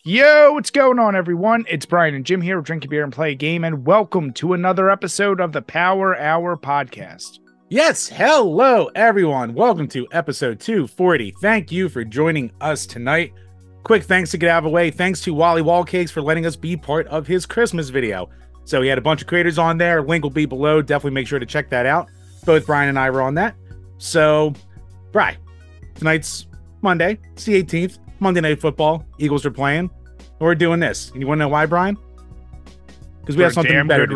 Yo, what's going on, everyone? It's Brian and Jim here with Drink a Beer and Play a Game, and welcome to another episode of the Power Hour podcast. Yes, hello, everyone. Welcome to episode 240. Thank you for joining us tonight. Quick thanks to get out of the way. Thanks to Wally Wallcakes for letting us be part of his Christmas video. So he had a bunch of creators on there. Link will be below. Definitely make sure to check that out. Both Brian and I were on that. So, Brian, tonight's Monday. It's the 18th. Monday Night Football. Eagles are playing. We're doing this. And you want to know why, Brian? Because we have something better to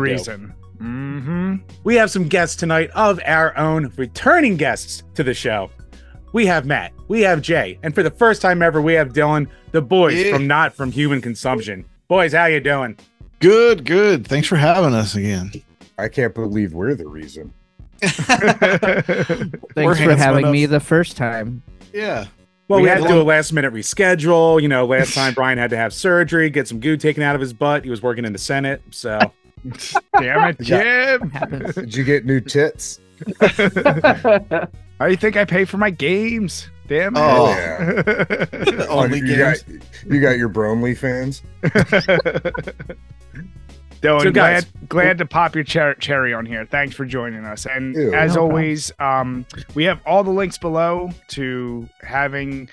do. We have some guests tonight of our own, returning guests to the show. We have Matt, we have Jay, and for the first time ever, we have Dylan, the boys from Not From Human Consumption. Boys, how you doing? Good, good. Thanks for having us again. I can't believe we're the reason. Thanks for having me the first time. Yeah. Well, we had to do a last-minute reschedule. You know, last time Brian had to have surgery, get some goo taken out of his butt. He was working in the Senate, so... Damn it, Jim! Did you get new tits? How do you think I pay for my games? Damn it! Oh, yeah. Only you got your Bromley fans. Dylan, So guys, glad to pop your cherry on here. Thanks for joining us. And as always, we have all the links below to having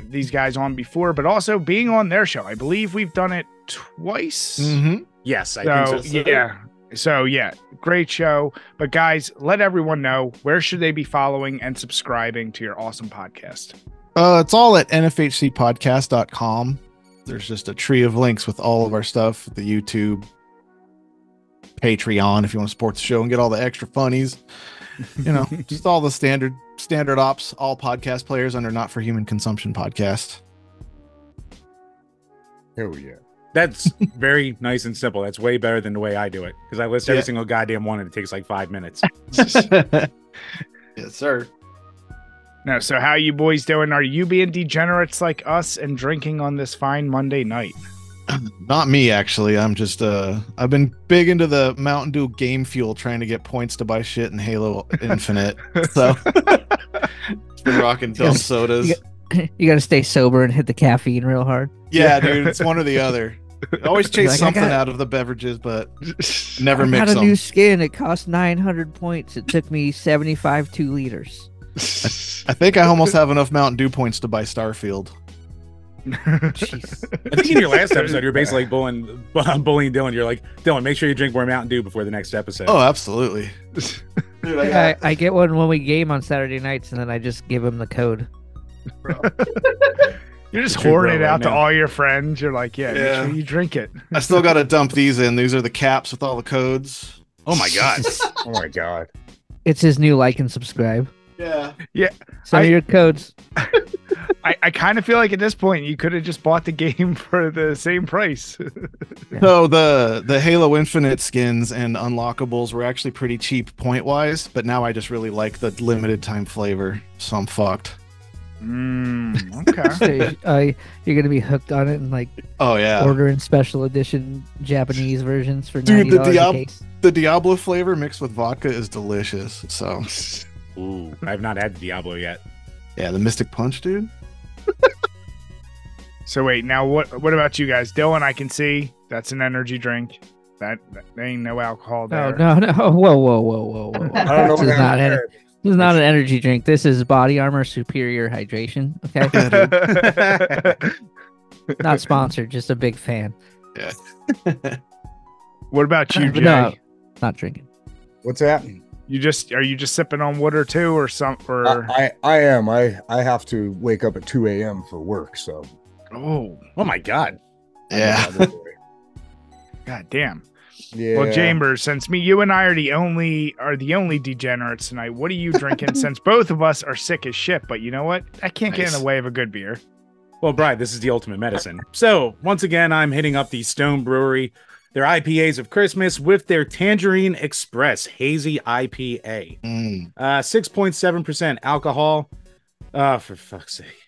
these guys on before, but also being on their show. I believe we've done it twice. Mm-hmm. Yes, I think so. Yeah. So, yeah, great show. But, guys, let everyone know, where should they be following and subscribing to your awesome podcast? It's all at NFHCpodcast.com. There's just a tree of links with all of our stuff, the YouTube, Patreon, if you want to support the show and get all the extra funnies. You know, just all the standard ops, all podcast players under Not For Human Consumption podcast. Oh, yeah. That's very nice and simple. That's way better than the way I do it, because I list every single goddamn one and it takes like 5 minutes. Yes, sir. No, so how you boys doing? Are you being degenerates like us and drinking on this fine Monday night? Not me, actually. I'm just I've been big into the Mountain Dew game fuel, trying to get points to buy shit in Halo Infinite. So it's been rocking dumb sodas. You got to stay sober and hit the caffeine real hard. Yeah, dude, it's one or the other. Always chase Like, something out of the beverages, but never mix I got a them. new skin. It cost 900 points. It took me 75 2 liters. I think I almost have enough Mountain Dew points to buy Starfield. Jeez. I think in your last episode, you're basically bullying Dylan. You're like, Dylan, make sure you drink more Mountain Dew before the next episode. Oh, absolutely. Dude, I get one when we game on Saturday nights, and then I just give him the code. You're just True, hoarding it bro, out right to now. all your friends. You're like, make sure you drink it. I still got to dump these in. These are the caps with all the codes. Oh my god. Oh, my God. It's his new like and subscribe. Yeah. Some of your codes. I kind of feel like at this point, you could have just bought the game for the same price. So the Halo Infinite skins and unlockables were actually pretty cheap point-wise, but now I just really like the limited time flavor, so I'm fucked. Okay. So, you're gonna be hooked on it and like Oh, yeah. ordering special edition Japanese versions for Dude, $90 a case. the Diablo flavor mixed with vodka is delicious, so... Ooh, I have not had Diablo yet. Yeah, the Mystic Punch, dude. So wait, now what about you guys? Dylan, I can see that's an energy drink. That ain't no alcohol No, there. no. Whoa. I don't know This is what not happened. This is not an energy drink. This is Body Armor Superior Hydration. Okay, not sponsored, just a big fan. Yeah. What about you, Jay? No, not drinking. What's that? Are you just sipping on water too, or some? Or I am. I have to wake up at 2 a.m. for work, so. oh my god. Yeah. god damn. Yeah. Well, Chambers, since you and I are the only degenerates tonight, what are you drinking? Since both of us are sick as shit, but you know what? I can't get in Nice. the way of a good beer. Well, Brian, this is the ultimate medicine. So, once again, I'm hitting up the Stone Brewery, their IPAs of Christmas with their Tangerine Express Hazy IPA. 6.7% alcohol. For fuck's sake.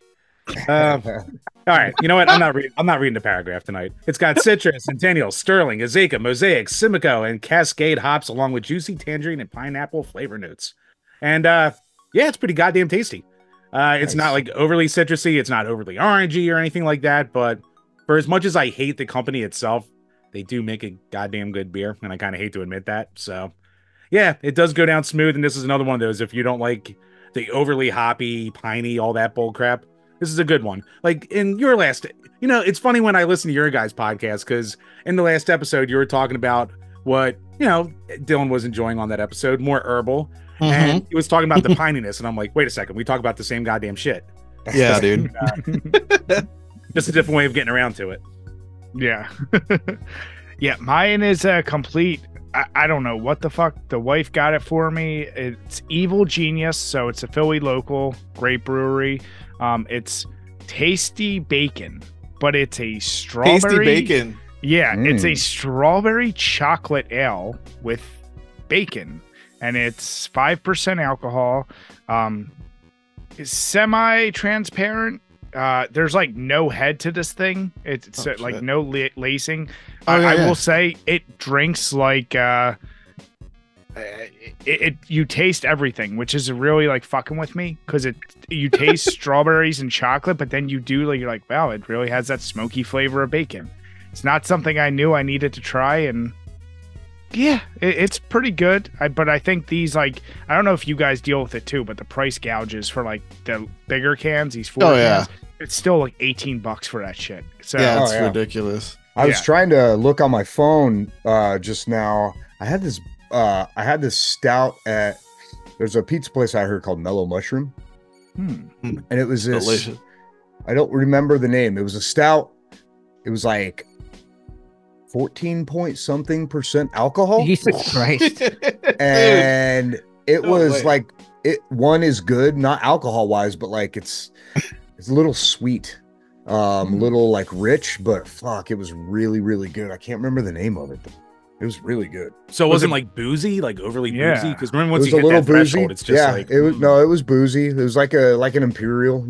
All right, you know what? I'm not reading the paragraph tonight. It's got citrus, centennial, sterling, Azeka, mosaic, Simcoe, and Cascade hops, along with juicy tangerine and pineapple flavor notes. And yeah, it's pretty goddamn tasty. It's not like overly citrusy. It's not overly orangey or anything like that, but for as much as I hate the company itself, they do make a goddamn good beer, and I kind of hate to admit that. So, yeah, it does go down smooth, and this is another one of those. If you don't like the overly hoppy, piney, all that bull crap, this is a good one. Like in your last, it's funny when I listen to your guys' podcast, because in the last episode, you were talking about what, Dylan was enjoying on that episode, more herbal. And he was talking about the pininess, and I'm like, wait a second, we talk about the same goddamn shit. Yeah, dude. Just a different way of getting around to it. Yeah. Yeah, mine is a complete, I don't know what the fuck. The wife got it for me. It's Evil Genius, so it's a Philly local, great brewery. It's Tasty Bacon, but it's a strawberry. Tasty Bacon. Yeah, it's a strawberry chocolate ale with bacon, and it's 5% alcohol. It's semi-transparent. There's like no head to this thing. It's like no lacing. I will say it drinks like you taste everything, which is really like fucking with me, because you taste strawberries and chocolate, but then you're like, wow, it really has that smoky flavor of bacon. It's not something I knew I needed to try, and yeah, it's pretty good. But I think these, like, I don't know if you guys deal with it too, but the price gouges for like the bigger cans, these 4 cans, it's still like $18 for that shit. So yeah, it's ridiculous. I was trying to look on my phone just now. I had this stout at, there's a pizza place I heard called Mellow Mushroom, and it was this delicious. I don't remember the name. It was a stout. It was like 14 point something % alcohol. Jesus Christ. And it was like, one is good, not alcohol wise, but like it's a little sweet, little like rich, but fuck, it was really, really good. I can't remember the name of it, but it was really good. So it wasn't like boozy, like overly boozy? Because remember, once it you was hit that threshold, it's just like... it was boozy. It was like an imperial,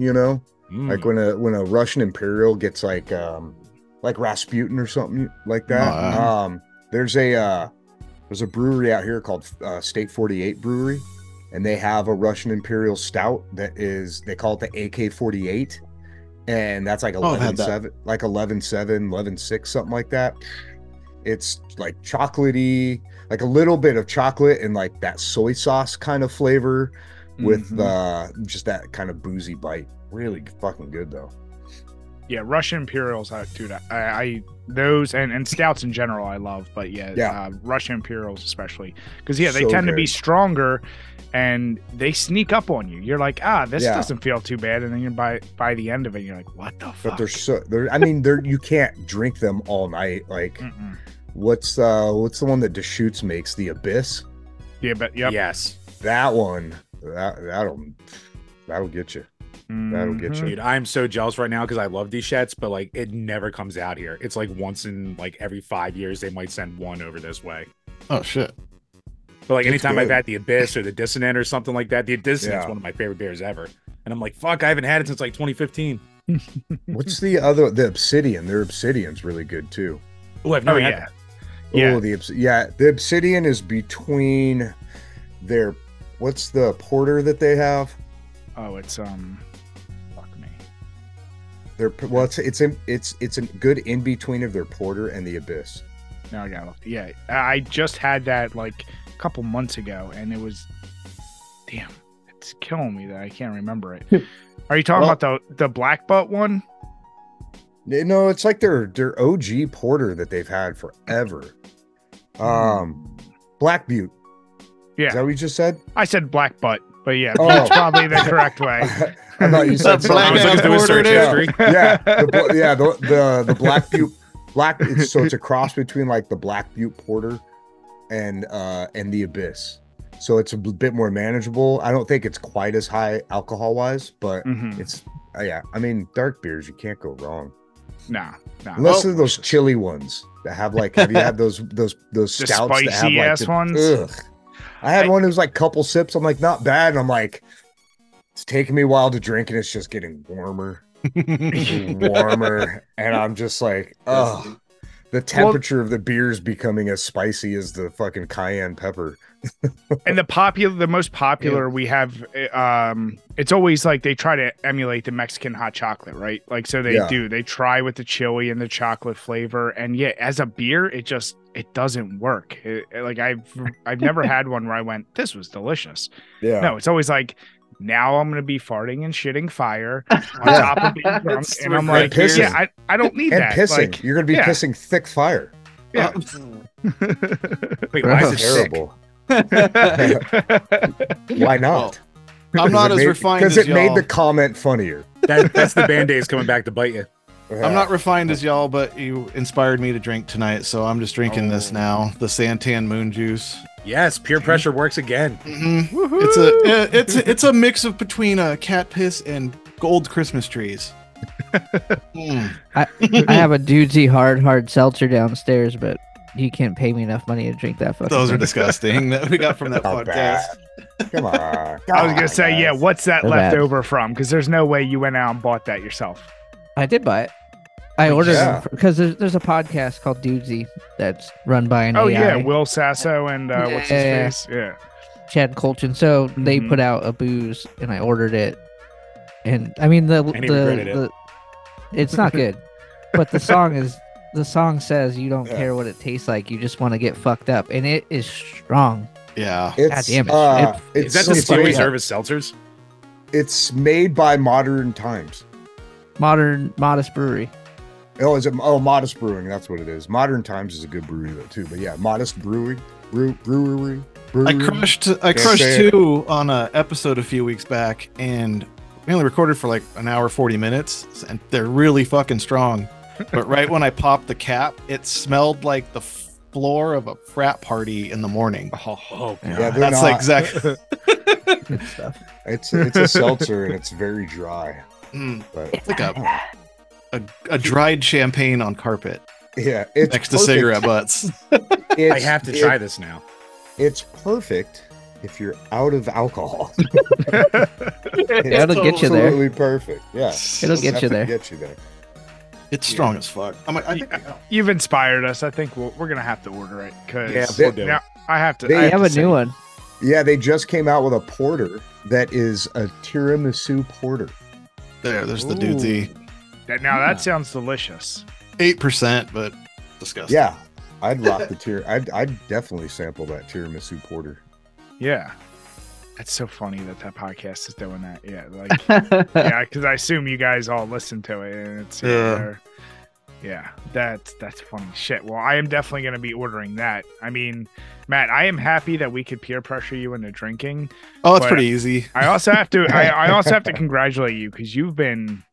like when a Russian imperial gets like Rasputin or something like that. There's a brewery out here called State 48 Brewery, and they have a Russian Imperial Stout they call it the AK-48, and that's like 11.7, like 11.7, 11.6, something like that. It's like chocolatey, like a little bit of chocolate and like that soy sauce kind of flavor with just that kind of boozy bite. Really fucking good though. Yeah, Russian Imperials, dude, I those and stouts in general I love, but Russian Imperials especially, because they tend to be stronger and they sneak up on you. You're like, this doesn't feel too bad, and then you're by the end of it, you're like, what the fuck? But you can't drink them all night. Like, what's the one that Deschutes makes? The Abyss. Yeah, but yes, that one that'll get you. That'll get you. Dude, I'm so jealous right now because I love these shits, but like it never comes out here. It's like once in like every 5 years they might send one over this way. Oh shit. But like anytime I've had the Abyss or the Dissonant or something like that, the Dissonant's one of my favorite beers ever. And I'm like, fuck, I haven't had it since like 2015. What's the Obsidian? Their Obsidian's really good too. Oh, I've never had that. Oh, the Obsidian is between their, what's the porter that they have? Oh, it's fuck me. It's a good in between of their porter and the Abyss. No, I got it. Yeah, I just had that like a couple months ago, and it was, damn, it's killing me that I can't remember it. Are you talking about the black butt one? No, it's like their OG porter that they've had forever. Black Butte. Yeah, is that what you just said? I said black butt. But yeah, that's probably the correct way. I thought you said black search history. The Black Butte so it's a cross between like the Black Butte Porter and the Abyss. So it's a bit more manageable. I don't think it's quite as high alcohol wise, but it's I mean, dark beers, you can't go wrong. Nah. Unless they're those chili ones that have like, have you had those stouts spicy that have like ass ones? Ugh. I had one that was like couple sips. I'm like, not bad. And I'm like, it's taking me a while to drink, and it's just getting warmer, warmer. And I'm just like, oh, the temperature of the beer is becoming as spicy as the fucking cayenne pepper. And the most popular we have, it's always like they try to emulate the Mexican hot chocolate, right? Like, so they try with the chili and the chocolate flavor, and as a beer, it doesn't work. Like I've never had one where I went, this was delicious. Yeah, no, it's always like, now I'm gonna be farting and shitting fire on top of being drunk, and I'm like, I don't need that. Pissing, like, you're gonna be pissing thick fire. Yeah. Wait, why is it terrible? Why not? Well, I'm not as refined as y'all. Because it made the comment funnier. That's the Band-Aids coming back to bite you. I'm not refined as y'all, but you inspired me to drink tonight, so I'm just drinking this now. The Santan Moon Juice. Yes, peer pressure works again. It's a mix of between cat piss and gold Christmas trees. I have a dudesy hard seltzer downstairs, but you can't pay me enough money to drink that fucking Those thing. are disgusting that we got from that podcast. Come on. I was gonna say, what's that left over from? Because there's no way you went out and bought that yourself. I did buy it. I ordered them because there's a podcast called Dudesy that's run by an AI. Yeah, Will Sasso and what's his face? Yeah, Chad Colchin. So they put out a booze, and I ordered it. And I mean it's not good, but the song says you don't care what it tastes like, you just want to get fucked up, and it is strong. Yeah, God damn it! Is that the Stewie Service seltzers? It's made by Modern Times. Modest Brewery. Oh, is it? Oh, Modest Brewing. That's what it is. Modern Times is a good brewery though too. But yeah, Modest Brewery. I crushed two on an episode a few weeks back, and we only recorded for like an hour 40 minutes, and they're really fucking strong. But right when I popped the cap, it smelled like the floor of a frat party in the morning. Oh yeah, that's like exactly. Good stuff. It's a seltzer and it's very dry. But it's like a dried champagne on carpet. Yeah, it's next to cigarette butts. I have to try this now. It's perfect if you're out of alcohol. It'll get you there. Absolutely perfect. Yeah, it'll get you there. Get you there. It's strong as fuck. You've inspired us. I think we're gonna have to order it because now I have to. They have a new one. Yeah, they just came out with a porter that is a tiramisu porter. There's the dudesy. That sounds delicious. 8%, but disgusting. Yeah, I'd rock the I'd definitely sample that tiramisu porter. Yeah, that's so funny that podcast is doing that. Yeah, like because I assume you guys all listen to it, and it's that's funny shit. Well, I am definitely going to be ordering that. I mean, Matt, I am happy that we could peer pressure you into drinking. Oh, it's pretty easy. I also have to. I also have to congratulate you because you've been,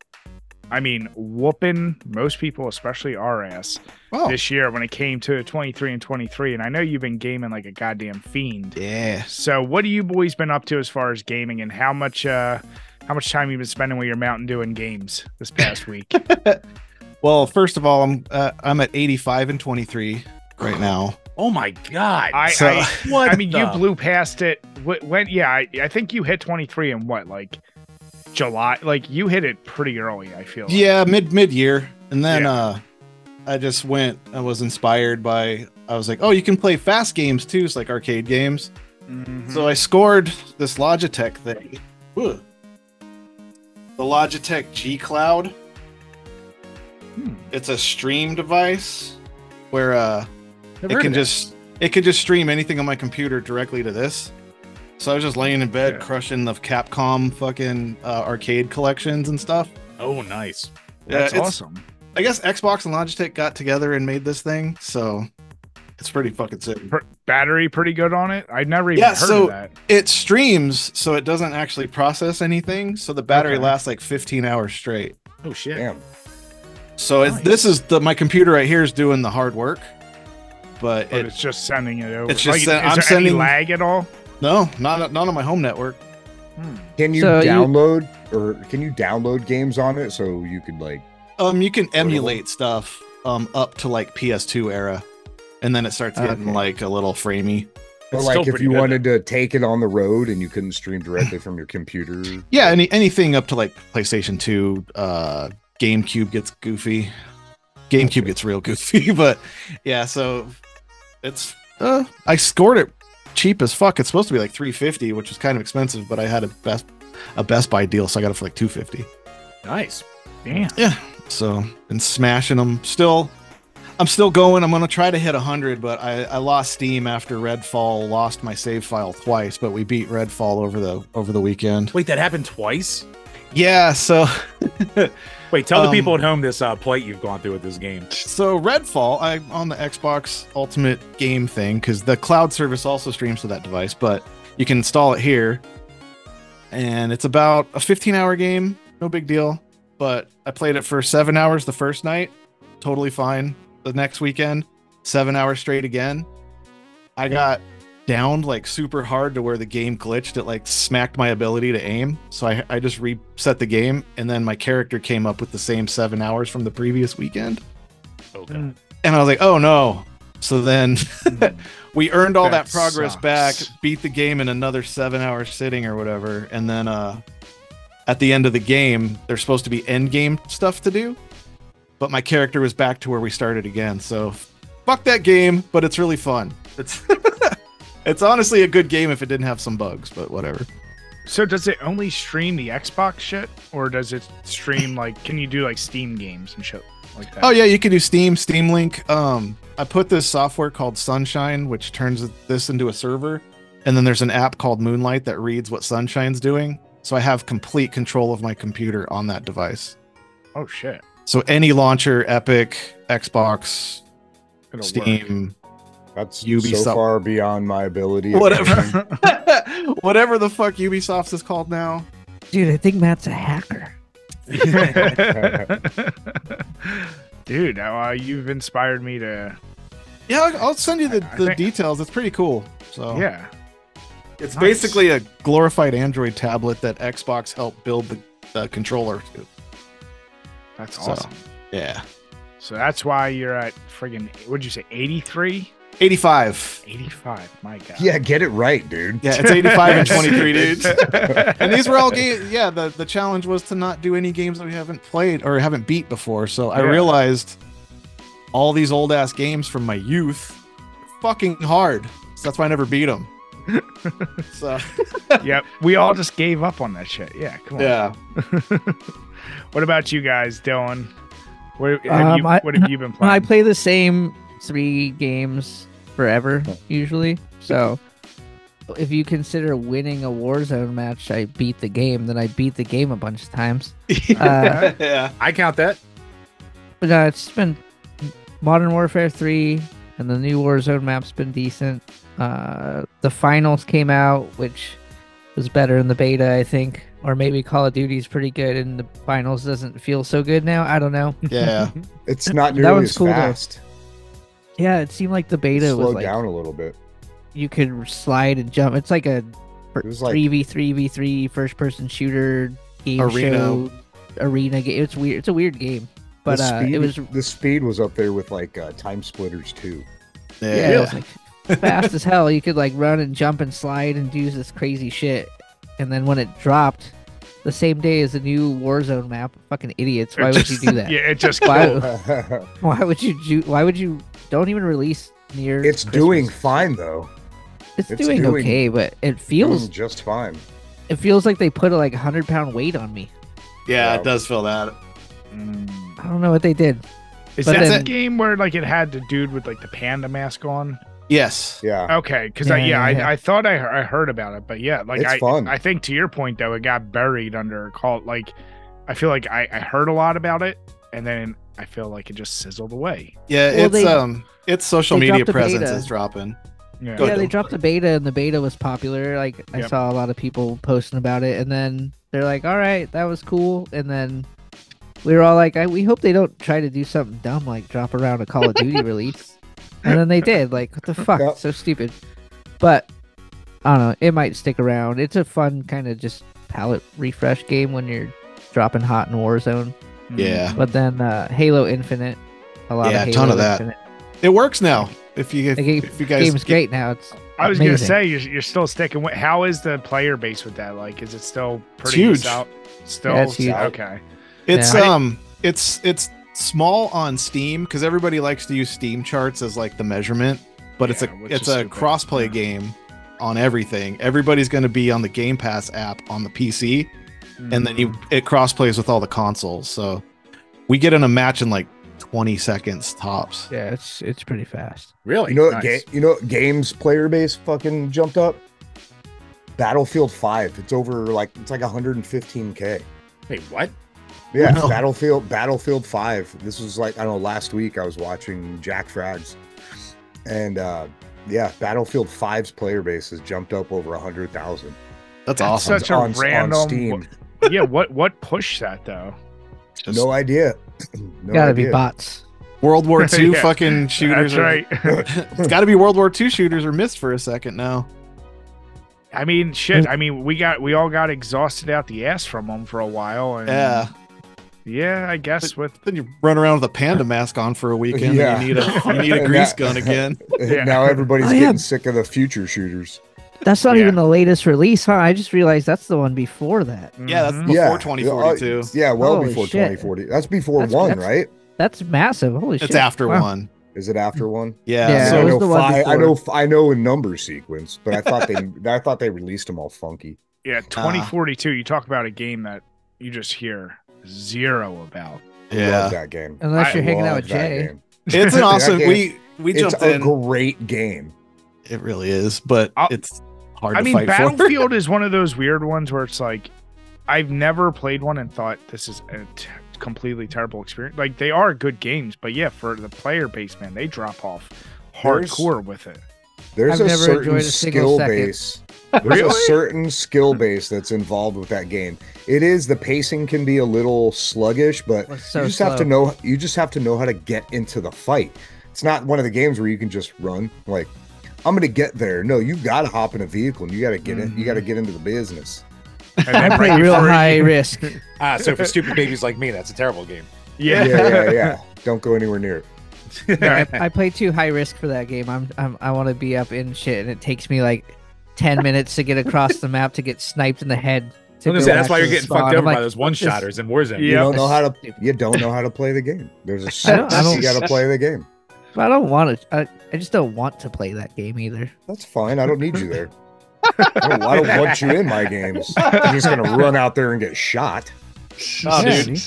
whooping most people, especially our ass, this year when it came to 23 and 23. And I know you've been gaming like a goddamn fiend. Yeah. So what have you boys been up to as far as gaming, and how much time you've been spending with your Mountain Dew and games this past week? Well, first of all, I'm at 85 and 23 right now. Oh my god! You blew past it. I think you hit 23 in what, like July? Like you hit it pretty early. I feel. Yeah, mid year, and then I just went. I was inspired by. I was like, oh, you can play fast games too. It's like arcade games. Mm-hmm. So I scored this Logitech thing. Ugh. The Logitech G Cloud. It's a stream device where it can just stream anything on my computer directly to this. So I was just laying in bed crushing the Capcom fucking arcade collections and stuff. Oh, nice. That's awesome. I guess Xbox and Logitech got together and made this thing, so it's pretty fucking sick. Battery pretty good on it? I'd never even heard of that. It streams, so it doesn't actually process anything, so the battery lasts like 15 hours straight. Oh shit. Damn. So this is my computer right here is doing the hard work, but it's just sending it over. It's just I'm sending any lag at all? No, not on my home network. Can you download games on it so you could like? You can emulate stuff up to like PS2 era, and then it starts getting like a little framey. But like if you wanted to take it on the road and you couldn't stream directly from your computer. Yeah, anything up to like PlayStation 2. GameCube gets goofy. GameCube gets real goofy, but yeah. So it's I scored it cheap as fuck. It's supposed to be like $350, which is kind of expensive, but I had a Best Buy deal, so I got it for like $250. Nice. Damn. Yeah. So been smashing them. I'm still going. I'm gonna try to hit 100, but I lost Steam after Redfall. Lost my save file twice, but we beat Redfall over the weekend. Wait, that happened twice? Yeah. So wait, tell the people at home this plight you've gone through with this game. So Redfall, I'm on the Xbox Ultimate Game thing because the cloud service also streams to that device, but you can install it here, and it's about a 15-hour game. No big deal. But I played it for 7 hours the first night. Totally fine. The next weekend, 7 hours straight again. I got downed like super hard to where the game glitched. It like smacked my ability to aim. So I just reset the game, and then my character came up with the same 7 hours from the previous weekend. Okay. And I was like, oh no. So then we earned all that progress sucks. back, beat the game in another 7 hour sitting or whatever. And then at the end of the game, there's supposed to be end game stuff to do. But my character was back to where we started again. So fuck that game, but it's really fun. It's honestly a good game if it didn't have some bugs, but whatever. So does it only stream the Xbox shit, or does it stream like, can you do like Steam games and shit like that? Oh yeah, you can do Steam Link. I put this software called Sunshine, which turns this into a server. And then there's an app called Moonlight that reads what Sunshine's doing. So I have complete control of my computer on that device. Oh shit. So any launcher, Epic, Xbox, It'll That's Steam, Ubisoft. so far beyond my ability. Whatever. Whatever the fuck Ubisoft is called now. Dude, I think Matt's a hacker. Dude, you've inspired me to. Yeah, I'll send you the think- details. It's pretty cool. So Yeah. it's Nice. basically a glorified Android tablet that Xbox helped build the controller to. That's So, awesome. yeah. So that's why you're at friggin', what'd you say, 83? 85. 85. My God. Yeah, get it right, dude. Yeah, it's 85 and 23, dudes. And these were all games. Yeah, the challenge was to not do any games that we haven't played or haven't beat before. So I realized all these old ass games from my youth are fucking hard. So that's why I never beat them. So Yep. We all just gave up on that shit. Yeah. Come on. yeah. What about you guys, Dylan? What have you been playing? I play the same 3 games forever, usually. So if you consider winning a Warzone match, I beat the game, then I beat the game a bunch of times. Yeah. I count that. But it's been Modern Warfare 3, and the new Warzone map's been decent. The finals came out, which was better in the beta, I think. Or maybe Call of Duty's pretty good, and the finals doesn't feel so good now. I don't know. Yeah. It's not That nearly one's as cool, though. fast. Yeah, it seemed like the beta was Slowed like down a little bit. you could slide and jump. It's like a It was like 3v3v3 first-person shooter game show arena game. It's weird. It's a weird game, but the speed was up there with like Time Splitters too. yeah, it was like fast as hell. You could like run and jump and slide and do this crazy shit. And then when it dropped, the same day as the new Warzone map, fucking idiots. Why would you do that? Yeah, it just Why would you? Don't even release near. It's Christmas. doing fine though. It's doing okay, but it feels just fine. It feels like they put a like 100-pound weight on me. Yeah, it does feel that. I don't know what they did. Is But that then- the game where like it had the dude with like the panda mask on? Yes. Yeah. Okay, because Yeah. I thought I heard about it, but yeah, like It's fun. I think to your point though, it got buried under a cult. Like I feel like I heard a lot about it, and then I feel like it just sizzled away. Yeah, Well, its social they media dropped the presence beta. is dropping. Yeah. Go Yeah, ahead, they Dylan. dropped the beta, and the beta was popular. Like I Yep. saw a lot of people posting about it, and then they're like, "All right, that was cool," and then we were all like, "We hope they don't try to do something dumb like drop around a Call of Duty release." And then they did. Like, what the fuck? Yep. So stupid. But I don't know. It might stick around. It's a fun kind of just palette refresh game when you're dropping hot in Warzone. Yeah. But then Halo Infinite, a lot Yeah, of a Halo ton of that. Infinite. It works now. If you The game, if you guys game's great now. It's I was gonna amazing. say you're still sticking with. How is the player base with that? Like, is it still pretty huge. Still, Yeah, it's huge. okay. It's Yeah. it's small on Steam because everybody likes to use Steam charts as like the measurement, but it's a cross-play game on everything. Everybody's going to be on the Game Pass app on the PC, and then it cross-plays with all the consoles. So we get in a match in like 20 seconds tops. Yeah, it's pretty fast. Really? You know what games player base fucking jumped up? Battlefield 5. It's over it's like 115K. Wait, what? Yeah, no. Battlefield 5. This was like, I don't know, last week I was watching Jack Frags. And yeah, Battlefield 5's player base has jumped up over 100,000. That's awesome. Such a random on Steam. Yeah, what pushed that though? No idea. Gotta be bots. World War II fucking shooters. That's right. It's got to be World War II shooters or missed for a second now. I mean, shit. I mean, we all got exhausted out the ass from them for a while. And yeah, I guess then you run around with a panda mask on for a weekend. Yeah. And you need a grease gun again. Now everybody's getting sick of the future shooters. That's not even the latest release, huh? I just realized that's the one before that. Yeah, that's before 2042. Yeah, well Holy before shit. 2040. That's before one, right? That's massive. Holy shit. It's after one. Is it after one? Yeah, So it was the one before. I know a number sequence, but I thought they released them all funky. Yeah, 2042. You talk about a game that you just hear zero about. I love that game. Unless you're hanging out with Jay. It's an awesome. We jumped in. It's a great game. It really is, but it's hard to fight for. Battlefield is one of those weird ones where it's like, I've never played one and thought this is a completely terrible experience. Like, they are good games, but yeah, for the player base, man, they drop off hardcore with it. There's a certain skill base. There's a certain skill base that's involved with that game. It is, the pacing can be a little sluggish, but you just have to know how to get into the fight. It's not one of the games where you can just run like, I'm gonna get there. No, you gotta hop in a vehicle and you gotta get in. You gotta get into the business. I play real high risk. So for stupid babies like me, that's a terrible game. Yeah. Don't go anywhere near it. I play too high risk for that game. I want to be up in shit, and it takes me like 10 minutes to get across the map to get sniped in the head. That's why you're getting fucked over by those one-shotters in Warzone. You don't know how to play the game. There's a sense you got to play the game. But I don't want to. I just don't want to play that game either. That's fine. I don't need you there. I don't want you in my games. You're just gonna run out there and get shot. Oh, dude.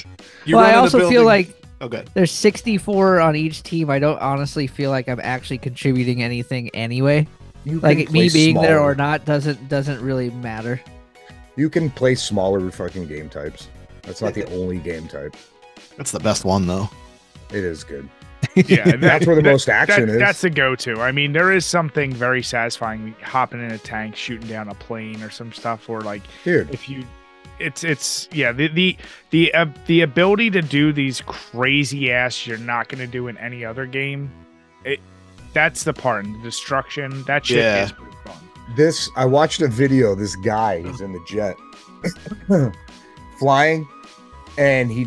Well, I also feel like there's 64 on each team. I don't honestly feel like I'm actually contributing anything anyway. Like me being there or not doesn't really matter. You can play smaller fucking game types. That's not the only game type. That's the best one though. It is good. Yeah, that's where the most action is. That's the go-to. I mean, there is something very satisfying hopping in a tank, shooting down a plane or some stuff, or like, dude, if you, it's yeah, the ability to do these crazy ass you're not going to do in any other game. That's the part. And the destruction, that shit is pretty fun. I watched a video. This guy, he's in the jet, flying. And he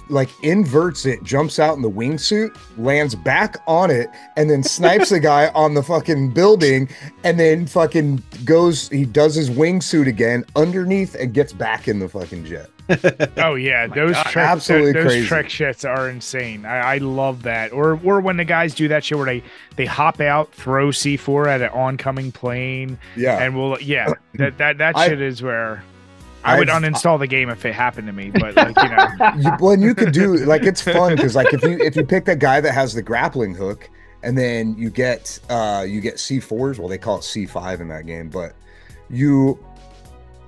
like inverts it, jumps out in the wingsuit, lands back on it, and then snipes the guy on the fucking building, and then fucking he does his wingsuit again underneath and gets back in the fucking jet. Oh yeah, those trick shits are insane. I love that. Or when the guys do that shit where they hop out, throw C4 at an oncoming plane. Yeah. And that shit is where I would uninstall the game if it happened to me, but like, you know. Well, you could do, like, it's fun because like if you pick that guy that has the grappling hook, and then you get C4s, well, they call it C5 in that game, but you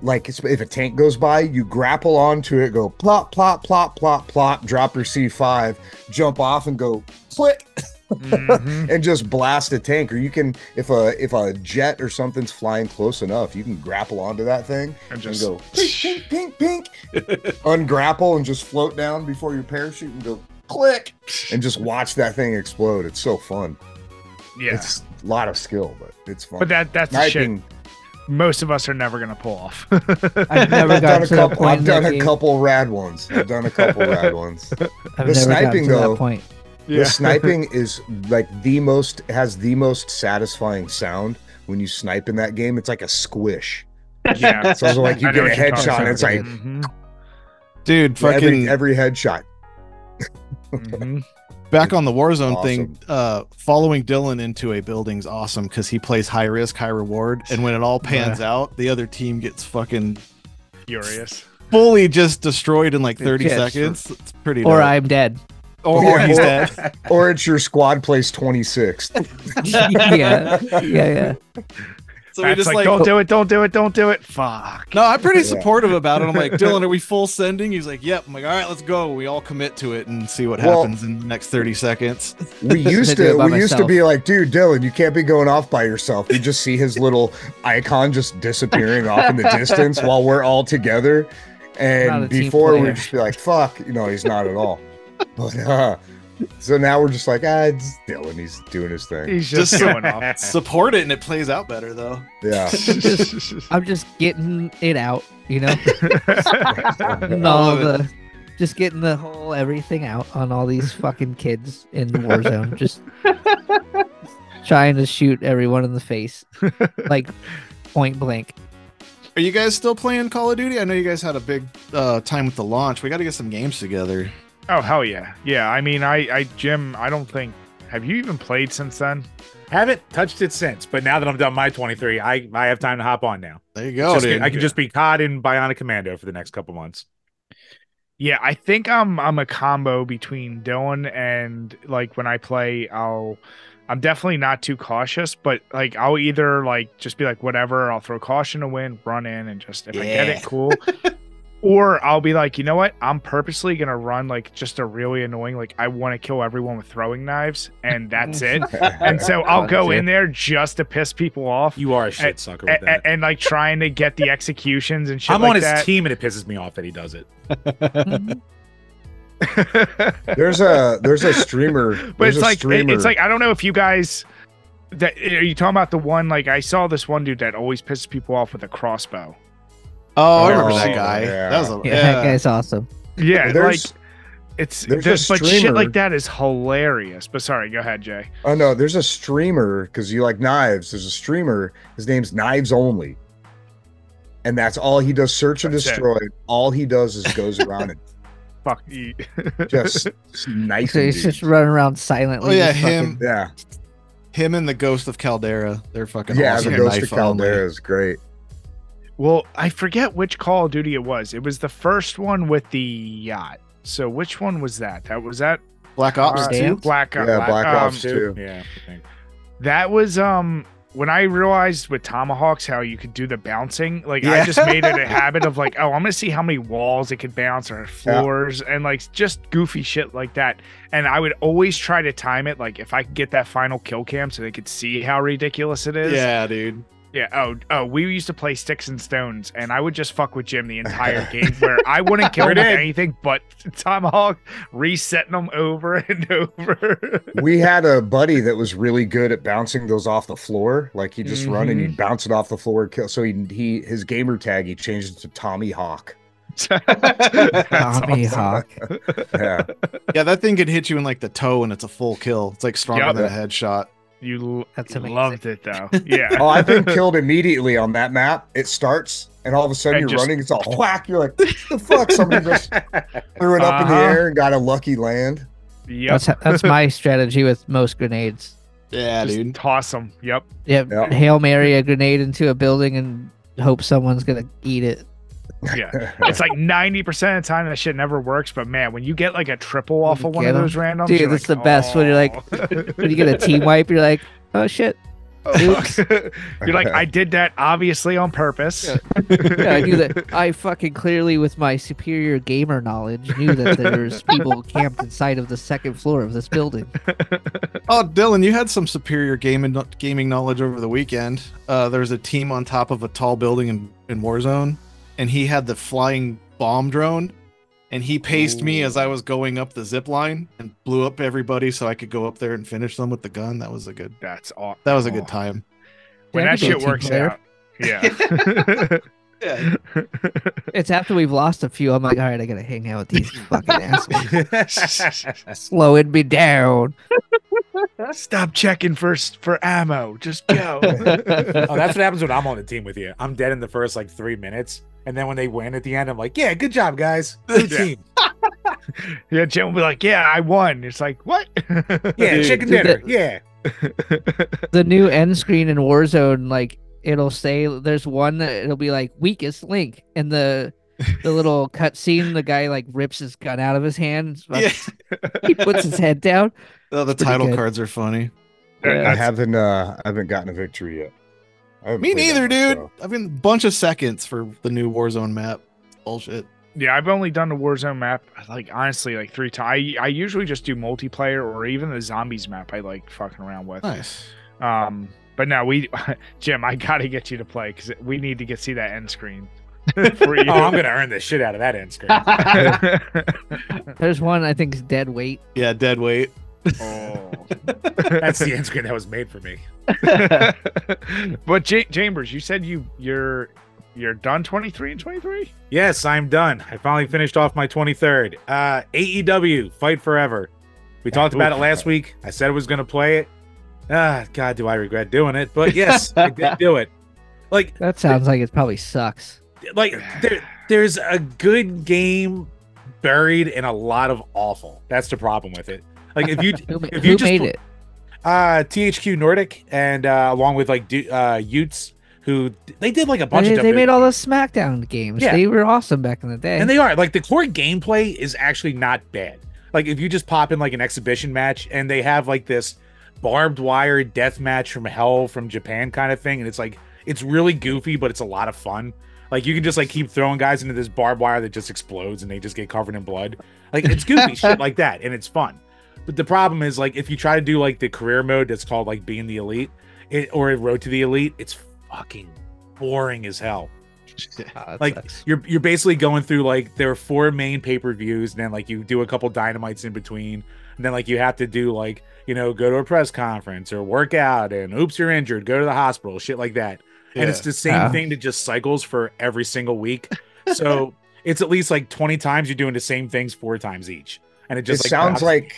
like, if a tank goes by, you grapple onto it, go plop, plop, plop, plop, plop, drop your C5, jump off and go click. And just blast a tank. Or you can, if a jet or something's flying close enough, you can grapple onto that thing and go pink, pink, pink, pink, ungrapple and just float down before your parachute and go click and just watch that thing explode. It's so fun. Yeah, it's a lot of skill, but it's fun. But that's the shit most of us are never gonna pull off. I've done a couple rad ones. The sniping though. The sniping is like has the most satisfying sound when you snipe in that game. It's like a squish. Yeah. So it's like you get a headshot and it's like, dude, fucking every headshot. Back on the Warzone thing, following Dylan into a building's awesome because he plays high risk, high reward, and when it all pans out, the other team gets fucking furious, fully just destroyed in like 30 seconds. It's pretty. Or dope. I'm dead. Or he's dead. Or it's your squad plays 26th. Yeah. So we just like, don't do it. Fuck. No, I'm pretty supportive about it. I'm like, Dylan, are we full sending? He's like, yep. I'm like, all right, let's go. We all commit to it and see what happens in the next 30 seconds. We used to be like, dude, Dylan, you can't be going off by yourself. You just see his little icon just disappearing off in the distance while we're all together. And before we'd just be like, fuck, he's not at all. But so now we're just like, it's Dylan, he's doing his thing. He's just going off. Support it and it plays out better though. Yeah. I'm just getting it out, just getting the whole everything out on all these fucking kids in Warzone. Just trying to shoot everyone in the face. Like point blank. Are you guys still playing Call of Duty? I know you guys had a big time with the launch. We got to get some games together. Oh, hell yeah. Yeah, I mean, Jim, I don't think... Have you even played since then? Haven't touched it since, but now that I'm done my 23, I have time to hop on now. There you go, dude. I can just be caught in Bionic Commando for the next couple months. Yeah, I think I'm a combo between Dylan and, like, when I play, I'm definitely not too cautious, but, like, I'll either, like, just be like, whatever, I'll throw caution to win, run in, and just, if I get it, cool. Or I'll be like, you know what? I'm purposely going to run like just a really annoying, like I want to kill everyone with throwing knives and that's it. And so I'll go in there just to piss people off. You are a shit sucker with that. And like trying to get the executions and shit I'm like on his that. team and it pisses me off that he does it. There's a streamer. But it's like, I don't know if you guys, are you talking about the one, like I saw this one dude that always pisses people off with a crossbow. Oh, I remember that guy. Yeah. That guy's awesome. Yeah, like but shit like that is hilarious. But sorry, go ahead, Jay. Oh no, there's a streamer because you like knives. There's a streamer. His name's Knives Only, and that's all he does. Search and destroy. All he does is goes around and fuck you. just nice. So he's just running around silently. Oh yeah, him and the Ghost of Caldera. They're fucking awesome. The Ghost of Caldera is great. Well, I forget which Call of Duty it was. It was the first one with the yacht. So which one was that? Was that Black Ops 2? Black Ops 2. Yeah. That was when I realized with Tomahawks how you could do the bouncing. Like I just made it a habit of like, I'm gonna see how many walls it could bounce or floors and like just goofy shit like that. And I would always try to time it, like if I could get that final kill cam so they could see how ridiculous it is. Yeah, dude. Yeah. Oh, we used to play Sticks and Stones, and I would just fuck with Jim the entire game, where I wouldn't kill him with anything but Tomahawk, resetting them over and over. We had a buddy that was really good at bouncing those off the floor. Like he just run and he'd bounce it off the floor. Kill. So his gamer tag he changed it to Tommy Hawk. Tommy Hawk. Yeah. Yeah, that thing could hit you in like the toe, and it's a full kill. It's like stronger than a headshot. That's loved it though. Yeah. Oh, I've been killed immediately on that map. It starts and all of a sudden you're running, it's all whack. You're like, what the fuck? Somebody just threw it up in the air and got a lucky land. Yep. That's my strategy with most grenades. Yeah, just dude. Toss them. Yep. Hail Mary a grenade into a building and hope someone's gonna eat it. Yeah, it's like 90% of the time that shit never works, but man, when you get like a triple off of one of those randoms, dude, that's the best. When you're like, when you get a team wipe, you're like, oh shit. Oops. You're like, I did that obviously on purpose. Yeah, I knew that. I fucking clearly, with my superior gamer knowledge, knew that there's people camped inside of the second floor of this building. Oh, Dylan, you had some superior gaming knowledge over the weekend. There was a team on top of a tall building in Warzone. And he had the flying bomb drone, and he paced me as I was going up the zip line and blew up everybody so I could go up there and finish them with the gun. That was a good. That's awesome. That was a good time. When that shit works out. Yeah. It's after we've lost a few. I'm like, all right, I gotta hang out with these fucking assholes. Slowing me down. Stop checking for ammo. Just go. Oh, that's what happens when I'm on the team with you. I'm dead in the first like 3 minutes, and then when they win at the end, I'm like, yeah, good job, guys. Good team. Yeah, Jim will be like, "Yeah, I won." It's like, what? Yeah, chicken dinner. Yeah. The new end screen in Warzone, like it'll say there's one that it'll be like weakest link, and the little cutscene, the guy like rips his gun out of his hand. Yeah. He puts his head down. Oh, the title cards are funny. I haven't gotten a victory yet. Me neither, dude. I've been a bunch of seconds for the new Warzone map. Bullshit. Yeah, I've only done the Warzone map, like, honestly, like 3 times. I usually just do multiplayer or even the zombies map I like fucking around with. Nice. But no, Jim, I got to get you to play because we need to see that end screen for you. Oh, I'm going to earn the shit out of that end screen. There's one, I think, is dead weight. Yeah, dead weight. Oh. That's the end screen that was made for me. But Chambers, you said you're done 23 and 23? Yes, I'm done. I finally finished off my 23rd. AEW, Fight Forever. We talked about it last week. I said I was going to play it. God, do I regret doing it. But yes, I did do it. Like, that sounds like it probably sucks. Like, there's a good game buried in a lot of awful. That's the problem with it. Like, if you who made it? THQ Nordic, and along with like Utes, who they did like a bunch of. They made all those SmackDown games. Yeah. They were awesome back in the day, and they are like the core gameplay is actually not bad. Like if you just pop in like an exhibition match, and they have like this barbed wire death match from hell from Japan kind of thing, and it's like it's really goofy, but it's a lot of fun. Like you can just like keep throwing guys into this barbed wire that just explodes, and they just get covered in blood. Like it's goofy shit like that, and it's fun. But the problem is like if you try to do like the career mode that's called like being the elite, or Road to the Elite, it's fucking boring as hell. Like sucks. You're basically going through like there are 4 main pay-per-views, and then like you do a couple dynamites in between, and then like you have to do like, you know, go to a press conference or work out, and oops, you're injured, go to the hospital, shit like that. Yeah. And it's the same thing that just cycles for every single week. So it's at least like 20 times you're doing the same things 4 times each. And it just sounds like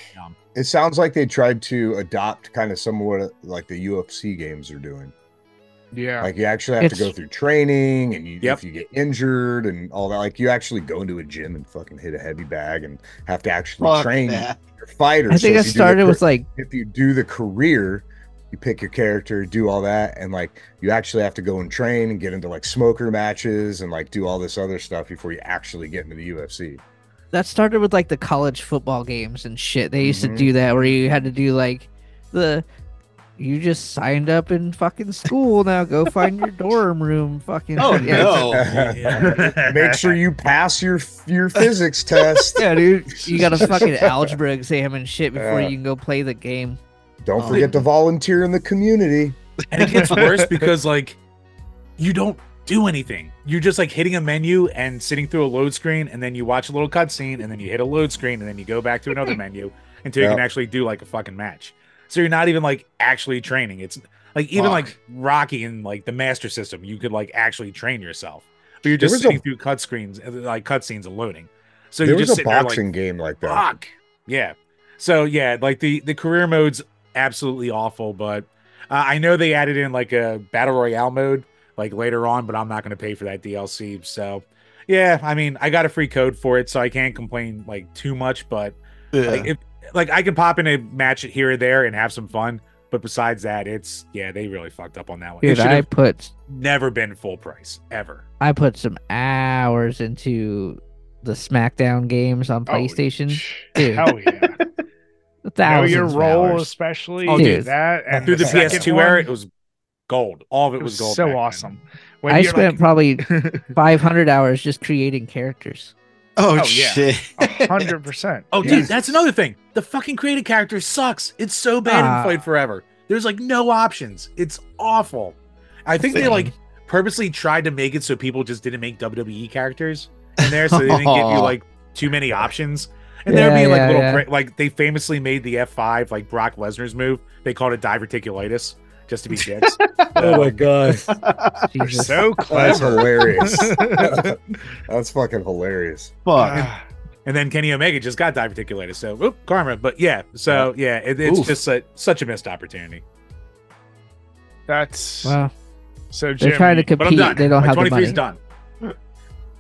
they tried to adopt kind of some of what like the UFC games are doing. Yeah, like you actually have to go through training, and if you get injured and all that, like you actually go into a gym and fucking hit a heavy bag and have to actually train your fighters. I think it started with like, if you do the career, you pick your character, do all that, and like you actually have to go and train and get into like smoker matches and like do all this other stuff before you actually get into the UFC. That started with like the college football games and shit. They used to do that where you had to do like you just signed up in fucking school, now go find your dorm room. Fucking Make sure you pass your physics test. Yeah, dude, you got a fucking algebra exam and shit before you can go play the game. Don't forget to volunteer in the community. And it gets worse because like you don't do anything. You're just like hitting a menu and sitting through a load screen, and then you watch a little cutscene, and then you hit a load screen, and then you go back to another menu until you can actually do like a fucking match. So you're not even like actually training. It's like even like Rocky and like the Master System, you could like actually train yourself, but you're just sitting through cutscenes and loading. So there was just a boxing game like that. Fuck. Yeah. So yeah, like the career mode's absolutely awful, but I know they added in like a battle royale mode like later on, but I'm not going to pay for that DLC. So yeah, I mean, I got a free code for it, so I can't complain like too much, but like I can pop in a match here or there and have some fun, but besides that, they really fucked up on that one. Dude, I never been full price ever. I put some hours into the SmackDown games on PlayStation. Dude. Hell yeah. Know your role, especially. Oh, dude, that and through the PS2 era, it was gold. All of it was gold. So awesome. I spent probably 500 hours just creating characters. Oh shit. 100%. Oh, dude, that's another thing. The fucking created character sucks. It's so bad in Fight Forever. There's like no options. It's awful. I think they like purposely tried to make it so people just didn't make WWE characters in there, so they didn't give you like too many options. And there would be like little like they famously made the F5 like Brock Lesnar's move. They called it diverticulitis. Just to be dicks. Oh my god. So clever. That's hilarious. That's fucking hilarious. Fuck. And then Kenny Omega just got diverticulitis. So, karma. But yeah, so yeah, it's just such a missed opportunity. That's wow. So Jim, they're trying to compete. They don't have the money. Done.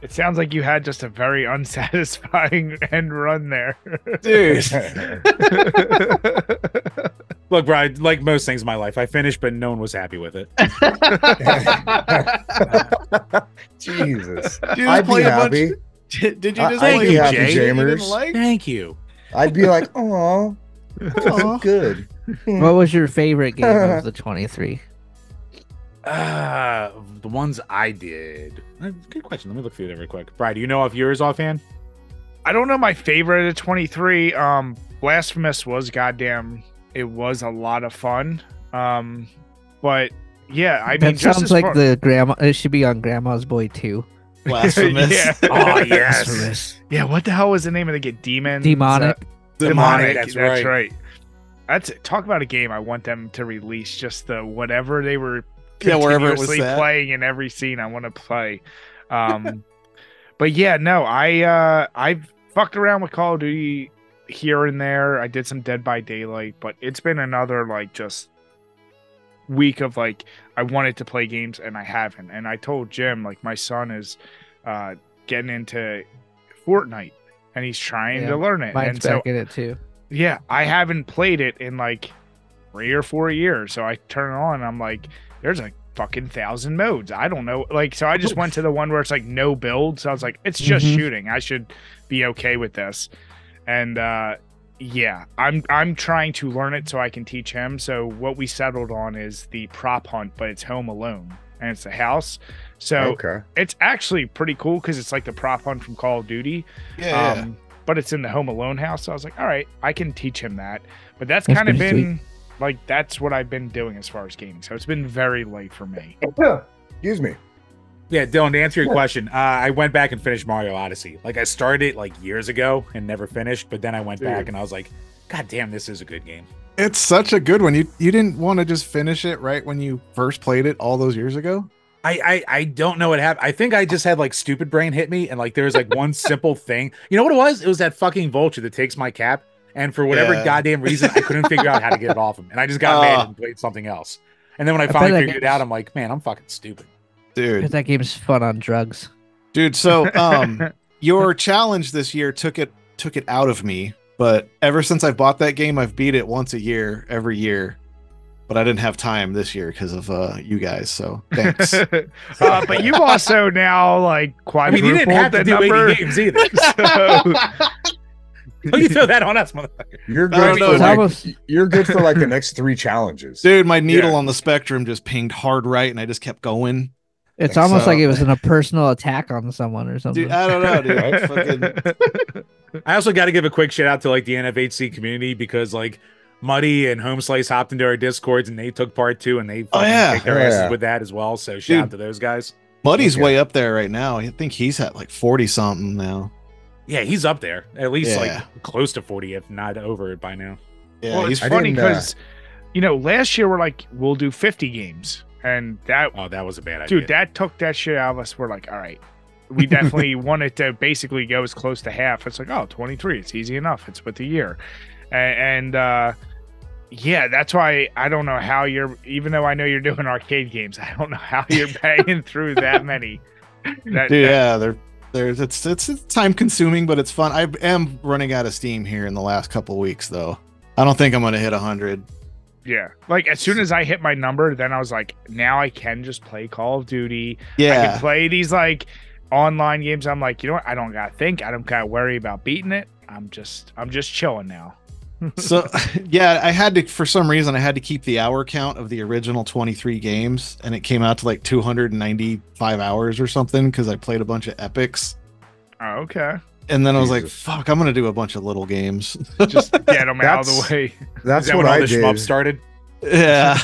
It sounds like you had just a very unsatisfying end run there. Dude. Look, Brian, like most things in my life, I finished, but no one was happy with it. Jesus. I'd be happy. Did you just thank you, Jay? Jamers. Thank you. I'd be like, oh, good. What was your favorite game of the 23? The ones I did. Good question. Let me look through them real quick. Brian, do you know off yours offhand? I don't know my favorite of 23. Blasphemous was goddamn. It was a lot of fun. But yeah, I mean, that sounds like the grandma. It should be on Grandma's Boy 2. Blasphemous. Yeah. Oh yes. Blasphemous. Yeah. What the hell was the name of the game? Demonic. Demonic. That's That's right. right. That's talk about a game I want them to release. Just the whatever they were wherever it was continuously at. playing in every scene I want to play. But yeah, no, I fucked around with Call of Duty here and there. I did some Dead by Daylight, but it's been another like just week of like I wanted to play games and I haven't. And I told Jim like my son is getting into Fortnite and he's trying to learn it. Mine's and back in it too. Yeah, I haven't played it in like 3 or 4 years. So I turn it on and I'm like, there's like fucking 1,000 modes. I don't know. Like, so I just went to the one where it's like no build. So I was like, it's just shooting. I should be okay with this. And yeah, I'm trying to learn it so I can teach him. So what we settled on is the prop hunt, but it's Home Alone and it's a house. So it's actually pretty cool because it's like the prop hunt from Call of Duty. Yeah. But it's in the Home Alone house. So I was like, all right, I can teach him that. But that's kind of been like, that's what I've been doing as far as gaming. So it's been very late for me. Excuse me. Yeah, Dylan, to answer your question, I went back and finished Mario Odyssey. Like, I started it like years ago and never finished, but then I went back and I was like, God damn, this is a good game. It's such a good one. You didn't want to just finish it right when you first played it all those years ago? I don't know what happened. I think I just had like stupid brain hit me and like there was like one simple thing. You know what it was? It was that fucking vulture that takes my cap. And for whatever goddamn reason, I couldn't figure out how to get it off him. And I just got mad and played something else. And then when I finally figured it out, I'm like, man, I'm fucking stupid. Dude. That game's fun on drugs. Dude, so your challenge this year took it out of me. But ever since I bought that game, I've beat it once a year, every year. But I didn't have time this year because of you guys. So thanks. But you also now like quadrupled you didn't have to do 80 games either. So you throw that on us, motherfucker. You're good. You're good for like the next 3 challenges, dude. My needle on the spectrum just pinged hard right, and I just kept going. It's almost like it was a personal attack on someone or something. Dude, I don't know, dude. I also got to give a quick shout out to like the NFHC community because like Muddy and Home Slice hopped into our discords and they took part too and they fucking kicked their asses with that as well. So shout out to those guys. Muddy's way up there right now. I think he's at like 40 something now. Yeah, he's up there at least like close to 40, if not over it by now. Yeah, well, it's funny because you know last year we're like we'll do 50 games and that was a bad idea. Dude, that took that shit out of us. We're like, all right. We definitely wanted to basically go as close to half. It's like, 23. It's easy enough. It's with the year. And yeah, that's why I don't know how even though I know you're doing arcade games, I don't know how you're banging through that many. It's time consuming, but it's fun. I am running out of steam here in the last couple weeks, though. I don't think I'm going to hit 100. Yeah. Like, as soon as I hit my number, then I was like, now I can just play Call of Duty. Yeah. I can play these, like, online games. I'm like, you know what? I don't got to think. I don't got to worry about beating it. I'm just chilling now. So, yeah, I had to, for some reason, I had to keep the hour count of the original 23 games, and it came out to like 295 hours or something because I played a bunch of epics. Oh, okay. And then I was like, fuck, I'm going to do a bunch of little games. Just get them out of the way. That's what what all I the did. shmup started? Yeah.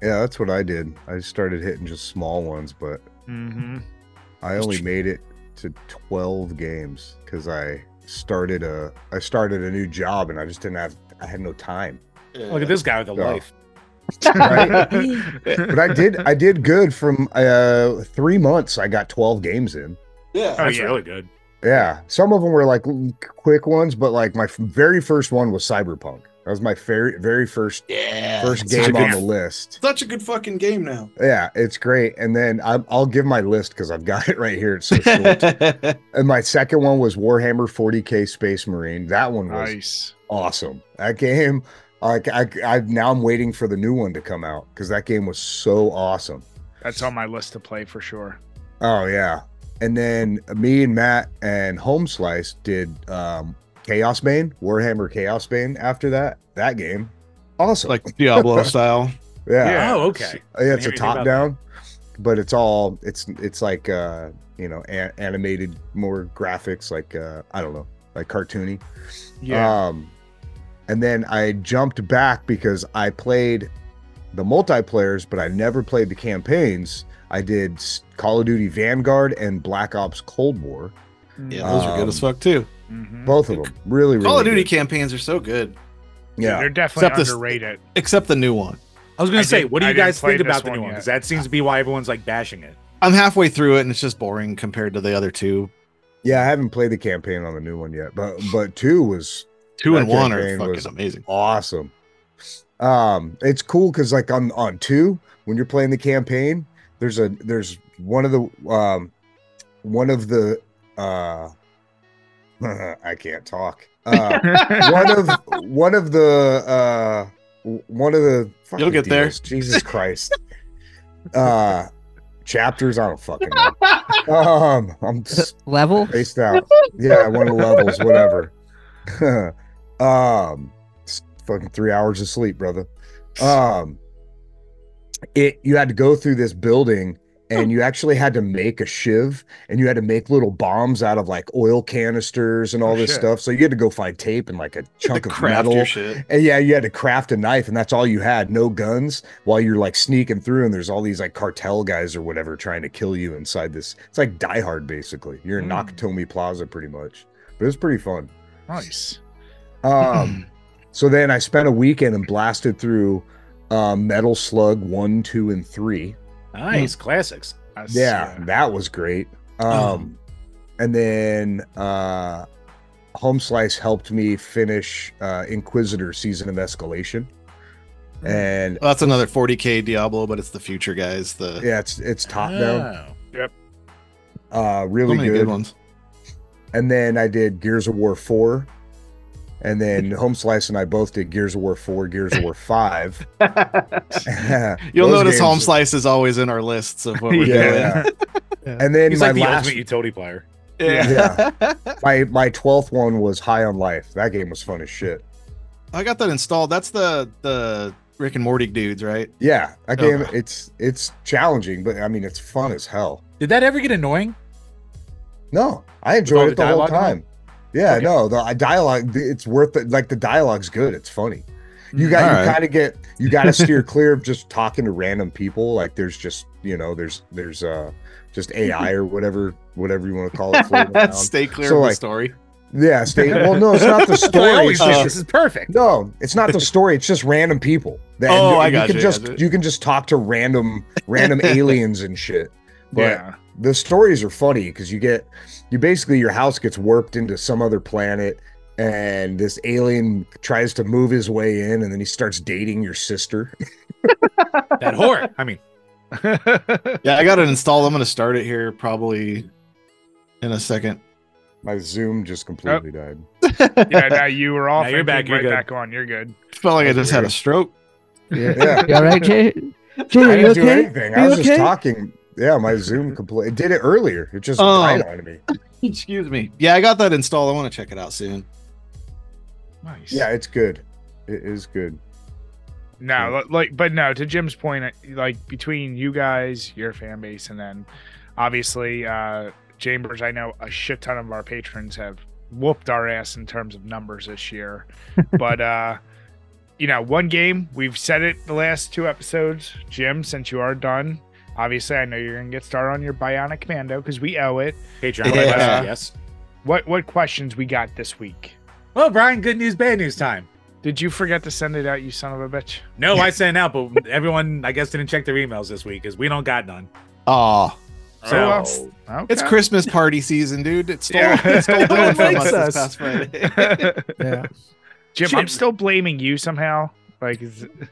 Yeah, that's what I did. I started hitting just small ones, but I only made it to 12 games because I started a new job and I just I had no time. Look at this guy with a life. Right? But I did good from 3 months. I got 12 games in. Yeah, that's really good. Yeah, some of them were like quick ones, but like my very first one was Cyberpunk. That was my very first game on the list. Such a good fucking game now. Yeah, it's great. And then I'll give my list because I've got it right here. It's so short. And my second one was Warhammer 40K Space Marine. That one was awesome. That game, like now I'm waiting for the new one to come out because that game was so awesome. That's on my list to play for sure. Oh yeah. And then me and Matt and Home Slice did Chaos Bane, Warhammer Chaos Bane after that game. Awesome. Like Diablo style. Yeah. Oh, okay. Yeah, it's a top down, but it's like animated, more graphics, like I don't know, like cartoony. Yeah. And then I jumped back because I played the multiplayers, but I never played the campaigns. I did Call of Duty Vanguard and Black Ops Cold War. Yeah, those are good as fuck too. Both of them, really Call of Duty good. Campaigns are so good. Yeah, they're definitely underrated. Except the new one. I was going to say, what do you guys think about the new one? yet. Because that seems to be why everyone's like bashing it. I'm halfway through it, and it's just boring compared to the other two. Yeah, I haven't played the campaign on the new one yet, but 2 was 2 and 1 are fucking amazing. Awesome. It's cool because like on 2, when you're playing the campaign, there's one of the I can't talk. One of the You'll get there. Jesus Christ. Chapters, I don't fucking know. I'm level spaced out. Yeah, one of the levels, whatever. It's fucking 3 hours of sleep, brother. You had to go through this building and you actually had to make a shiv and you had to make little bombs out of like oil canisters and all this stuff. So you had to go find tape and like a chunk of metal. And yeah, you had to craft a knife and that's all you had. No guns while you're like sneaking through and there's all these like cartel guys or whatever trying to kill you inside this. It's like Die Hard basically. You're in Nakatomi Plaza pretty much. But it was pretty fun. Nice. So then I spent a weekend and blasted through Metal Slug 1, 2, and 3. Nice. Classics. Yeah, that was great. And then Home Slice helped me finish Inquisitor Season of Escalation. And that's another 40K Diablo, but it's the future guys. It's top down. Yep. Really good ones. And then I did Gears of War 4. And then Home Slice and I both did Gears of War 4, Gears of War 5. You'll notice Home Slice is always in our lists of what we're doing. Yeah. And then he's my like the last ultimate utility player. Yeah. My 12th one was High on Life. That game was fun as shit. I got that installed. That's the Rick and Morty dudes, right? Yeah. That game, it's challenging, but I mean, it's fun as hell. Did that ever get annoying? No, I enjoyed it the whole time. Yeah, no, the dialogue, it's worth it. Like the dialogue's good. It's funny. You got to steer clear of just talking to random people. Like there's just, there's just AI or whatever you want to call it. Stay clear of the story. Yeah, well, no, it's not the story. This is perfect. No, it's not the story. It's just random people. I got you. You can just talk to random aliens and shit. But the stories are funny because basically your house gets warped into some other planet and this alien tries to move his way in and then he starts dating your sister. That whore. I mean, yeah, I got it installed. I'm going to start it here probably in a second. My Zoom just completely died. Yeah, now you were off. You're back. You're back on. You're good. Felt like I just had a stroke. Yeah. You all right, Jay? I didn't do anything. I was just talking. Yeah, my Zoom completely did it earlier. It just died on me. Excuse me. Yeah, I got that installed. I want to check it out soon. Nice. Yeah, it's good. It is good. No, no, to Jim's point, like between you guys, your fan base, and then obviously Chambers, I know a shit ton of our patrons have whooped our ass in terms of numbers this year. But one game, we've said it the last 2 episodes. Jim, since you are done, obviously, I know you're going to get started on your Bionic Commando because we owe it. Patreon, yes. What questions we got this week? Well, Brian, good news, bad news time. Did you forget to send it out, you son of a bitch? No, I sent it out, but everyone, I guess, didn't check their emails this week because we don't got none. Oh. So, okay. It's Christmas party season, dude. It stole from us this past Friday. Yeah. Jim, I'm still blaming you somehow. Like,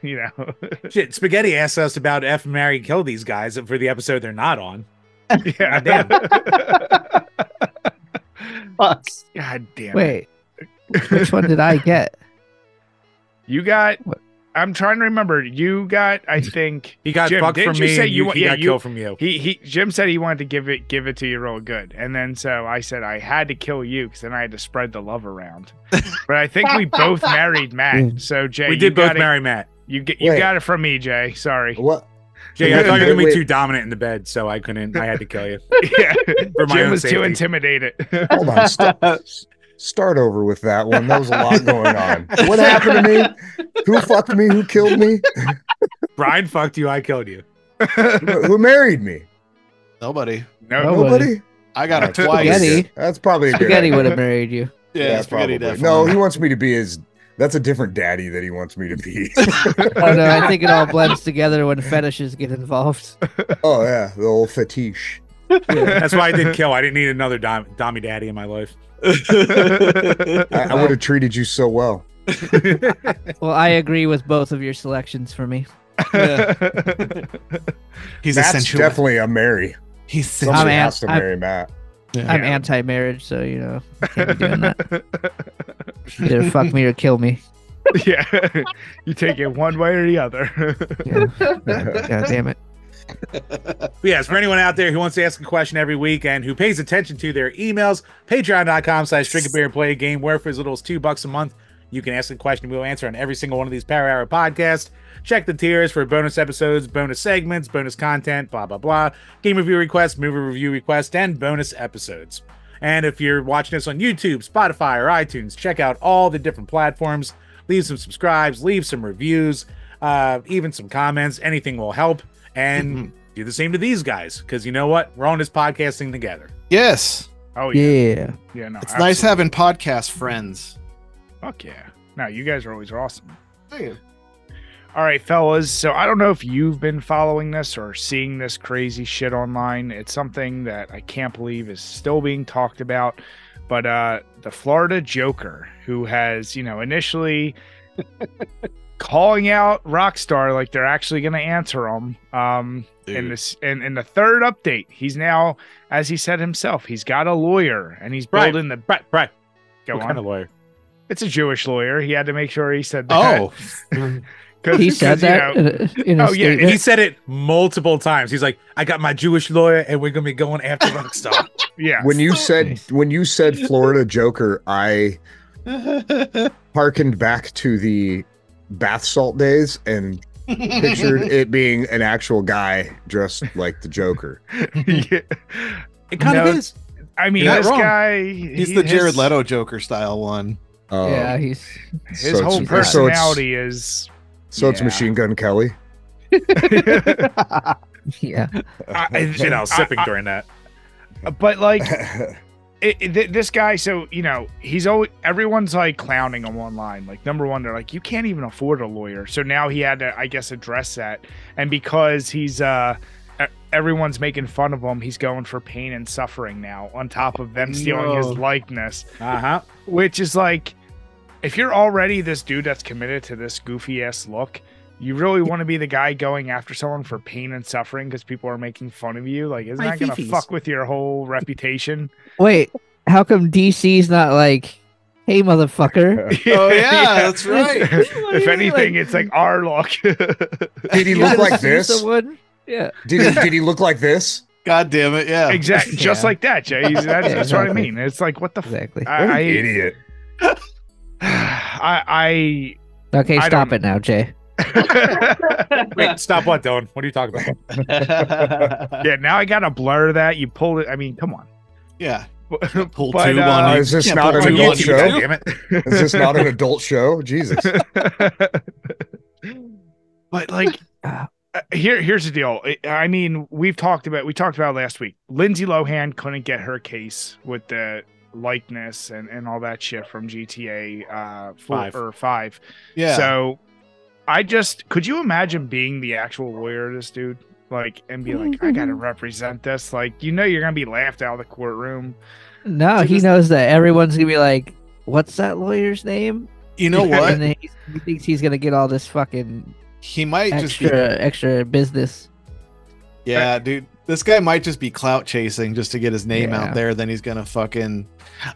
you know. Shit, Spaghetti asked us about F, marry, kill these guys for the episode they're not on. Yeah, damn. God damn. Wait, which one did I get? You got. What? I'm trying to remember. You got. I think he got Jim, fucked from me. He got killed from you. Jim said he wanted to give it to you real good, and then so I said I had to kill you because then I had to spread the love around. But I think we both married Matt. So Jay, we did both marry Matt. You got it from me, Jay. Sorry. What? Jay, I thought you were gonna be too dominant in the bed, so I couldn't. I had to kill you. Yeah, Jim was too intimidated. Hold on. Start over with that one. There was a lot going on. What happened to me? Who fucked me? Who killed me? Brian fucked you. I killed you. Who married me? Nobody. Nobody. I got it twice. Spaghetti. That's probably a good Spaghetti would have married you. Yeah, Spaghetti definitely. No, he wants me to be his. That's a different daddy that he wants me to be. Oh no, I think it all blends together when fetishes get involved. Oh yeah, the old fetish. Yeah. That's why I did kill. I didn't need another Dommy daddy in my life. I would have treated you so well. Well, I agree with both of your selections for me. Yeah. He's Matt's essentially definitely a Mary. He's somebody has to marry Matt. Yeah. I'm anti-marriage, so you know, I can't be doing that. Either fuck me or kill me. Yeah, you take it one way or the other. Yeah. God damn it. Yes, for anyone out there who wants to ask a question every week and who pays attention to their emails, patreon.com/DrinkABeerandPlayAGame, where for as little as $2 a month, you can ask a question we'll answer on every single one of these Power Hour podcasts. Check the tiers for bonus episodes, bonus segments, bonus content, blah, blah, blah, game review requests, movie review requests, and bonus episodes. And if you're watching us on YouTube, Spotify, or iTunes, check out all the different platforms. Leave some subscribes, leave some reviews, even some comments. Anything will help. And do the same to these guys, because you know what? We're on this podcasting together. Yes. Oh, yeah. Yeah, no. It's nice having podcast friends. Fuck yeah. No, you guys are always awesome. Thank you. All right, fellas. So I don't know if you've been following this or seeing this crazy shit online. It's something that I can't believe is still being talked about. But the Florida Joker, who has, initially calling out Rockstar like they're actually going to answer him. In the third update, he's now, as he said himself, he's got a lawyer and he's building the Right. Go What on. kind of lawyer? It's a Jewish lawyer. He had to make sure he said that. Oh. He said that in a statement. He said it multiple times. He's like, I got my Jewish lawyer and we're going to be going after Rockstar. Yeah. When you said Florida Joker, I hearkened back to the bath salt days and pictured it being an actual guy dressed like the Joker. Yeah. It kind of is. I mean, You're this not wrong. guy... He's the Jared Leto Joker style one. Yeah, his so whole personality is... So it's Machine Gun Kelly? Yeah. Sipping during that. But like... this guy, so he's always, everyone's like clowning him online. Like, number one, they're like, you can't even afford a lawyer. So now he had to, I guess, address that. And because he's everyone's making fun of him, he's going for pain and suffering now, on top of them stealing his likeness. Which is like, if you're already this dude that's committed to this goofy ass look, you really want to be the guy going after someone for pain and suffering because people are making fun of you? Like, isn't that going to fuck with your whole reputation? Wait, how come DC's not like, hey, motherfucker? Oh, yeah, that's right. If anything, it's like our luck. Did he look like this? Yeah. Did he look like this? God damn it, yeah. Exactly. Just like that, Jay. That's what I mean. It's like, what the exactly. What an idiot. Okay, stop it now, Jay. Wait, stop what, Dylan? What are you talking about? Yeah, now I gotta blur that. You pulled it. I mean, come on. Yeah. Pull two on is this not an adult show? Damn it. Is this not an adult show? Jesus. But like, here's the deal. I mean, we talked about it last week. Lindsay Lohan couldn't get her case with the likeness and all that shit from GTA 5. Yeah. So could you imagine being the actual lawyer of this dude? Like, and be like, I gotta represent this. Like, you're gonna be laughed out of the courtroom. No, he knows that everyone's gonna be like, what's that lawyer's name? You know what? And then he thinks he's gonna get all this fucking. He might extra business. Yeah, dude. This guy might just be clout chasing just to get his name out there. Then he's gonna fucking.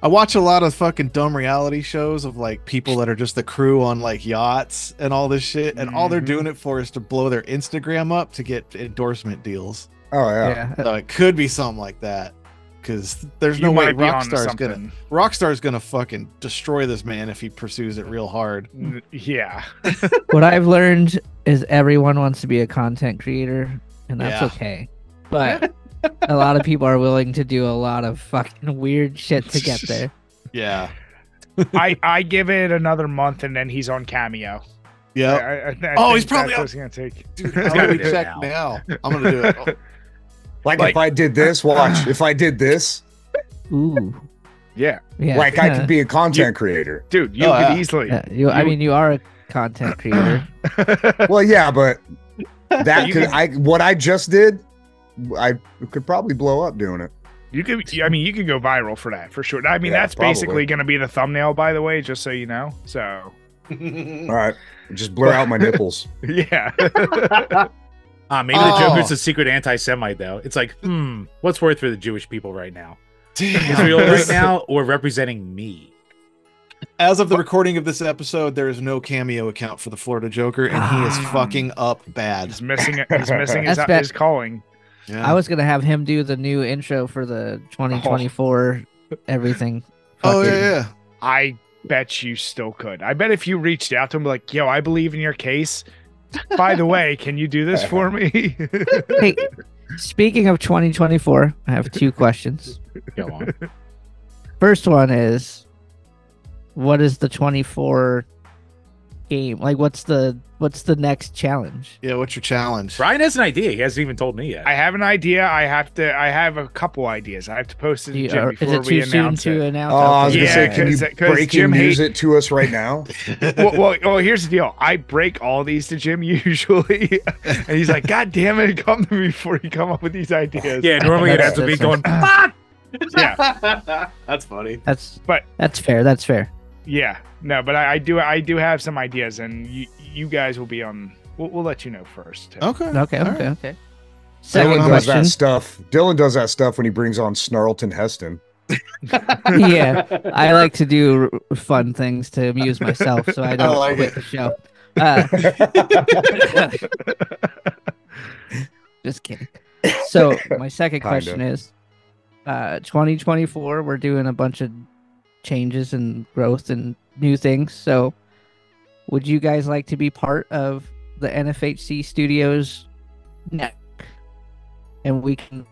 I watch a lot of fucking dumb reality shows of like people that are just the crew on like yachts and all this shit, and all they're doing it for is to blow their Instagram up to get endorsement deals. Oh yeah. So it could be something like that, because there's no way Rockstar's gonna fucking destroy this man if he pursues it real hard. Yeah. What I've learned is everyone wants to be a content creator, and that's okay. But a lot of people are willing to do a lot of fucking weird shit to get there. Yeah. I give it another month and then he's on Cameo. Yeah. He's probably that's gonna take. Dude, I'm gonna check now. I'm gonna do it. Like if I did this, watch. If I did this, ooh. Yeah. Like I could be a content creator. Dude, you could easily. I mean, you are a content creator. Well, yeah, but what I just did, I could probably blow up doing it. You could go viral for that, for sure. I mean, that's basically going to be the thumbnail, by the way, just so you know. So, all right, just blur out my nipples. Yeah. Maybe the Joker's a secret anti-Semite, though. It's like, what's worth for the Jewish people right now? Israel right now, or representing me? As of the recording of this episode, there is no Cameo account for the Florida Joker, and he is fucking up bad. He's missing it. He's missing his calling. Yeah. I was gonna have him do the new intro for the 2024 everything. Oh yeah. I bet you still could. I bet if you reached out to him, like, yo, I believe in your case. By the way, can you do this for me? Hey, speaking of 2024, I have two questions. Go on. First one is, what is the 24 game? Like, what's the next challenge? Yeah, what's your challenge? Brian has an idea. He hasn't even told me yet. I have an idea. I have a couple ideas. I have to post it to Jim before we announce it. Oh, I was gonna say, can you breaking news it to us right now? well, here's the deal. I break all these to Jim usually, and he's like, "God damn it, come to me before you come up with these ideas." Yeah, normally it has to be going. Fuck! Yeah, that's funny. That's fair. That's fair. Yeah, no, but I do have some ideas, and you guys will be on. We'll let you know first. Okay. Dylan does that stuff. Dylan does that stuff when he brings on Snarlton Heston. Yeah, I like to do fun things to amuse myself, so I don't quit the show. Just kidding. So my second question is, 2024, we're doing a bunch of changes and growth and new things. So would you guys like to be part of the NFHC Studios network? And we can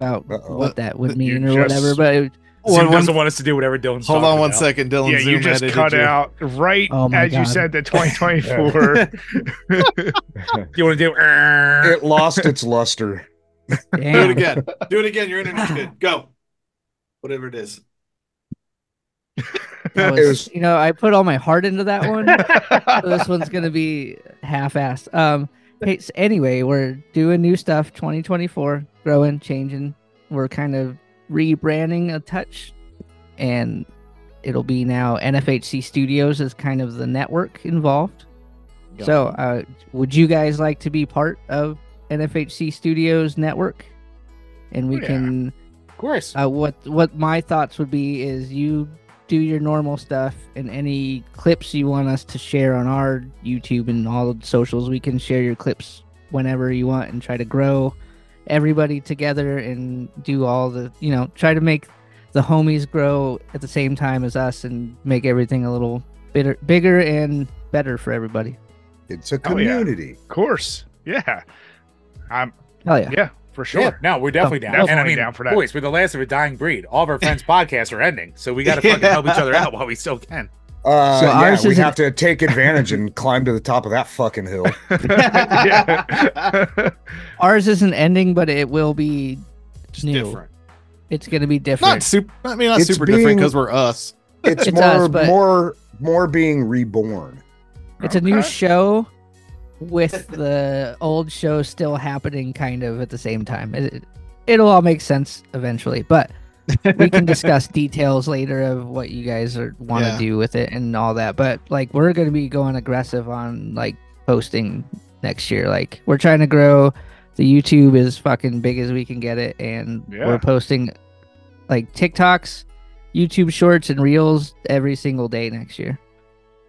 about what that would mean or whatever, but Zoom doesn't want us to do whatever Dylan's Hold on one second, Dylan. Yeah, you just cut out right as you said the 2024. You want to do it lost its luster. Damn. Do it again. Do it again. Your internet's good. Go. Whatever it is. I put all my heart into that one. So this one's gonna be half-assed. Hey, so anyway, we're doing new stuff. 2024, growing, changing. We're kind of rebranding a touch, and it'll be now NFHC Studios as kind of the network involved. So, would you guys like to be part of NFHC Studios network? And we can, of course. What my thoughts would be is you do your normal stuff, and any clips you want us to share on our YouTube and all the socials, we can share your clips whenever you want and try to grow everybody together and do all the, try to make the homies grow at the same time as us and make everything a little bigger and better for everybody. It's a community. Of course. Yeah. Hell yeah. Yeah. For sure. Yeah, no, we're definitely down. And I mean, down for that. Boys, we're the last of a dying breed. All of our friends' podcasts are ending, so we got to fucking help each other out while we still can. We have to take advantage and climb to the top of that fucking hill. Ours isn't ending, but it will be just new. Different. It's going to be different. Not super different because we're us. It's more being reborn. It's a new show with the old show still happening kind of at the same time. It'll all make sense eventually, but we can discuss details later of what you guys want to do with it and all that. But like, we're going to be going aggressive on like posting next year. Like, we're trying to grow. The YouTube is fucking big as we can get it, and we're posting like TikToks, YouTube Shorts, and Reels every single day next year.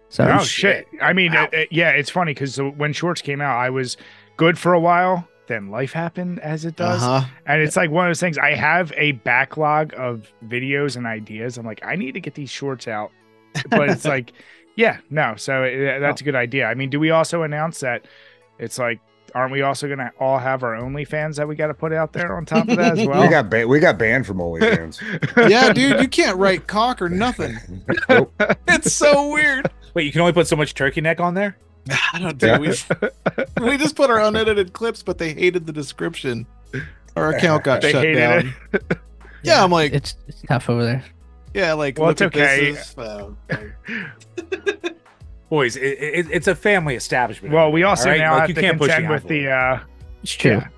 So shit. I mean, it's funny because when Shorts came out, I was good for a while. Then life happened, as it does, and it's like one of those things. I have a backlog of videos and ideas. I'm like, I need to get these Shorts out, but it's like, so that's a good idea. I mean, do we also announce that it's like, aren't we also gonna all have our OnlyFans that we got to put out there on top of that as well? we got banned from OnlyFans. Yeah, dude, you can't write cock or nothing. Nope. It's so weird. Wait, you can only put so much turkey neck on there? I don't do. We just put our unedited clips, but they hated the description. Our account got shut down. Yeah, I'm like, it's tough over there. Yeah, like, well, it's okay. Boys, it's a family establishment. Well, we also now have to contend with the. It's true. Yeah.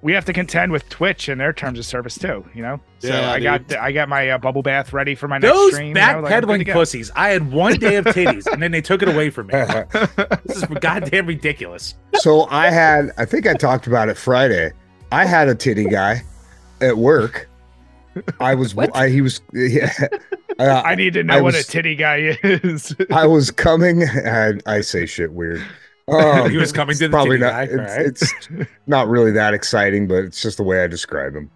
We have to contend with Twitch and their terms of service too. You know, so I got my bubble bath ready for my next stream. Those backpedaling pussies. I had one day of titties, and then they took it away from me. This is goddamn ridiculous. So I think I talked about it Friday. I had a titty guy at work. I need to know what a titty guy is. I was coming. I say shit weird. He was coming to the probably titty not. guy. It's not really that exciting, but it's just the way I describe him.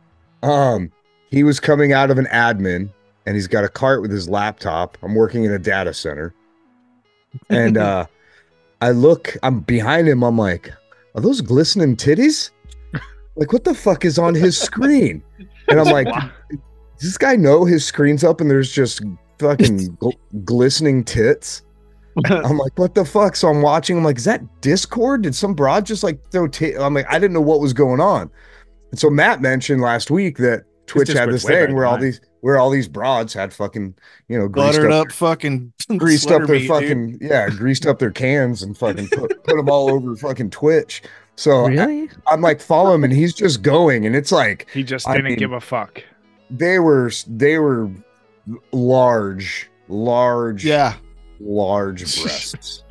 He was coming out of an admin, and he's got a cart with his laptop. I'm working in a data center, and I'm behind him. I'm like, are those glistening titties? Like, what the fuck is on his screen? And I'm like, does this guy know his screen's up and there's just fucking glistening tits? I'm like, what the fuck? So I'm watching. I'm like, is that Discord? Did some broad just like throw I'm like, I didn't know what was going on. And so Matt mentioned last week that Twitch had this thing where all these broads had fucking, greased up their cans and fucking put them all over fucking Twitch. So really? I'm like, follow him, and he's just going, and it's like he just didn't give a fuck. They were large breasts.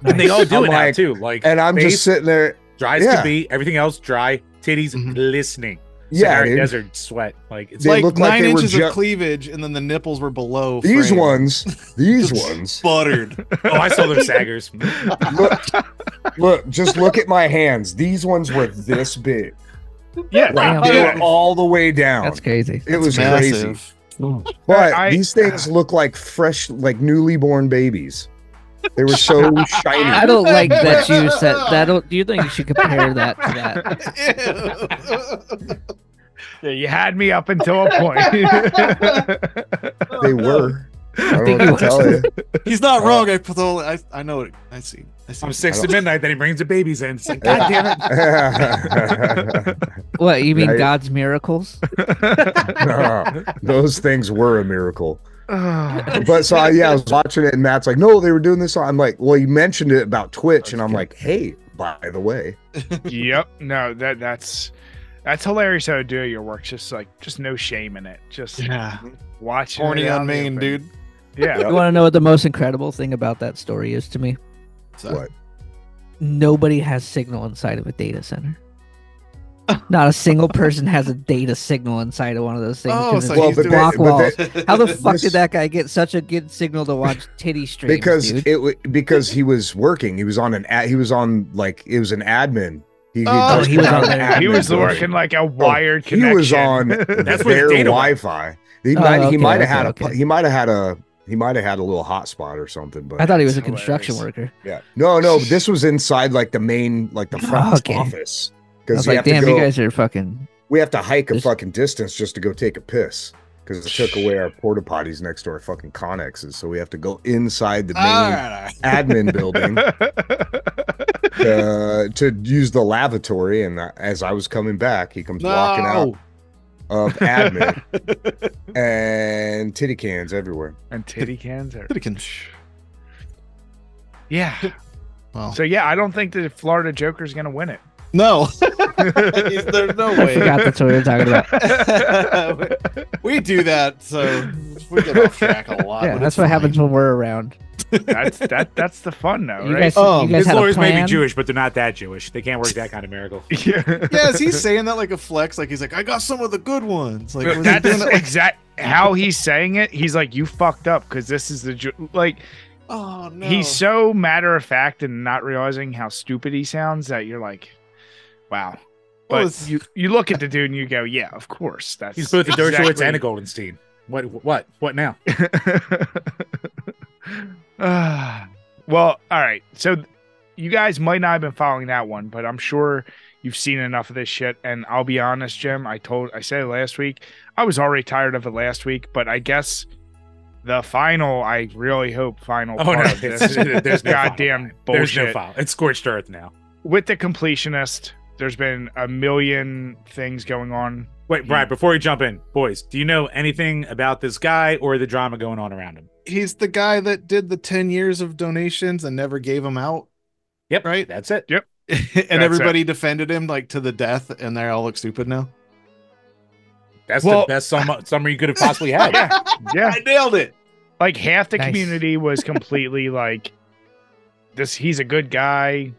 And they all do it now too. Like, and I'm just sitting there, dry as can be, everything else dry, titties glistening. Yeah, desert sweat. Like, it's like 9 inches of cleavage, and then the nipples were below. These ones buttered. Oh, I saw them saggers. Look, just look at my hands. These ones were this big. Yeah, they were all the way down. That's crazy. It was crazy. But these things look like fresh, like newly born babies. They were so shiny. I don't like that you said that. Do you think you should compare that to that? Yeah, you had me up until a point. They were. I don't know what to tell you. He's not wrong. I know it. I see. I'm 6 to midnight. Then he brings the babies in. It's like, God damn it. What, you mean God's miracles? No, those things were a miracle. But so I was watching it, and Matt's like, no, they were doing this. I'm like, well, you mentioned it about Twitch, and I'm like, hey, by the way. Yep. No, that's hilarious how to do your work. Just no shame in it. Just watch horny on Maine, dude. Yeah. You want to know what the most incredible thing about that story is to me? What? Nobody has signal inside of a data center. Not a single person has a data signal inside of one of those things. Oh, so it's block walls. How the fuck did that guy get such a good signal to watch titty streams? Because he was working. He was on it was an admin. He was working like a wired connection. He was on their Wi-Fi. He might have had a little hotspot or something. But I thought he was a construction worker. Yeah. No. This was inside like the main, like the front office. Because you guys are fucking. We have to hike a fucking distance just to go take a piss because it took away our porta potties next to our fucking connexes. So we have to go inside the main admin building to use the lavatory. And as I was coming back, he comes walking out of admin and titty cans everywhere. Yeah. Well. So yeah, I don't think the Florida Joker is going to win it. No. There's no way. I forgot that's what we were talking about. We do that, so we get off track a lot. Yeah, that's what happens when we're around. That's the fun though, right? You guys his had a lawyers may be plan? Jewish, but they're not that Jewish. They can't work that kind of miracle. Yeah, is he saying that like a flex? Like he's like, I got some of the good ones. Like was he That's doing it like- exact how he's saying it. He's like, you fucked up because this is the like. Oh no. He's so matter of fact and not realizing how stupid he sounds that you're like, wow. Well, But you look at the dude and you go, yeah, of course. That's He's both a Dershowitz and a Goldenstein. What now? Well, all right. So you guys might not have been following that one, but I'm sure you've seen enough of this shit. And I'll be honest, Jim, I said it last week. I was already tired of it last week, but I guess the final, I really hope final part of this, there's no goddamn final. bullshit. There's no file. It's scorched earth now. With the Completionist, there's been a million things going on. Wait, Brian, before we jump in, boys, do you know anything about this guy or the drama going on around him? He's the guy that did the 10 years of donations and never gave them out. Yep. Right? That's it. Yep. And everybody defended him like to the death, and they all look stupid now. That's the best summary you could have possibly had. Yeah. I nailed it. Like half the Nice. community was completely like, he's a good guy.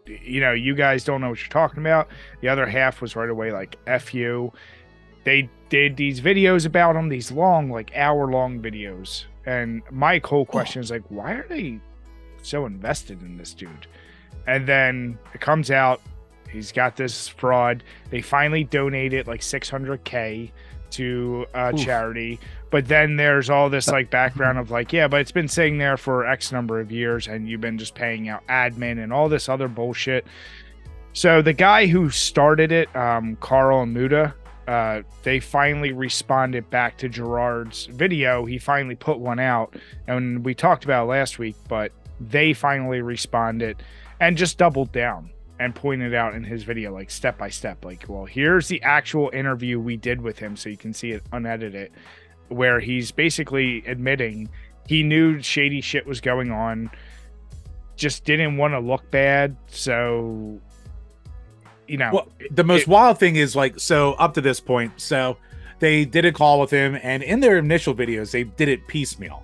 You know, you guys don't know what you're talking about. The other half was right away like, F you. They did these videos about him, these long, like hour-long videos. And my whole question is like, why are they so invested in this dude? And then it comes out, he's got this fraud. They finally donated like $600K to a charity. But then there's all this like background of like, yeah, but it's been sitting there for X number of years and you've been just paying out admin and all this other bullshit. So the guy who started it, Carl and Muta, they finally responded back to Jirard's video. He finally put one out, and we talked about it last week, but they finally responded and just doubled down and pointed out in his video, like step by step, like, well, here's the actual interview we did with him, so you can see it unedited, where he's basically admitting he knew shady shit was going on, just didn't want to look bad. So, you know, well, the most wild thing is like, so up to this point, so they did a call with him, and in their initial videos, they did it piecemeal.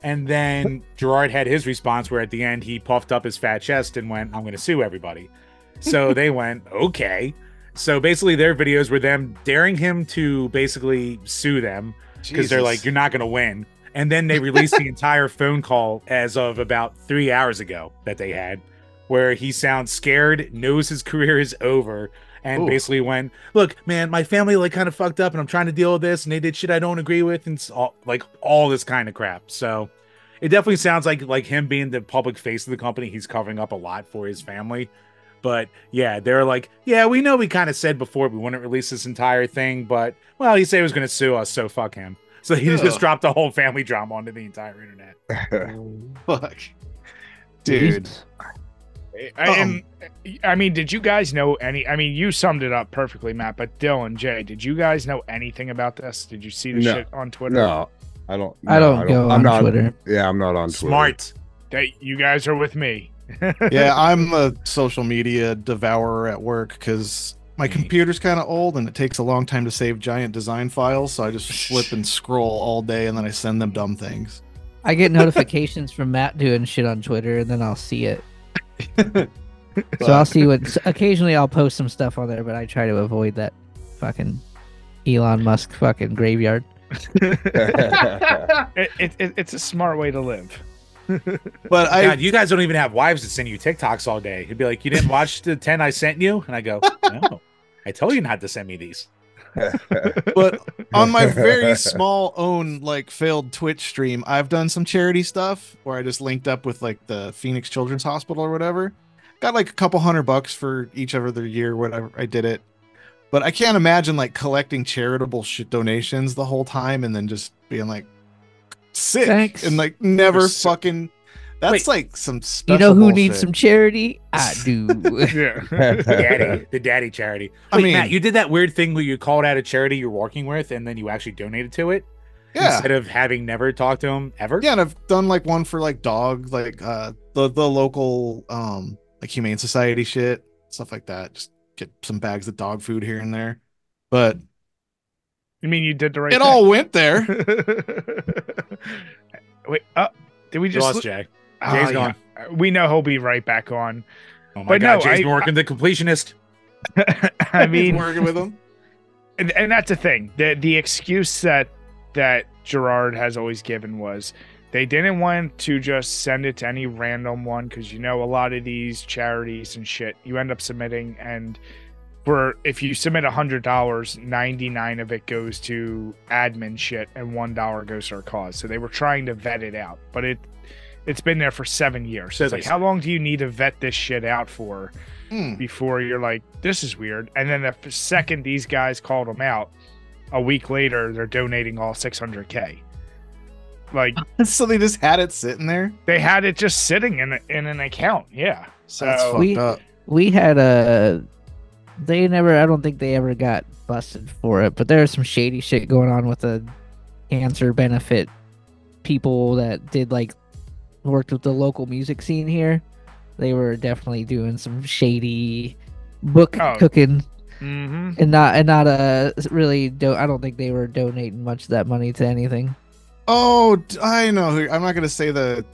And then Jirard had his response where at the end he puffed up his fat chest and went, I'm going to sue everybody. So they went, okay. So basically their videos were them daring him to basically sue them because they're like, you're not going to win. And then they released the entire phone call as of about 3 hours ago that they had, where he sounds scared, knows his career is over, and basically went, look, man, my family like kind of fucked up and I'm trying to deal with this and they did shit I don't agree with, and all this kind of crap. So it definitely sounds like him being the public face of the company, he's covering up a lot for his family. But yeah, they're like, yeah, we know we kind of said before we wouldn't release this entire thing, but well, he said he was going to sue us, so fuck him. So he just dropped the whole family drama onto the entire internet. Fuck. Dude. I mean, did you guys know any? I mean, you summed it up perfectly, Matt. But Dylan, Jay, did you guys know anything about this? Did you see the shit on Twitter? No, I don't. I don't go on Twitter. Yeah, I'm not on Twitter. Smart. You guys are with me. Yeah, I'm a social media devourer at work because my computer's kind of old and it takes a long time to save giant design files. So I just flip and scroll all day and then I send them dumb things. I get notifications from Matt doing shit on Twitter and then I'll see it. So I'll see what. Occasionally I'll post some stuff on there, but I try to avoid that fucking Elon Musk fucking graveyard. It's a smart way to live. But God, you guys don't even have wives that send you TikToks all day. He'd be like, you didn't watch the 10 I sent you? And I go, no, I told you not to send me these. But on my very small own like failed Twitch stream, I've done some charity stuff where I just linked up with like the Phoenix Children's Hospital or whatever. Got like a couple $100 for each of their year, whatever. I did it. But I can't imagine like collecting charitable shit donations the whole time and then just being like sick. Thanks. And like never fucking. That's like some special. You know who bullshit. needs some charity? I do. Yeah. The daddy charity. Wait, I mean, Matt, you did that weird thing where you called out a charity you're working with and then you actually donated to it? Yeah. Instead of having never talked to them ever? Yeah, and I've done like one for like dogs, like the local like Humane Society shit, stuff like that. Just get some bags of dog food here and there. But you mean you did the right it thing? all went there. Wait, did we just lost Jay? Jay's gone. Yeah. We know he'll be right back on. Oh my God, Jay's been working the completionist. I mean, working with him. And that's the thing. The excuse that Jirard has always given was they didn't want to just send it to any random one, because a lot of these charities and shit, you end up submitting, and if you submit $100, 99 of it goes to admin shit and $1 goes to our cause. So they were trying to vet it out, but it's been there for 7 years. So it's like, how long do you need to vet this shit out for before you're like, this is weird? And then the second these guys called them out, a week later, they're donating all $600K. Like, so they just had it sitting there? They had it just sitting in an account. Yeah. So that's fucked up. We had I don't think they ever got busted for it, but there's some shady shit going on with the cancer benefit people that did worked with the local music scene here. They were definitely doing some shady cooking, and not really. I don't think they were donating much of that money to anything. Oh, I know. I'm not gonna say the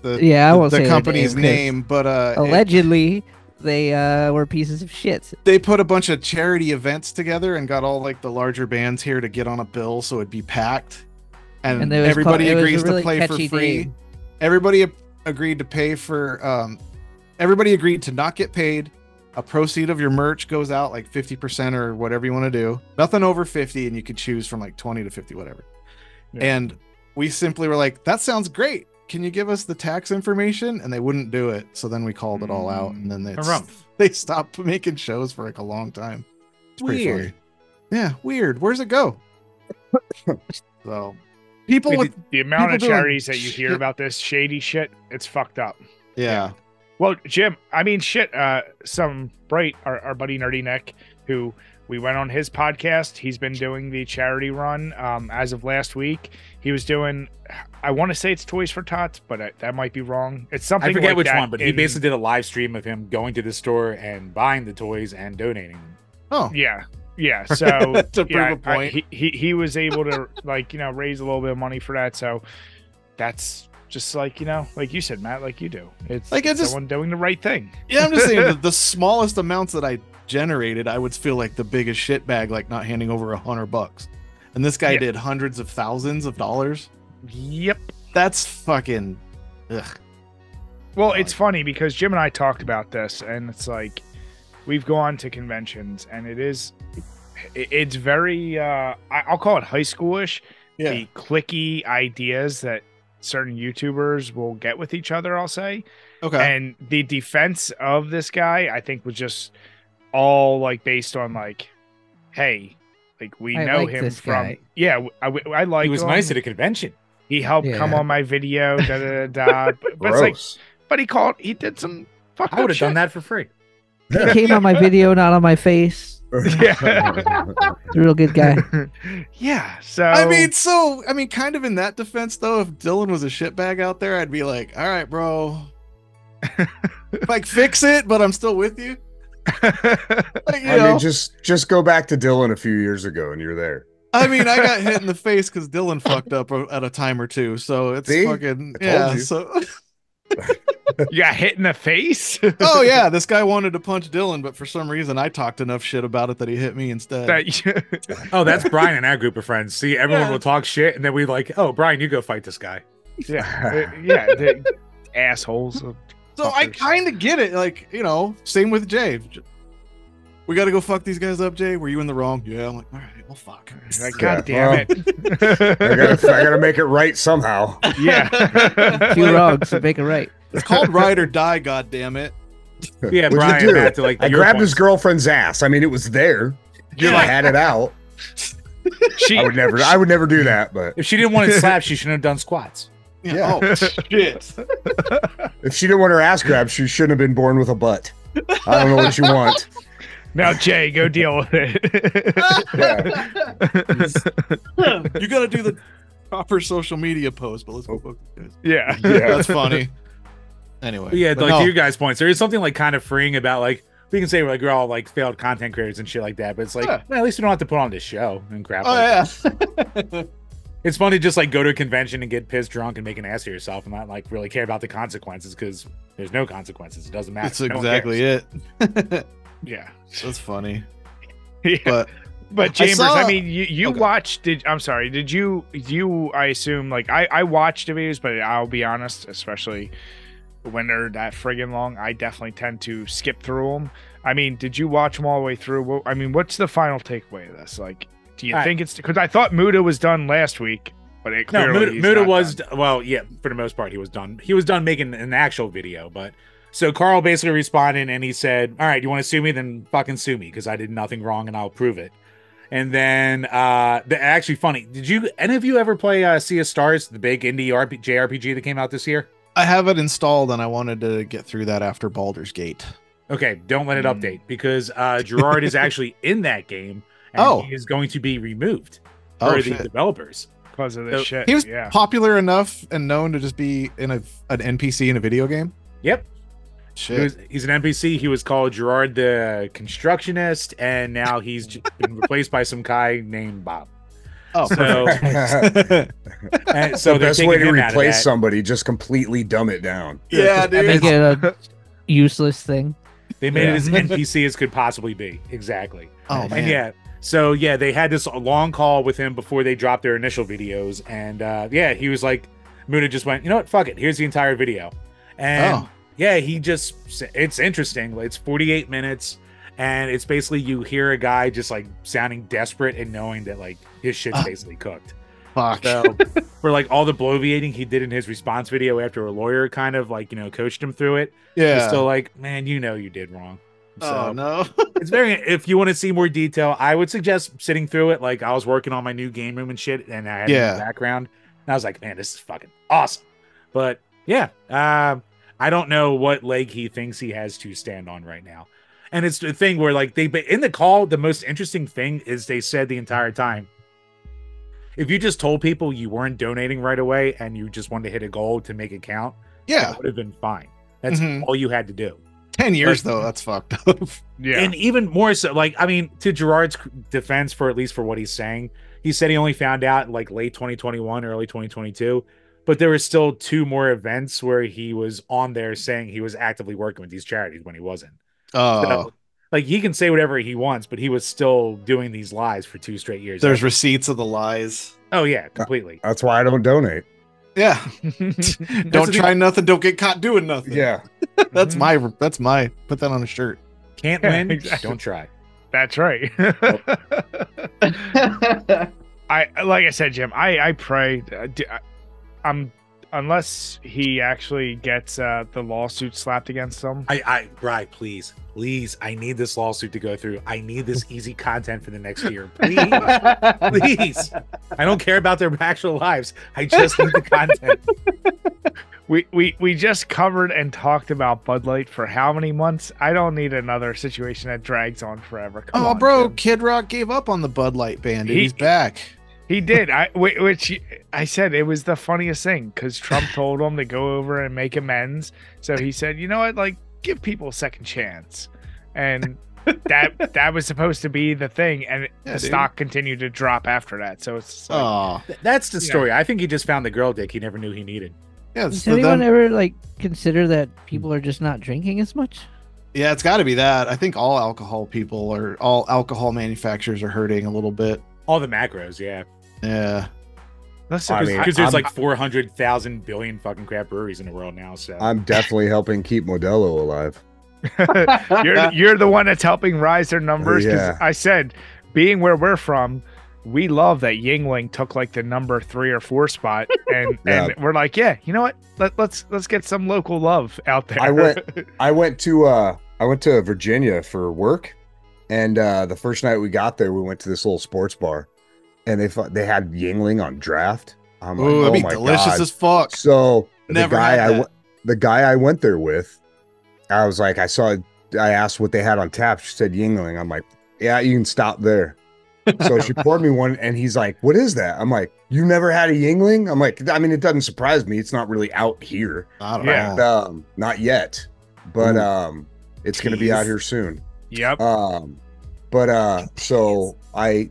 company's name, but allegedly they were pieces of shit. They put a bunch of charity events together and got all the larger bands here to get on a bill so it'd be packed, and everybody agrees to play for free. Name. Everybody agreed to pay for. Everybody agreed to not get paid. A proceed of your merch goes out 50% or whatever you want to do. Nothing over 50, and you could choose from 20 to 50, whatever. Yeah. And we simply were like, that sounds great. Can you give us the tax information? And they wouldn't do it. So then we called it all out, and then they stopped making shows for a long time. It's pretty funny. Yeah, weird. Where's it go? So people with the amount of charities that you hear about this shady shit, it's fucked up. Yeah. Well, Jim, I mean, shit, some Bright, our buddy Nerdy Neck, who we went on his podcast. He's been doing the charity run as of last week. He was doing, I want to say it's Toys for Tots, but that might be wrong. It's something I forget which one, but he basically did a live stream of him going to the store and buying the toys and donating them. Oh. Yeah. Yeah. So to prove a point. He was able to raise a little bit of money for that. So that's just like you said, Matt, like you do. It's someone doing the right thing. Yeah, I'm just saying the smallest amounts that I generated, I would feel like the biggest shit bag, not handing over $100. And this guy did hundreds of thousands of dollars. Yep. That's fucking ugh. Well, it's funny because Jim and I talked about this, and it's we've gone to conventions, and it's very I'll call it high schoolish. Yeah. The cliquey ideas that certain YouTubers will get with each other, I'll say. Okay. And the defense of this guy, I think, was just all based on hey, we know him from guy. Yeah, I like. He was nice at a convention. He helped come on my video. But it's he did some fucked up I would have shit. done that for free. He came on my video, not on my face. Yeah. He's a real good guy. Yeah. So I mean, kind of in that defense though, if Dylan was a shitbag out there, I'd be like, all right, bro. Fix it, but I'm still with you. I mean, just go back to Dylan a few years ago and you're there. I mean, I got hit in the face because Dylan fucked up at a time or two, so it's fucking yeah. So you got hit in the face? Oh yeah, this guy wanted to punch Dylan, but for some reason I talked enough shit about it that he hit me instead. Oh, that's Brian and our group of friends. See, everyone will talk shit, and then we oh, Brian, you go fight this guy. Yeah, yeah, assholes. So I kind of get it, same with Jay. We got to go fuck these guys up, Jay. Were you in the wrong? Yeah. I'm like, all right, well, fuck. God damn it. I gotta make it right somehow. Yeah. Two wrongs to make it right. It's called ride or die, god damn it. Yeah, Brian had to I grabbed his girlfriend's ass. I mean, it was there. I had it out. I would never do that, but if she didn't want it slapped, she shouldn't have done squats. Yeah. Oh shit. If she didn't want her ass grabbed, she shouldn't have been born with a butt. I don't know what you want. Now, Jay, go deal with it. You got to do the proper social media post, but let's go focus, guys. Yeah, that's funny. Anyway, yeah, to your guys' points, there is something kind of freeing about we can say like we're all like failed content creators and shit like that, but it's like well, at least we don't have to put on this show and crap. It's fun to just like go to a convention and get pissed drunk and make an ass of yourself and not like really care about the consequences because there's no consequences. It doesn't matter. That's exactly it. Yeah, that's funny. Yeah. But Chambers, I mean, you watched. I'm sorry. Did you? I assume like I watched the videos, but I'll be honest, especially when they're that friggin' long, I definitely tend to skip through them. I mean, did you watch them all the way through? I mean, what's the final takeaway of this? Like, do you think it's because I thought Muta was done last week, but it clearly Muta was done. Well, yeah, for the most part, he was done. He was done making an actual video, but so Carl basically responded and he said, "All right, you want to sue me? Then fucking sue me because I did nothing wrong and I'll prove it." And then, actually funny. Did any of you ever play Sea of Stars, the big indie JRPG that came out this year? I have it installed, and I wanted to get through that after Baldur's Gate. Okay, don't let it update because Jirard is actually in that game, and he is going to be removed for the developers because of this shit. He was popular enough and known to just be in an NPC in a video game. Yep. Shit. He's an NPC. He was called Jirard the Constructionist, and now he's been replaced by some guy named Bob. Oh, so and so the best way to replace somebody, just completely dumb it down. Yeah, dude. Make it a useless thing. They made it as NPC as could possibly be. Exactly. Oh man. And so they had this long call with him before they dropped their initial videos, and he was like, Muta just went, you know what, fuck it. Here's the entire video, and it's interesting. It's 48 minutes. And it's basically you hear a guy just like sounding desperate and knowing that like his shit's basically cooked. Fuck. So for like all the bloviating he did in his response video after a lawyer kind of like, coached him through it. Yeah. He's still like, man, you did wrong. So oh no. It's if you want to see more detail, I would suggest sitting through it. Like I was working on my new game room and shit and I had it in the background. And I was like, man, this is fucking awesome. But I don't know what leg he thinks he has to stand on right now. And it's the thing where, like, in the call, the most interesting thing is they said the entire time, if you just told people you weren't donating right away and you just wanted to hit a goal to make it count, that would have been fine. That's all you had to do. 10 years, though, that's fucked up. Yeah. And even more so, like, I mean, to Jirard's defense, for at least for what he's saying, he said he only found out in, like, late 2021, early 2022. But there were still 2 more events where he was on there saying he was actively working with these charities when he wasn't. So, like he can say whatever he wants, but he was still doing these lies for 2 straight years. There's receipts of the lies. Oh yeah, completely. That's why I don't donate. Yeah. Don't try nothing. Don't get caught doing nothing. Yeah. That's my put that on a shirt. Can't win. Exactly. Don't try. That's right. Like I said, Jim, I pray. Unless he actually gets the lawsuit slapped against him. Right, please. I need this lawsuit to go through. I need this easy content for the next year. Please. I don't care about their actual lives. I just need the content. We just covered and talked about Bud Light for how many months? I don't need another situation that drags on forever. Come on, bro, Jim. Kid Rock gave up on the Bud Light ban. He's back. He did. Which I said it was the funniest thing because Trump told him to go over and make amends. So he said, you know what, like give people a second chance, and that was supposed to be the thing, and the stock continued to drop after that. So it's like, that's the story. I think he just found the girl dick he never knew he needed. Yeah. Does anyone ever like consider that people are just not drinking as much? Yeah, it's got to be that. I think all alcohol manufacturers are hurting a little bit. All the macros, yeah. Yeah. Because there's like 400,000 billion fucking craft breweries in the world now. So I'm definitely helping keep Modelo alive. you're the one that's helping rise their numbers. Because I said, being where we're from, we love that Yingling took like the number 3 or 4 spot, and we're like, you know what? Let's get some local love out there. I went to Virginia for work, and the first night we got there, we went to this little sports bar. And they had Yingling on draft. I'm like, that'd be delicious as fuck. So the guy I went there with, I was like, I asked what they had on tap. She said Yingling. I'm like, yeah, you can stop there. So she poured me one, and he's like, what is that? I'm like, you never had a Yingling? I'm like, I mean, it doesn't surprise me. It's not really out here. Not yet. But It's going to be out here soon. Yep. So I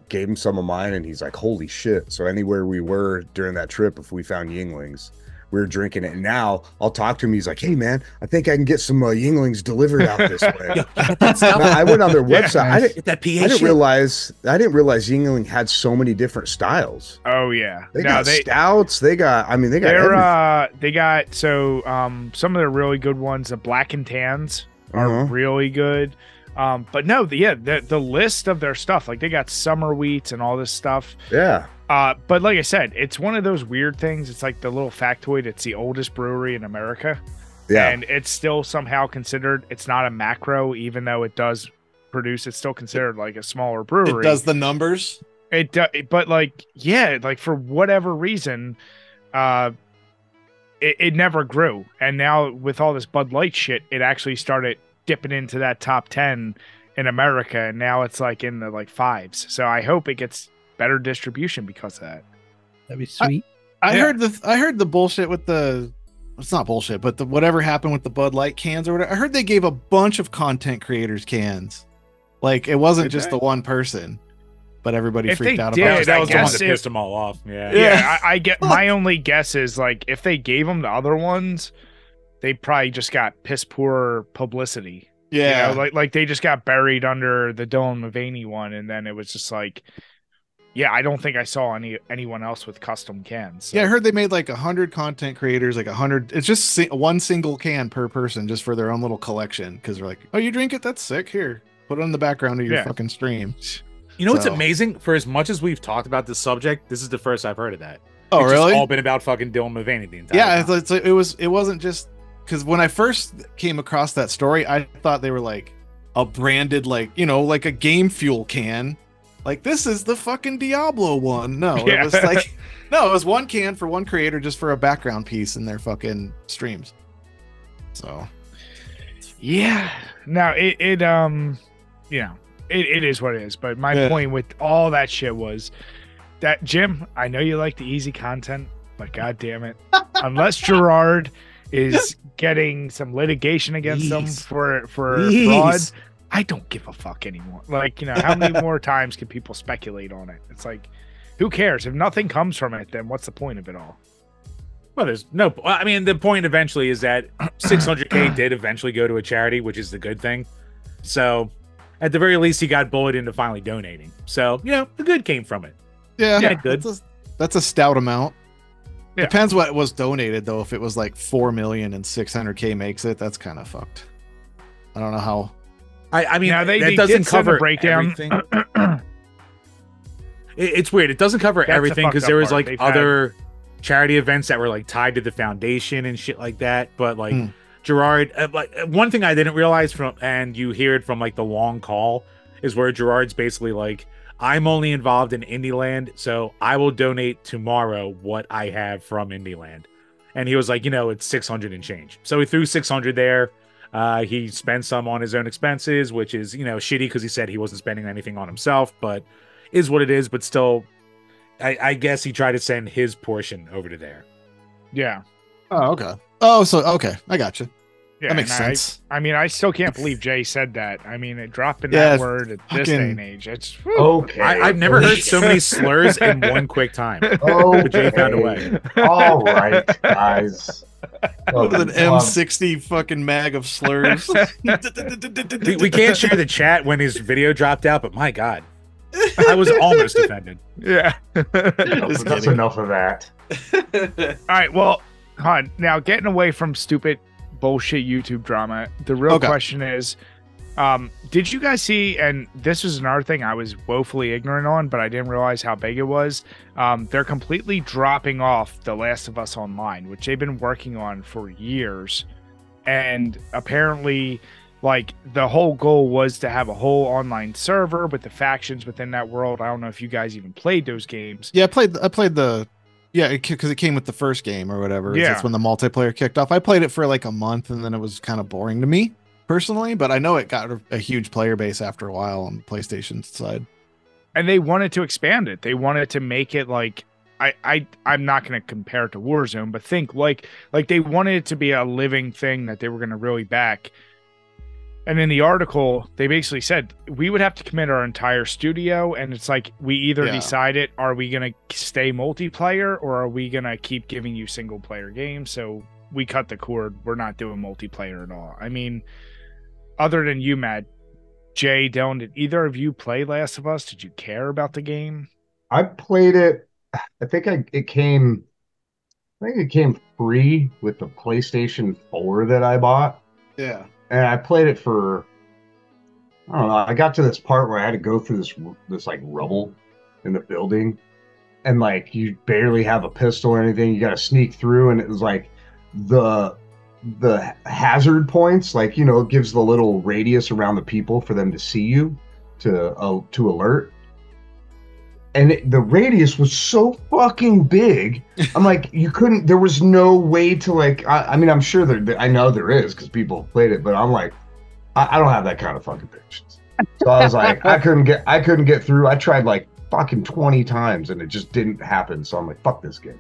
gave him some of mine, and he's like, "Holy shit!" So anywhere we were during that trip, if we found Yinglings, we were drinking it. And now I'll talk to him. He's like, "Hey man, I think I can get some Yinglings delivered out this way." I went on their website. I didn't realize Yingling had so many different styles. Oh yeah, they got stouts. They got some of their really good ones. The black and tans are really good. But no, the list of their stuff, like they got summer wheats and all this stuff. Yeah. But like I said, it's one of those weird things. It's like the little factoid. It's the oldest brewery in America. Yeah. And it's still somehow considered, it's not a macro, even though it does produce, it's still considered like a smaller brewery. It does the numbers. But like, yeah, like for whatever reason, it never grew. And now with all this Bud Light shit, it actually started dipping into that top 10 in America. And now it's like in the like fives. So I hope it gets better distribution because of that. That'd be sweet. I heard the bullshit with the, it's not bullshit, but the whatever happened with the Bud Light cans or whatever. I heard they gave a bunch of content creators cans. Like it wasn't just the one person, but everybody freaked out about it. That was the one that pissed them all off. Yeah. I get my only guess is like if they gave them the other ones, they probably just got piss poor publicity. Yeah. You know, like they just got buried under the Dylan Mulvaney one, and then it was just like, yeah, I don't think I saw anyone else with custom cans. So. Yeah, I heard they made like 100 content creators, like 100. It's just one single can per person, just for their own little collection. Because they're like, oh, you drink it? That's sick. Here, put it on the background of your fucking stream. You know what's amazing? For as much as we've talked about this subject, this is the first I've heard of that. Oh, it's really? It's all been about fucking Dylan Mulvaney the entire time. Yeah, it wasn't just because when I first came across that story, I thought they were like a branded, like, you know, like a Game Fuel can. Like, this is the fucking Diablo one. No, it was like, no, it was one can for one creator just for a background piece in their fucking streams. So, yeah. Now it is what it is. But my point with all that shit was that, Jim, I know you like the easy content, but god damn it, unless Jirard is getting some litigation against them for fraud, I don't give a fuck anymore. Like, you know, how many more times can people speculate on it? It's like, who cares? If nothing comes from it, then what's the point of it all? Well, there's no, I mean, the point eventually is that 600K did eventually go to a charity, which is the good thing. So at the very least, he got bullied into finally donating. So, you know, the good came from it. Yeah, good. That's a stout amount. Yeah. Depends what was donated, though. If it was like 4 million and 600K makes it, that's kind of fucked. I don't know how. I mean, now that doesn't cover breakdown. Everything. It's weird. It doesn't cover everything because there was like other charity events that were like tied to the foundation and shit like that. But like Jirard, like one thing I didn't realize from, and you hear it from like the long call, is where Jirard's basically like, I'm only involved in Indieland, so I will donate tomorrow what I have from Indieland. And he was like, you know, it's 600 and change. So he threw 600 there. He spent some on his own expenses, which is, you know, shitty because he said he wasn't spending anything on himself, but is what it is. But still, I guess he tried to send his portion over to there. Yeah. Oh, okay. Oh, so, okay. I got you. Yeah, that makes sense. I mean, I still can't believe Jay said that. I mean, dropping that word at this day and age. It's okay. I've never heard so many slurs in one quick time. Oh, but Jay found a way. All right, guys. With an M60 fucking mag of slurs. We can't share the chat when his video dropped out, but my God, I was almost offended. Yeah. That's enough of that. All right, well, hon, now getting away from stupid bullshit YouTube drama, the real question is, did you guys see, and this was another thing I was woefully ignorant on, but I didn't realize how big it was, they're completely dropping off The Last of Us Online, which they've been working on for years, and apparently like the whole goal was to have a whole online server with the factions within that world. I don't know if you guys even played those games. Yeah, I played the because it came with the first game or whatever. Yeah. That's when the multiplayer kicked off. I played it for like a month and then it was kind of boring to me personally, but I know it got a huge player base after a while on the PlayStation side. And they wanted to expand it. They wanted to make it like, I'm not going to compare it to Warzone, but think like they wanted it to be a living thing that they were going to really back. And in the article, they basically said we would have to commit our entire studio, and it's like we either decide it, are we going to stay multiplayer or are we going to keep giving you single player games? So we cut the cord. We're not doing multiplayer at all. I mean, other than you, Matt, Jay, Dylan, did either of you play Last of Us? Did you care about the game? I played it. I think it came free with the PlayStation 4 that I bought. Yeah. And I played it for, I don't know, I got to this part where I had to go through this like rubble in the building, and like you barely have a pistol or anything. You got to sneak through, and it was like the hazard points, like, you know, it gives the little radius around the people for them to see you to alert. And the radius was so fucking big. I'm like, there was no way to like, I mean, I'm sure I know there is because people played it, but I'm like, I don't have that kind of fucking patience. So I was like, I couldn't get through. I tried like fucking 20 times and it just didn't happen. So I'm like, fuck this game.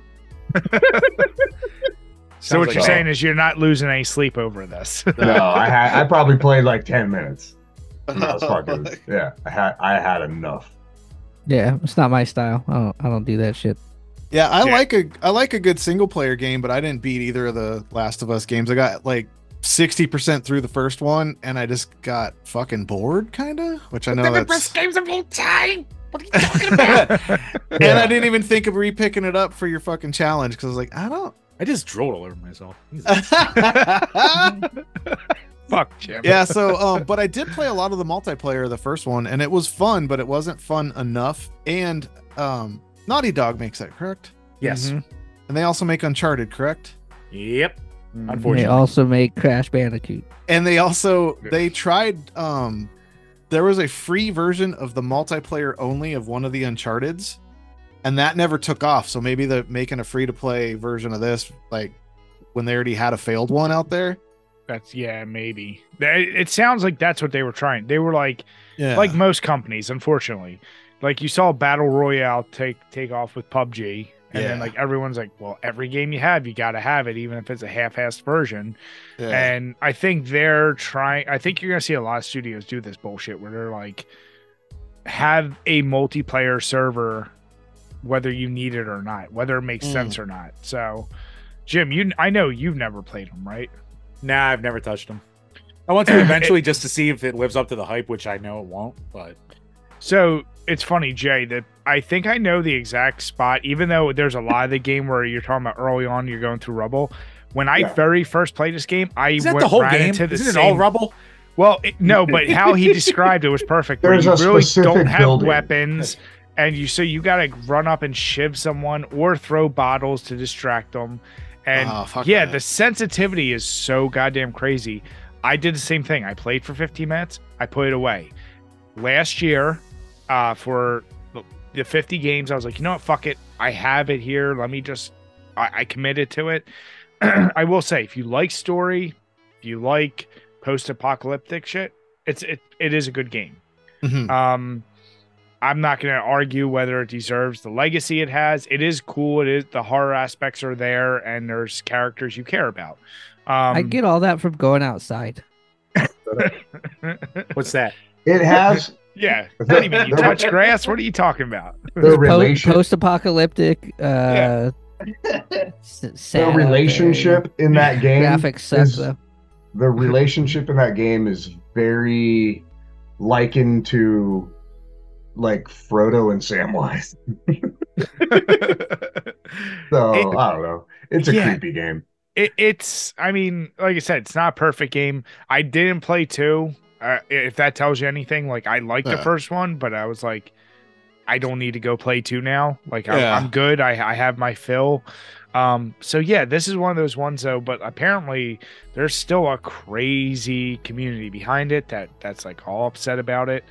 So what you're saying is you're not losing any sleep over this. No, I probably played like 10 minutes. I was fucking, yeah, I had enough. Yeah, it's not my style. I don't do that shit. Yeah, I like a good single player game, but I didn't beat either of the Last of Us games. I got like 60% through the first one, and I just got fucking bored, kind of. Which I know that's the best games of all time. What are you talking about? And I didn't even think of repicking it up for your fucking challenge because I was like, I just drooled all over myself. Fuck Jim. Yeah, so but I did play a lot of the multiplayer of the first one, and it was fun, but it wasn't fun enough. And Naughty Dog makes that, correct? Yes. Mm-hmm. And they also make Uncharted, correct? Yep. Unfortunately. They also make Crash Bandicoot. And they tried there was a free version of the multiplayer only of one of the Uncharteds, and that never took off. So maybe they're making a free to play version of this, like when they already had a failed one out there. Maybe. It sounds like that's what they were trying. They were like most companies, unfortunately. Like you saw Battle Royale take off with PUBG, and then like everyone's like, well, every game you have, you got to have it, even if it's a half-assed version. Yeah. And I think they're trying. I think you're gonna see a lot of studios do this bullshit where they're like, have a multiplayer server, whether you need it or not, whether it makes sense or not. So, Jim, I know you've never played them, right? Nah, I've never touched them. I want to eventually just to see if it lives up to the hype, which I know it won't. But so it's funny, Jay, that I think I know the exact spot, even though there's a lot of the game where you're talking about early on, you're going through rubble. When I very first played this game, Isn't it all rubble? Well, no, but how he described it was perfect. There's you really don't have building. weapons, and you got to run up and shiv someone or throw bottles to distract them. And the sensitivity is so goddamn crazy. I did the same thing. I played for 15 minutes. I put it away. Last year, for the 50 games, I was like, you know what? Fuck it. I have it here. Let me just... I committed to it. I will say, if you like story, if you like post-apocalyptic shit, it is a good game. Mm-hmm. I'm not going to argue whether it deserves the legacy it has. It is cool. The horror aspects are there, and there's characters you care about. I get all that from going outside. What's that? It has. Yeah. What do you mean? You touch grass? What are you talking about? The post-apocalyptic. The relationship in that game. Graphics sucks, though. The relationship in that game is very likened to like Frodo and Samwise. So I don't know. It's a creepy game. It's I mean, like I said, it's not a perfect game. I didn't play 2. If that tells you anything, like I liked the first one, but I was like, I don't need to go play 2 now. Like I'm good. I have my fill. So yeah, this is one of those ones though, but apparently there's still a crazy community behind it that's like all upset about it.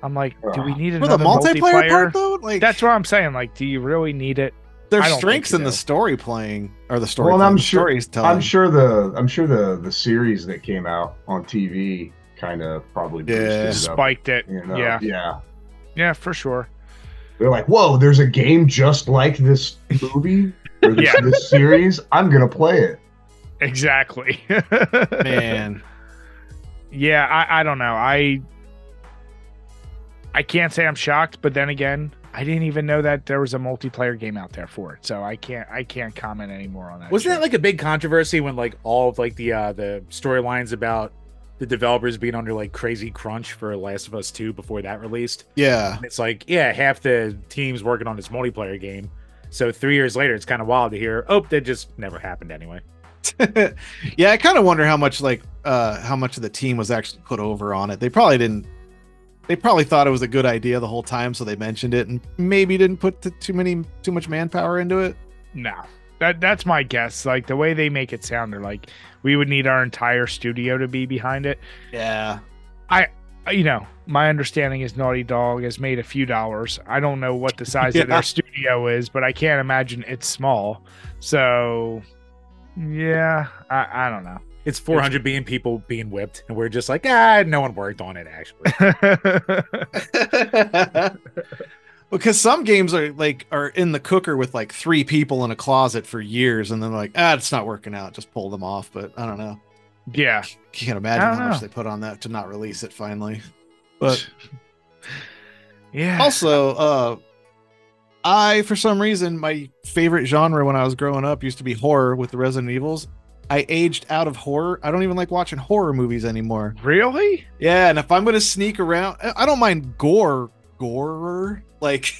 I'm like, do we need another multiplayer part, though? Like, that's what I'm saying. Like, do you really need it? There's strengths in the story playing or the story. Well, I'm sure the series that came out on TV kind of probably spiked it. You know? Yeah, for sure. They're like, whoa, there's a game just like this movie or this series. I'm gonna play it. Exactly. Man. Yeah, I don't know. I can't say I'm shocked, but then again, I didn't even know that there was a multiplayer game out there for it, so I can't comment anymore on that. Wasn't that like a big controversy when like all of like the storylines about the developers being under like crazy crunch for Last of Us 2 before that released? Yeah, and it's like half the team's working on this multiplayer game, so 3 years later, it's kind of wild to hear. Oh, that just never happened anyway. Yeah, I kind of wonder how much of the team was actually put over on it. They probably didn't. They probably thought it was a good idea the whole time, so they mentioned it and maybe didn't put too much manpower into it. No, that's my guess. Like the way they make it sound, they're like, we would need our entire studio to be behind it. Yeah, my understanding is Naughty Dog has made a few dollars. I don't know what the size of their studio is, but I can't imagine it's small. So, yeah, I don't know. It's 400 people being whipped, and we're just like, no one worked on it, actually. Because some games are in the cooker with like 3 people in a closet for years, and then like, it's not working out, just pull them off. But I don't know. Yeah, can't imagine how much they put on that to not release it finally. But yeah. Also, for some reason, my favorite genre when I was growing up used to be horror with the Resident Evils. I aged out of horror. I don't even like watching horror movies anymore. Really? Yeah, and if I'm gonna sneak around, I don't mind gorer, like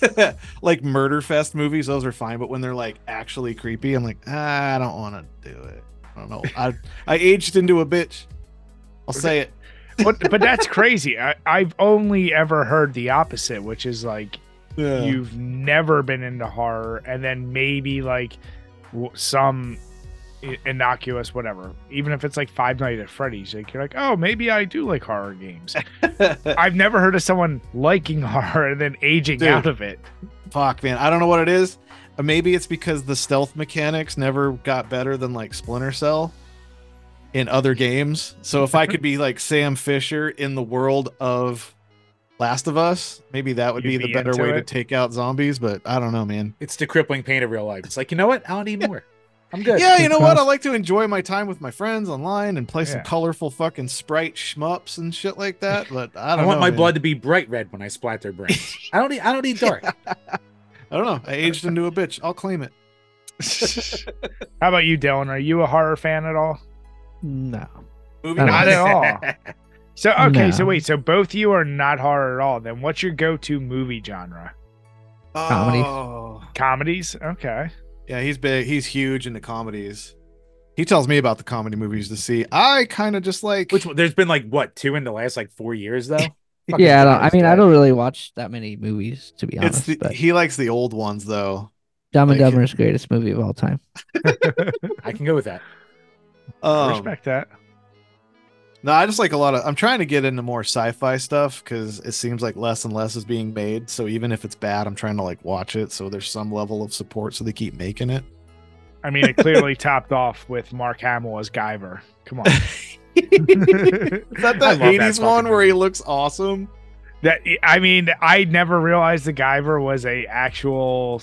like murder fest movies. Those are fine, but when they're like actually creepy, I'm like, I don't want to do it. I don't know. I aged into a bitch. I'll say it. But that's crazy. I've only ever heard the opposite, which is like you've never been into horror, and then maybe like some innocuous whatever, even if it's like Five Nights at Freddy's, like you're like, oh, maybe I do like horror games. I've never heard of someone liking horror and then aging out of it. Fuck, man, I don't know what it is. Maybe it's because the stealth mechanics never got better than like Splinter Cell in other games. So if I could be like Sam Fisher in the world of Last of Us, maybe that would be the better way to take out zombies. But I don't know, man. It's the crippling pain of real life. It's like, you know what? I don't need more. I'm good. Yeah, you know what? I like to enjoy my time with my friends online and play some colorful fucking Sprite shmups and shit like that. But I want my blood to be bright red when I splat their brains. I don't need dark. I don't know. I aged into a bitch. I'll claim it. How about you, Dylan? Are you a horror fan at all? No. Not at all. So okay, so wait, so both of you are not horror at all. Then what's your go-to movie genre? Comedies? Okay. Yeah, he's big. He's huge into comedies. He tells me about the comedy movies to see. I kind of just like. Which one? There's been like what, 2 in the last like 4 years though. Yeah, I don't really watch that many movies, to be honest. He likes the old ones though. Dumb and Dumber's greatest movie of all time. I can go with that. I respect that. No, I just like a lot of. I'm trying to get into more sci-fi stuff because it seems like less and less is being made. So even if it's bad, I'm trying to like watch it. So there's some level of support, so they keep making it. I mean, it clearly topped off with Mark Hamill as Guyver. Come on. Is that the 80s one where he looks awesome? I never realized the Guyver was a actual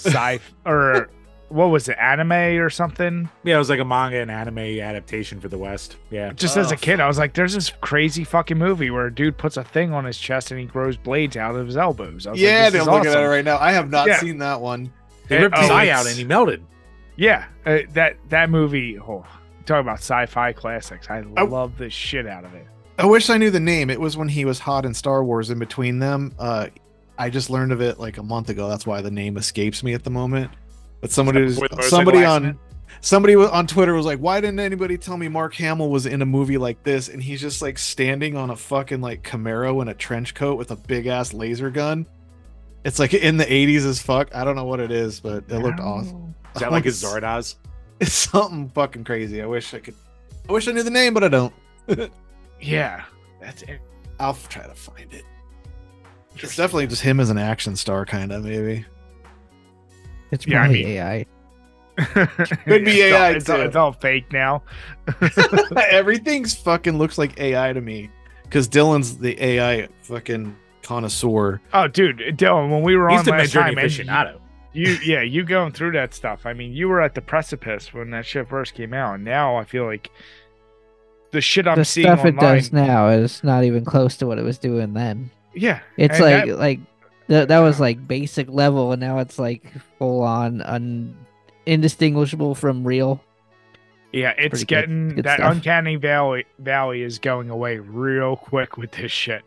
or what was it, anime or something? Yeah, it was like a manga and anime adaptation for the West. Yeah. Just as a kid, I was like, there's this crazy fucking movie where a dude puts a thing on his chest and he grows blades out of his elbows. I was like, I'm looking at it right now. I have not seen that one. They ripped his eye out and he melted. Yeah, that movie, talk about sci-fi classics. I love the shit out of it. I wish I knew the name. It was when he was hot in Star Wars in between them. I just learned of it like a month ago. That's why the name escapes me at the moment. But somebody on Twitter was like, why didn't anybody tell me Mark Hamill was in a movie like this? And he's just like standing on a fucking like Camaro in a trench coat with a big ass laser gun. It's like in the 80s as fuck. I don't know what it is, but it looked awesome. Is that like a Zardoz? It's something fucking crazy. I wish I knew the name, but I don't. Yeah, that's it. I'll try to find it. It's definitely just him as an action star, kind of, maybe. It's probably AI. Could be AI. It's all fake now. Everything's fucking looks like AI to me, because Dylan's the AI fucking connoisseur. Oh, dude, Dylan, when we were on last time, aficionado. You going through that stuff. I mean, you were at the precipice when that shit first came out, and now I feel like the shit I'm seeing online. The stuff online, it does now is not even close to what it was doing then. Yeah, it's that was like basic level, and now it's like full on indistinguishable from real. Yeah, it's getting good that stuff. Uncanny valley is going away real quick with this shit.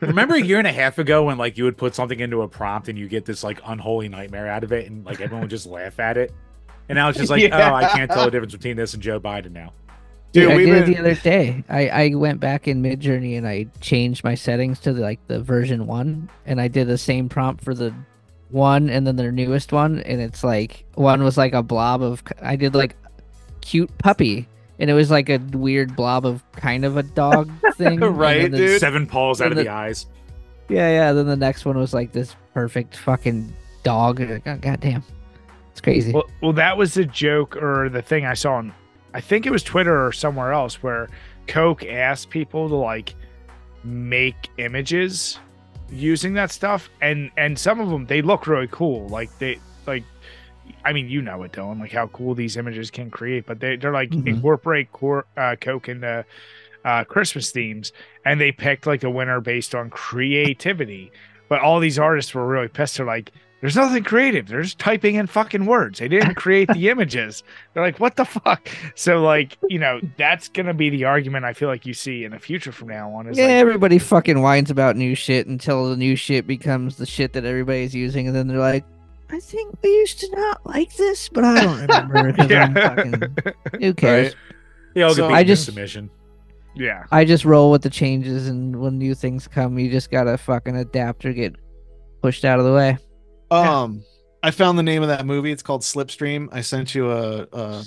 Remember a year and a half ago when like you would put something into a prompt and you get this like unholy nightmare out of it, and like everyone would just laugh at it, and now it's just like, oh, I can't tell the difference between this and Joe Biden now. Dude, I did it the other day. I went back in Midjourney and I changed my settings to the version 1, and I did the same prompt for the 1 and then their newest one, and it's like one was like a blob of, I did like cute puppy, and it was like a weird blob of kind of a dog thing. Right, dude. 7 paws out of the eyes. Yeah. Then the next one was like this perfect fucking dog. God damn. It's crazy. Well, that was the joke or the thing I saw on, I think it was Twitter or somewhere else, where Coke asked people to like make images using that stuff, and some of them, they look really cool. I mean, you know it, Dylan, like how cool these images can create, but they're like incorporate Coke into Christmas themes, and they picked like a winner based on creativity. But all these artists were really pissed. They're like, there's nothing creative. They're just typing in fucking words. They didn't create the images. They're like, what the fuck? So like, that's going to be the argument I feel like you see in the future from now on. Is everybody fucking whines about new shit until the new shit becomes the shit that everybody's using. And then they're like, I think we used to not like this, but I don't remember because I'm fucking, who cares? Right. Yeah, I just submission. Yeah. I just roll with the changes, and when new things come, you just gotta fucking adapt or get pushed out of the way. I found the name of that movie. It's called Slipstream. I sent you a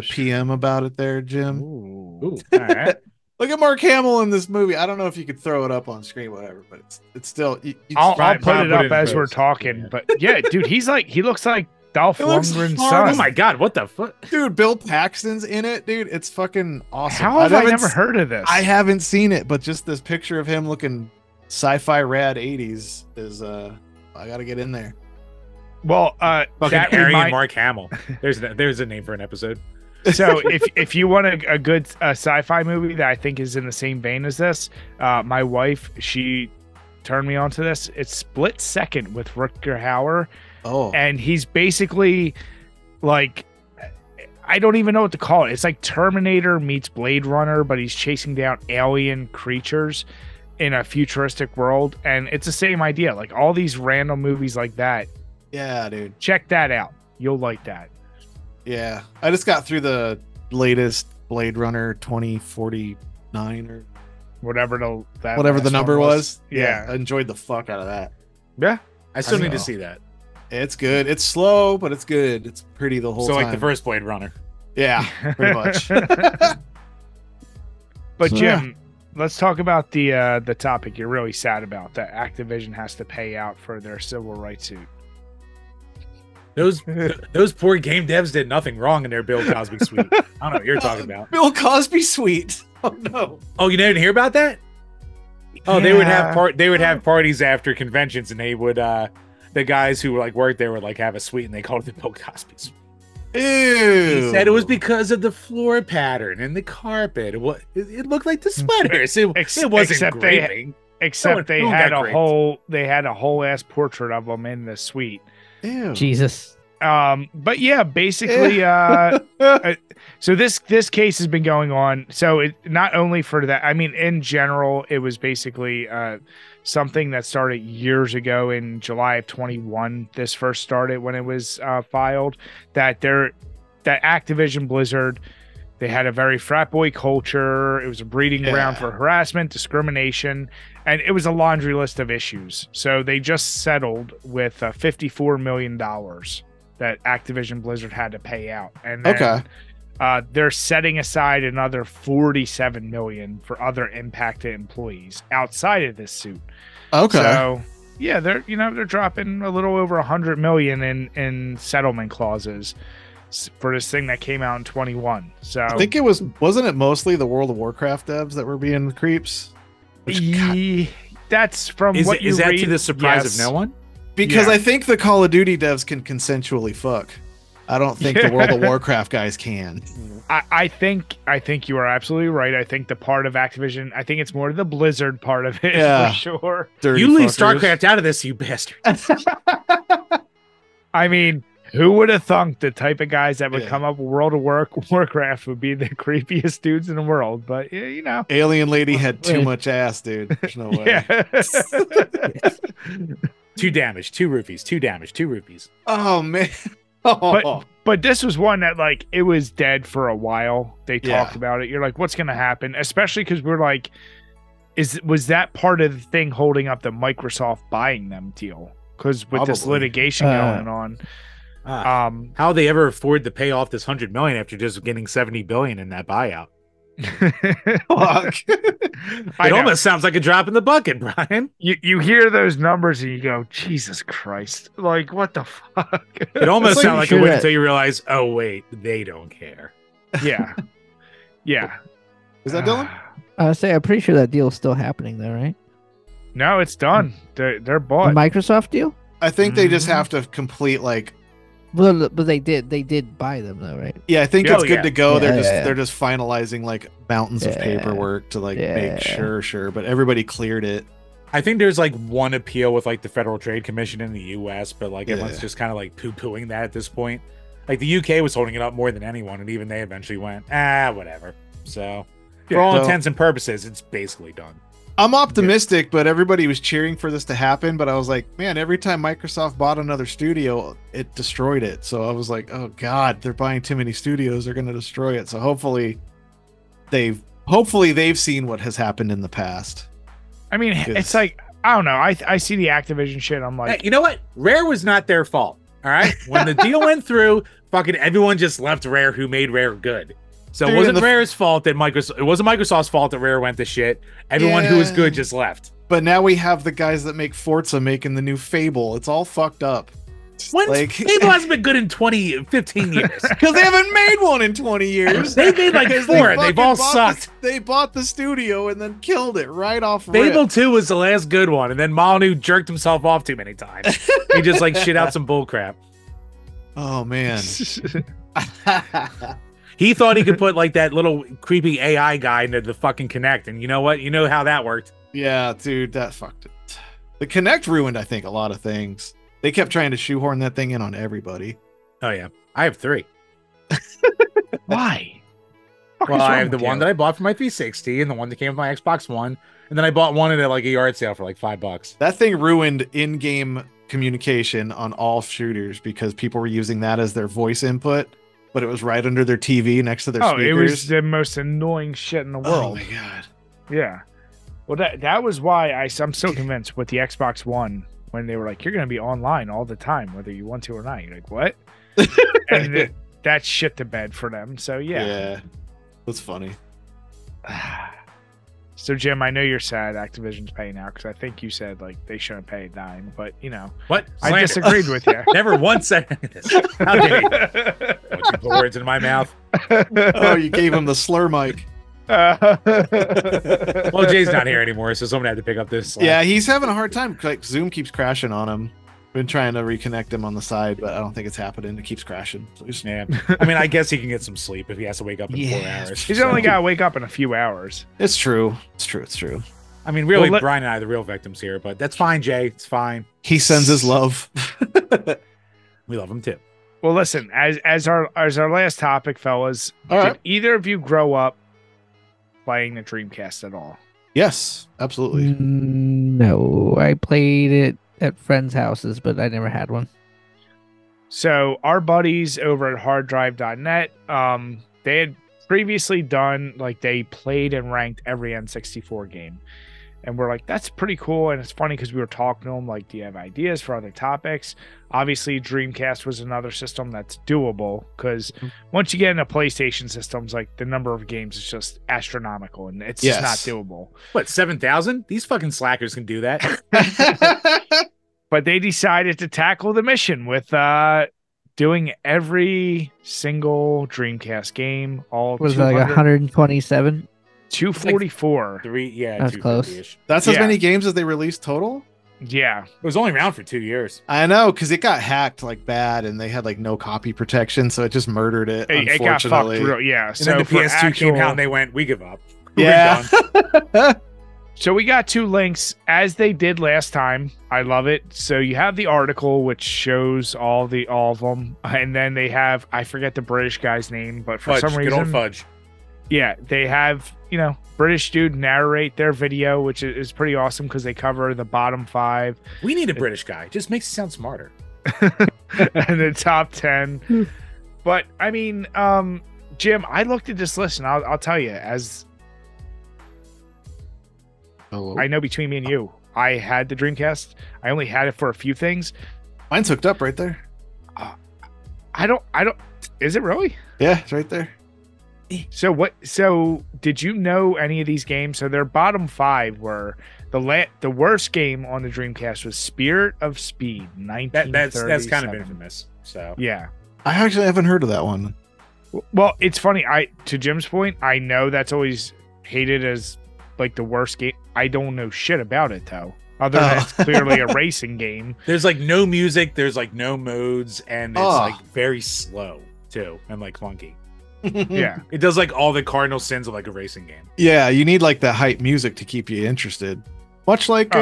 PM about it there, Jim. Ooh. All right. Look at Mark Hamill in this movie. I don't know if you could throw it up on screen, whatever, but it's still. I'll put it up as we're talking. Yeah. But yeah, dude, he looks like Dolph Lundgren's son. Oh my god, what the fuck, dude? Bill Paxton's in it, dude. It's fucking awesome. How have I never heard of this? I haven't seen it, but just this picture of him looking sci-fi rad 80s is I gotta get in there. Well, fucking Aryan Mark Hamill. There's a name for an episode. So if you want a good sci-fi movie that I think is in the same vein as this, my wife, she turned me on to this. It's Split Second with Rutger Hauer. Oh, and he's basically like, I don't even know what to call it. It's like Terminator meets Blade Runner, but he's chasing down alien creatures in a futuristic world, and it's the same idea. Like all these random movies like that. Yeah, dude. Check that out. You'll like that. Yeah. I just got through the latest Blade Runner 2049 or whatever the number was. Yeah. I enjoyed the fuck out of that. Yeah. I still need to see that. It's good. It's slow, but it's good. It's pretty the whole time. So like the first Blade Runner. Yeah, pretty much. But Jim, let's talk about the topic you're really sad about, that Activision has to pay out for their civil rights suit. Those poor game devs did nothing wrong in their Bill Cosby suite. I don't know what you're talking about. Bill Cosby suite. Oh no. Oh, you didn't hear about that? Oh, they would have parties after conventions, and they would the guys who like worked there would like have a suite, and they called it the Bill Cosby suite. Ew. He said it was because of the floor pattern and the carpet. It looked like the sweaters. It wasn't graping. They had a whole ass portrait of them in the suite. Ew. Jesus. But yeah, basically, so this case has been going on. So it not only for that, I mean, in general, it was basically something that started years ago in July of 21. This first started when it was filed that Activision Blizzard, they had a very frat boy culture. It was a breeding ground for harassment, discrimination, and it was a laundry list of issues. So they just settled with $54 million that Activision Blizzard had to pay out. And then, they're setting aside another $47 million for other impacted employees outside of this suit. Okay. So yeah, they're dropping a little over $100 million in settlement clauses for this thing that came out in 21. So I think wasn't it mostly the World of Warcraft devs that were being creeps? That's from what you read. Is that to the surprise of no one? Because I think the Call of Duty devs can consensually fuck. I don't think the World of Warcraft guys can. I think you are absolutely right. I think the part of Activision, I think it's more the Blizzard part of it for sure. Dirty you leave fuckers. StarCraft out of this, you bastard. I mean, who would have thunk the type of guys that would come up with World of Warcraft would be the creepiest dudes in the world? But you know, Alien Lady had too much ass, dude. There's no way. Yeah. 2 damage, 2 rupees, 2 damage, 2 rupees. Oh man. But this was one that like it was dead for a while. They talked about it. You're like, what's gonna happen? Especially because we're like, was that part of the thing holding up the Microsoft buying them deal? Because with this litigation going on. How they ever afford to pay off this $100 million after just getting $70 billion in that buyout? It almost sounds like a drop in the bucket, Brian. You hear those numbers and you go, Jesus Christ! Like what the fuck? It almost sounds like a win until you realize, oh wait, they don't care. Yeah, yeah. Is that Dylan? I'm pretty sure that deal is still happening, though, right? No, it's done. They're bought. The Microsoft deal? I think they just have to complete like. Well, but they did buy them though, right? Yeah, I think it's good to go. They're just finalizing like mountains of paperwork to like make sure. But everybody cleared it. I think there's like one appeal with like the Federal Trade Commission in the U.S., but like everyone's just kind of like poo-pooing that at this point. Like the U.K. was holding it up more than anyone, and even they eventually went, whatever. So for all intents and purposes, it's basically done. I'm optimistic, but everybody was cheering for this to happen. But I was like, man, every time Microsoft bought another studio, it destroyed it. So I was like, oh God, they're buying too many studios. They're going to destroy it. So hopefully they've seen what has happened in the past. I mean, it's like, I don't know. I see the Activision shit. I'm like, hey, you know what? Rare was not their fault. All right. When the deal went through, fucking everyone just left Rare, who made Rare good. So it wasn't Rare's fault that it wasn't Microsoft's fault that Rare went to shit. Everyone who was good just left. But now we have the guys that make Forza making the new Fable. It's all fucked up. Fable hasn't been good in 15 years. Because they haven't made one in 20 years. They made like 4 and they've all sucked. They bought the studio and then killed it right off Fable 2 was the last good one, and then Molyneux jerked himself off too many times. He just like shit out some bullcrap. Oh man. He thought he could put like that little creepy AI guy into the fucking Kinect, and you know what? You know how that worked. Yeah, dude, that fucked it. The Kinect ruined, I think, a lot of things. They kept trying to shoehorn that thing in on everybody. Oh yeah, I have 3. Why? Well, I have the one that I bought for my 360, and the one that came with my Xbox One, and then I bought one at like a yard sale for like $5. That thing ruined in-game communication on all shooters because people were using that as their voice input. But it was right under their TV next to their speakers. It was the most annoying shit in the world. Oh my God. Yeah. Well, that was why I'm so convinced with the Xbox One when they were like, you're going to be online all the time, whether you want to or not. You're like, what? And that shit to bed for them. So yeah. Yeah. That's funny. So Jim, I know you're sad Activision's paying out because I think you said like they shouldn't pay a dime, but you know what? I disagreed with you. Never once said this. How dare you? Don't you put words in my mouth? Oh, you gave him the slur mic. Well, Jay's not here anymore, so someone had to pick up this. Yeah, he's having a hard time. Like Zoom keeps crashing on him. Been trying to reconnect him on the side, but I don't think it's happening. It keeps crashing. Yeah, I mean, I guess he can get some sleep if he has to wake up in 4 hours. He's only got to wake up in a few hours. It's true. It's true. It's true. I mean, really, Brian and I are the real victims here, but that's fine, Jay. It's fine. He sends his love. We love him too. Well, listen, as our last topic, fellas, did either of you grow up playing the Dreamcast at all? Yes, absolutely. No, I played it at friends' houses, but I never had one. So our buddies over at harddrive.net, they had previously done, like, they played and ranked every N64 game. And we're like, that's pretty cool. And it's funny because we were talking to them, like, do you have ideas for other topics? Obviously, Dreamcast was another system that's doable because once you get into PlayStation systems, like, the number of games is just astronomical and it's just not doable. What, 7,000? These fucking slackers can do that. But they decided to tackle the mission with doing every single Dreamcast game. All was it like 127? 244. Like 3, yeah, that's close. That's as many games as they released total. Yeah. It was only around for 2 years. I know, because it got hacked like bad, and they had like no copy protection, so it just murdered it. It got fucked real, yeah. And so then the PS2 came out, and they went, "We give up." Yeah. So we got 2 links, as they did last time. I love it. So you have the article, which shows all of them, and then they have, I forget the British guy's name, but for some reason, good old Fudge. Yeah, they have, British dude narrate their video, which is pretty awesome because they cover the bottom 5. We need a British guy. Just makes it sound smarter. And the top 10. But I mean, Jim, I looked at this list, and I'll tell you, as I know between me and you, I had the Dreamcast. I only had it for a few things. Mine's hooked up right there. I don't. Is it really? Yeah, it's right there. So did you know any of these games? So their bottom 5 were the worst game on the Dreamcast was Spirit of Speed, 1937. That's kind of infamous. So yeah, I actually haven't heard of that one. Well, it's funny. To Jim's point, I know that's always hated as like the worst game. I don't know shit about it though. Other than it's clearly a racing game. There's like no music, there's like no modes, and it's like very slow too, and like clunky. Yeah. It does like all the cardinal sins of like a racing game. Yeah, you need like the hype music to keep you interested. Much like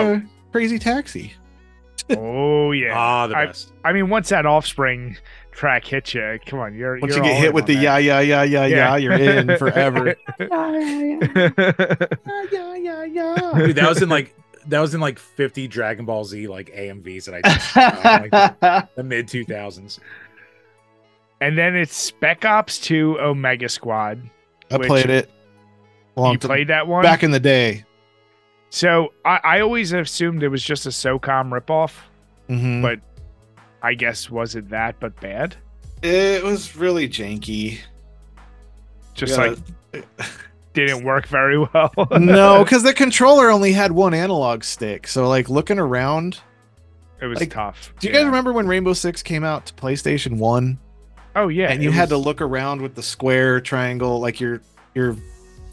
Crazy Taxi. Oh yeah. The best. I mean, once that Offspring track hits you, come on, you're you get hit with the yeah, you're in forever. Dude, that was in like 50 Dragon Ball Z like AMVs that I did like the mid 2000s. And then it's Spec Ops 2 Omega Squad. I played it. You played that one? Back in the day. So I always assumed it was just a SOCOM ripoff, but I guess was it that but bad? It was really janky. Just didn't work very well. No, because the controller only had one analog stick. So like looking around, it was tough. Do you guys remember when Rainbow Six came out to PlayStation 1? Oh yeah. And you had to look around with the square, triangle, like your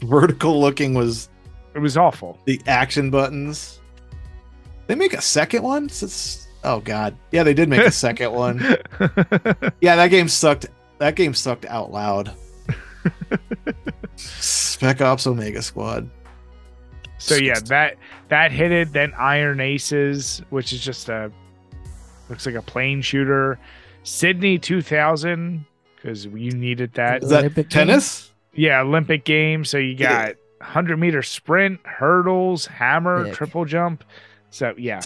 vertical looking was. It was awful. The action buttons. They make a second one? Oh god. Yeah, they did make a second one. Yeah, that game sucked. That game sucked out loud. Spec Ops Omega Squad. So yeah, that hit it. Then Iron Aces, which is just looks like a plane shooter. Sydney 2000, because you needed that. Is that tennis? Yeah, Olympic game. So you got 100-meter sprint, hurdles, hammer, triple jump. So yeah.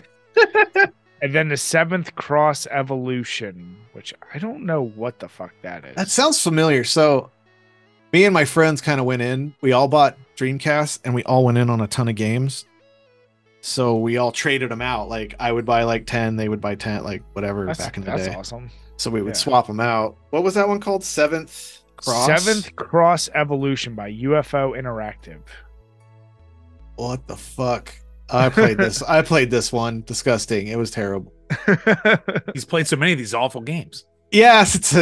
And then the 7th Cross Evolution, which I don't know what the fuck that is. That sounds familiar. So me and my friends kind of went in. We all bought Dreamcast and we all went in on a ton of games. So we all traded them out. Like I would buy like 10, they would buy 10, like whatever back in the day. That's awesome. So we would swap them out. What was that one called? 7th Cross? 7th Cross Evolution by UFO Interactive. What the fuck? I played this. I played this one. Disgusting. It was terrible. He's played so many of these awful games. Yes,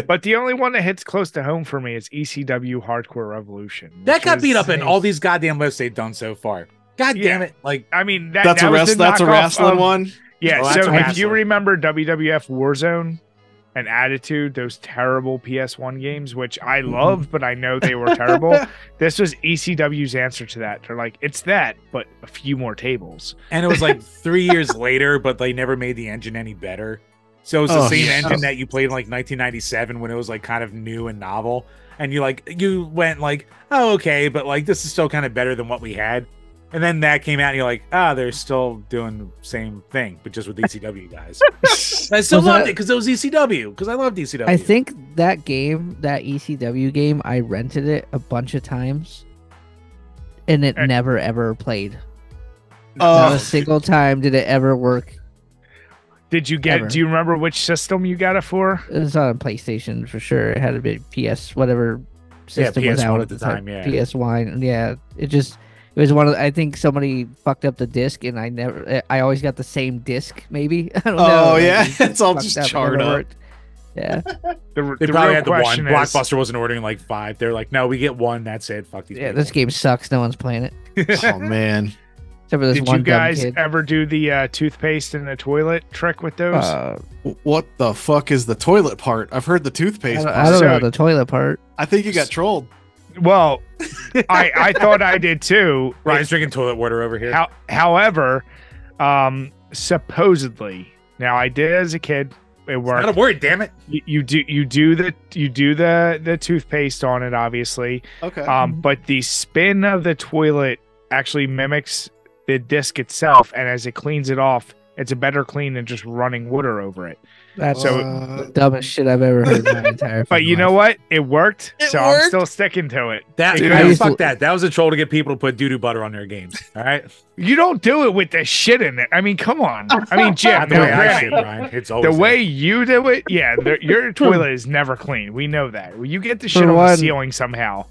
but the only one that hits close to home for me is ECW Hardcore Revolution. That got beat up in all these goddamn lists they've done so far. God damn it! Like, I mean, that's a wrestling one. Yeah. So if you remember WWF Warzone and Attitude, those terrible PS1 games, which I loved, but I know they were terrible. This was ECW's answer to that. They're like, it's that, but a few more tables. And it was like 3 years later, but they never made the engine any better. So it was the same engine that you played in like 1997 when it was like kind of new and novel. And you went like, oh, okay, but like this is still kind of better than what we had. And then that came out and you're like, they're still doing the same thing, but just with ECW guys. I still loved it because it was ECW, because I loved ECW. I think that game, that ECW game, I rented it a bunch of times and it never ever played. Not a single time did it ever work. Did you get, do you remember which system you got it for? It was on PlayStation for sure. It had to be PS, whatever system was out at the time. PS1. Yeah. It was one of I think somebody fucked up the disc and I always got the same disc maybe. I don't know. Oh yeah. It's all just charred up. Yeah. They probably had the one. Blockbuster wasn't ordering like 5. They're like, no, we get one, that's it. Fuck these people. This game sucks. No one's playing it. Oh man. Except for this Did one you guys kid. ever do the toothpaste in the toilet trick with those? What the fuck is the toilet part? I've heard the toothpaste part. I don't know the toilet part. I think you got trolled. Well, I thought I did too. Ryan's drinking toilet water over here. However, supposedly, now I did as a kid. It worked. Not a word, damn it. You do the toothpaste on it, obviously. Okay. But the spin of the toilet actually mimics the disc itself, and as it cleans it off, it's a better clean than just running water over it. That's the dumbest shit I've ever heard in my entire But you know what? It worked, I'm still sticking to it. Fuck that. That was a troll to get people to put doo-doo butter on their games. All right? You don't do it with the shit in it. I mean, come on. I mean, Jim, the way I shit, Brian. It's always the way you do it, yeah, your toilet is never clean. We know that. You get the shit on the ceiling somehow.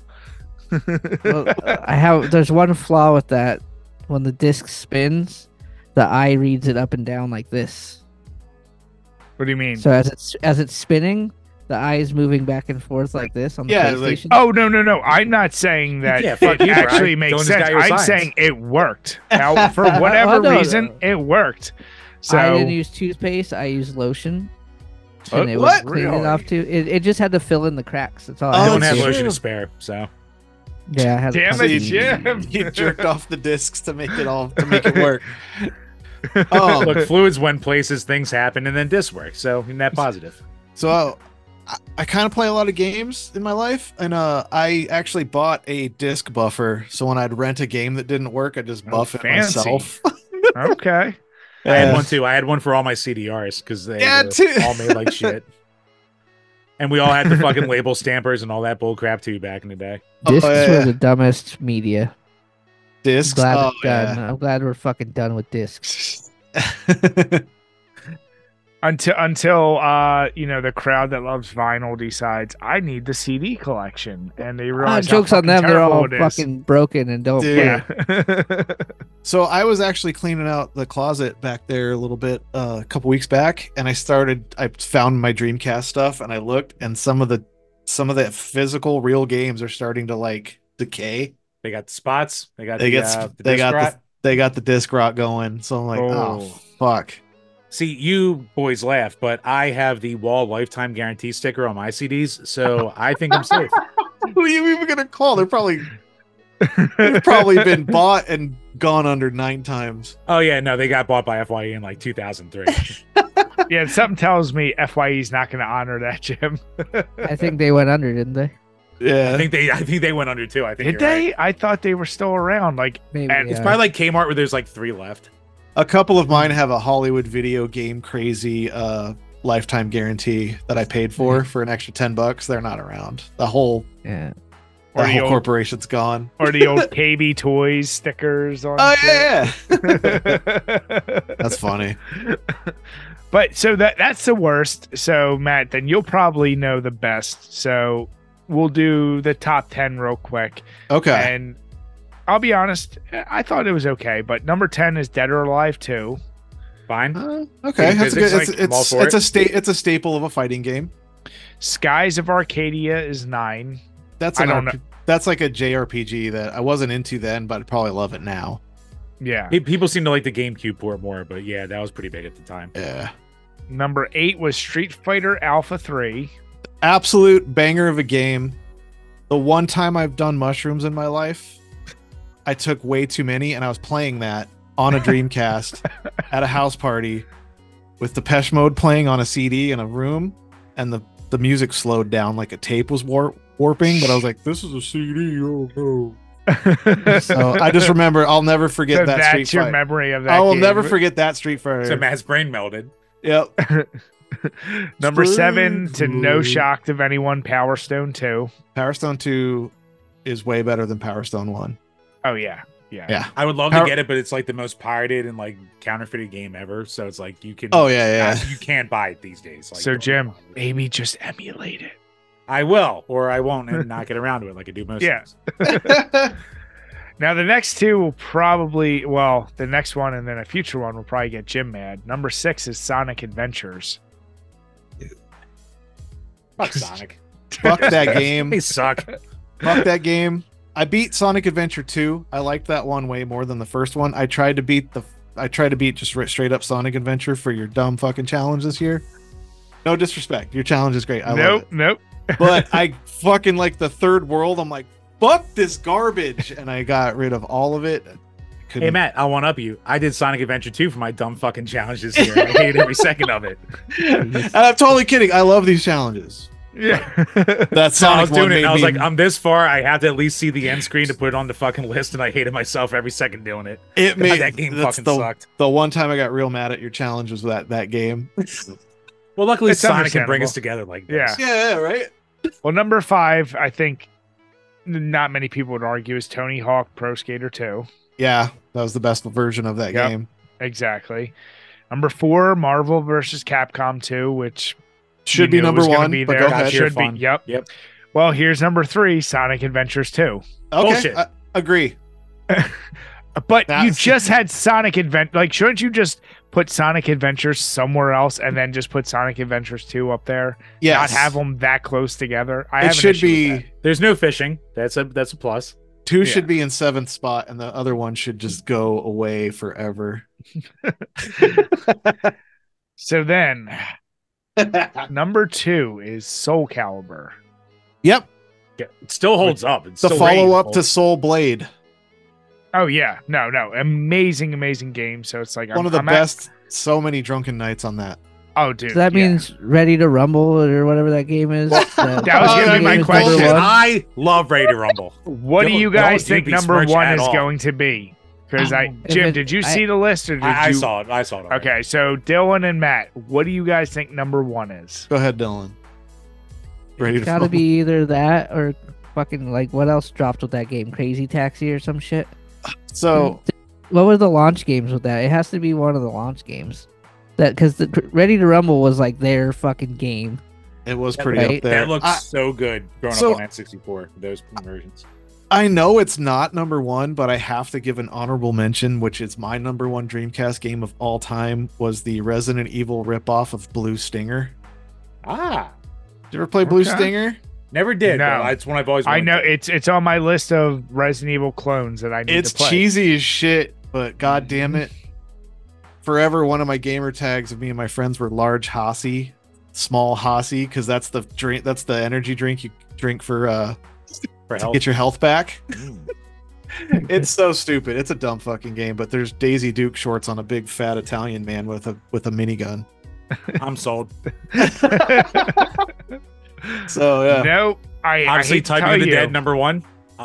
Well, there's one flaw with that. When the disc spins, the eye reads it up and down like this. What do you mean? So as it's spinning, the eye is moving back and forth like this on the PlayStation. Oh no! I'm not saying that it actually makes sense. I'm saying it worked. Now, for whatever reason, it worked. So I didn't use toothpaste. I used lotion, and it was clean enough to. It just had to fill in the cracks. That's all. I don't have lotion to spare, so. Yeah, I had damn it, Jim! You jerked off the discs to make it work. Look, fluids went places, things happen, and then discs work. So net positive. So I kind of play a lot of games in my life, and I actually bought a disc buffer. So when I'd rent a game that didn't work, I just buff it myself. Okay. I had one too. I had one for all my CDRs because they were all made like shit. And we all had the fucking label stampers and all that bull crap too back in the day. Discs were the dumbest media. Discs? I'm glad we're fucking done with discs. Until the crowd that loves vinyl decides I need the CD collection, and they realize jokes on them. They're all fucking broken and don't play. So I was actually cleaning out the closet back there a little bit a couple weeks back, and I found my Dreamcast stuff, and I looked, and some of the physical real games are starting to like decay. They got the spots. They got the disc rot going. So I'm like, oh fuck. See, you boys laugh, but I have the Wall lifetime guarantee sticker on my CDs, so I think I'm safe. Who are you even gonna call? They've probably been bought and gone under 9 times. Oh yeah, no, they got bought by FYE in like 2003. Yeah, something tells me FYE's not going to honor that, Jim. I think they went under, didn't they? Yeah, I think they went under too. I think did they? Right. I thought they were still around. Like, maybe, it's probably like Kmart where there's like 3 left. A couple of mine have a Hollywood Video Game Crazy lifetime guarantee that I paid for an extra $10. They're not around. The whole corporation's gone. Or the old KB Toys stickers on. Oh yeah. That's funny. But so that's the worst. So Matt, then you'll probably know the best. So we'll do the top 10 real quick. Okay. And I'll be honest, I thought it was okay, but number 10 is Dead or Alive 2. Fine. Okay, that's good. It's a staple of a fighting game. Skies of Arcadia is 9. That's That's like a JRPG that I wasn't into then, but I'd probably love it now. Yeah. People seem to like the GameCube port more, but yeah, that was pretty big at the time. Yeah. Number 8 was Street Fighter Alpha 3. Absolute banger of a game. The one time I've done mushrooms in my life, I took way too many, and I was playing that on a Dreamcast at a house party with Depeche Mode playing on a CD in a room, and the music slowed down like a tape was warping, but I was like, this is a CD, oh no. So I just remember, I'll never forget that Street Fighter. That's your memory of that I will never forget that Street Fighter. So Matt's brain melded. Yep. Number 7, to no shock to anyone, Power Stone 2. Power Stone 2 is way better than Power Stone 1. Oh, yeah. Yeah. I would love to get it, but it's like the most pirated and like counterfeited game ever. So it's like you can. Oh, yeah. You can't buy it these days. Like, so, Jim, maybe just emulate it. I will, or I won't, and not get around to it like I do most things. Now, the next two will probably, the next one and then a future one will probably get Jim mad. Number 6 is Sonic Adventures. Fuck Sonic. Fuck that game. They suck. Fuck that game. I beat Sonic Adventure 2. I liked that one way more than the first one. I tried to beat just straight up Sonic Adventure for your dumb fucking challenge this year. No disrespect. Your challenge is great. I love it. Nope. But I fucking like the third world. I'm like, fuck this garbage. And I got rid of all of it. Hey, Matt, I'll one-up you. I did Sonic Adventure 2 for my dumb fucking challenge this year. I hated every second of it. And I'm totally kidding. I love these challenges. Yeah. That's Sonic I was doing it. I was me... like, I'm this far. I have to at least see the end screen to put it on the fucking list, and I hated myself every second doing it. It made that game fucking sucked. The one time I got real mad at your challenge was that game. Well, luckily Sonic can bring us together like this. Yeah, right. Well, number 5, I think not many people would argue, is Tony Hawk Pro Skater 2. Yeah, that was the best version of that game. Exactly. Number 4, Marvel vs. Capcom 2, which should be number 1. Be but there. go ahead. Should be. Yep. Well, here's number 3, Sonic Adventures 2. Okay, bullshit. I agree. But you just had Sonic Adventure. Like, shouldn't you just put Sonic Adventures somewhere else and then just put Sonic Adventures 2 up there? Yes. Not have them that close together. It should be. There's no fishing. That's a plus. 2 should be in 7th spot, and the other one should just go away forever. So then, number 2 is Soul Calibur. Yep. Yeah, it still holds up. It's the follow-up to Soul Blade. Oh yeah, no, amazing game. So it's like one of the best. So many drunken nights on that. Oh, dude. So that means Ready to Rumble or whatever that game is. That was gonna be my question. I love Ready to Rumble. What do you guys think number 1 is going to be? Because Jim, did you see the list or did I saw it. I saw it. Okay, so Dylan and Matt, what do you guys think number 1 is? Go ahead, Dylan. It's gotta be either that or fucking like what else dropped with that game? Crazy Taxi or some shit. So, what were the launch games with that? It has to be one of the launch games. That because the Ready to Rumble was like their fucking game. It was pretty up there. That looks so good growing up on N64. Those versions. I know it's not number 1, but I have to give an honorable mention, which is my number 1 Dreamcast game of all time, was the Resident Evil ripoff of Blue Stinger. Ah, did you ever play Blue Stinger? Never did. No, it's one I've always wanted. I know it's on my list of Resident Evil clones that I need to play. It's cheesy as shit, but god damn it. Forever one of my gamer tags of me and my friends were large Hossie, small Hossie, because that's the drink, that's the energy drink you drink to get your health back. It's so stupid. It's a dumb fucking game, but there's Daisy Duke shorts on a big fat Italian man with a minigun. I'm sold. So yeah. Nope. Obviously, Typing of the Dead number 1.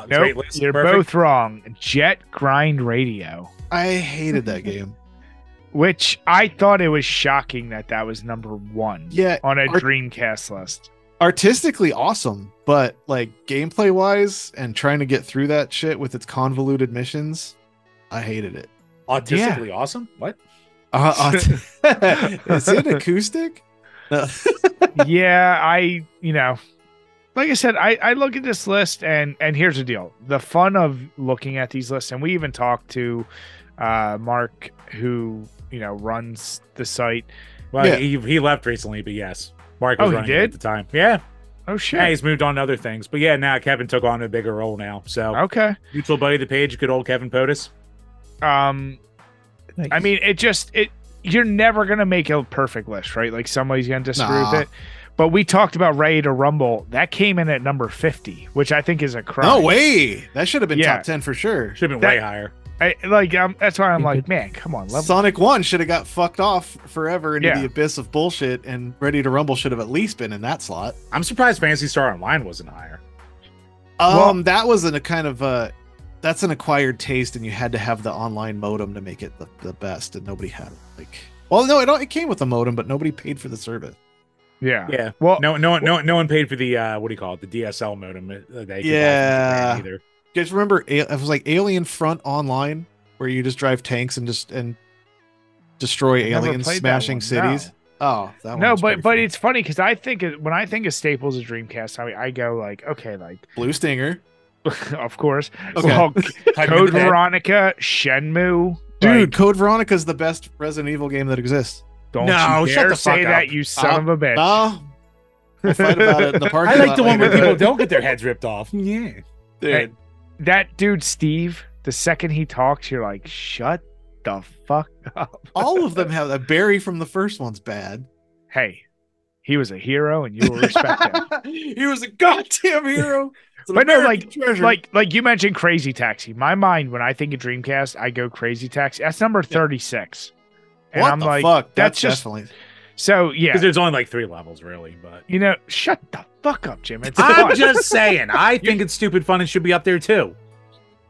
Nope, you're both wrong. Jet Grind Radio. I hated that game. Which I thought it was shocking that was number 1. Yeah, on a Dreamcast list. Artistically awesome, but like gameplay wise and trying to get through that shit with its convoluted missions, I hated it. Autistically awesome? What? Is it acoustic? No. Yeah, like I said, I look at this list and here's the deal. The fun of looking at these lists, and we even talked to Mark, who, runs the site. Well, yeah. he left recently, but yes. Mark was running at the time. Yeah. Oh, shit. Yeah, he's moved on to other things. But yeah, now Kevin took on a bigger role now. So, okay. Mutual buddy of the page, good old Kevin POTUS. Nice. I mean, you're never going to make a perfect list, right? Like somebody's going to disagree with it. But we talked about Ready to Rumble. That came in at number 50, which I think is a crime. No way. That should have been top 10 for sure. Should have been way higher. That's why I'm like, man, come on. Sonic 1 should have got fucked off forever into the abyss of bullshit, and Ready to Rumble should have at least been in that slot. I'm surprised Phantasy Star Online wasn't higher. That was in a kind of that's an acquired taste, and you had to have the online modem to make it the best, and nobody had it. It came with a modem, but nobody paid for the service. Yeah. Well, no one paid for the what do you call it? The DSL modem. Either. You guys remember it was like Alien Front Online, where you just drive tanks and destroy aliens smashing cities? No. Oh, that no, but it's funny because when I think of staples of Dreamcast, I go like, okay, like Blue Stinger, of course. Okay. Well, Code Veronica, Shenmue, dude. Code Veronica is the best Resident Evil game that exists. Don't you dare say that, you son of a bitch. We'll fight about it in the parking lot. I like the one where people don't get their heads ripped off. Yeah, dude. that dude Steve, the second he talks, you're like, shut the fuck up. All of them have that. Barry from the first one's bad. Hey, he was a hero, and you will respect him. He was a goddamn hero. But no, like you mentioned, Crazy Taxi. My mind, when I think of Dreamcast, I go Crazy Taxi. That's number 36. And what I'm the like, fuck? that's just definitely. So yeah, because there's only like 3 levels, really. But shut the fuck up, Jim. It's I'm fun. just saying. I think it's stupid fun and should be up there too.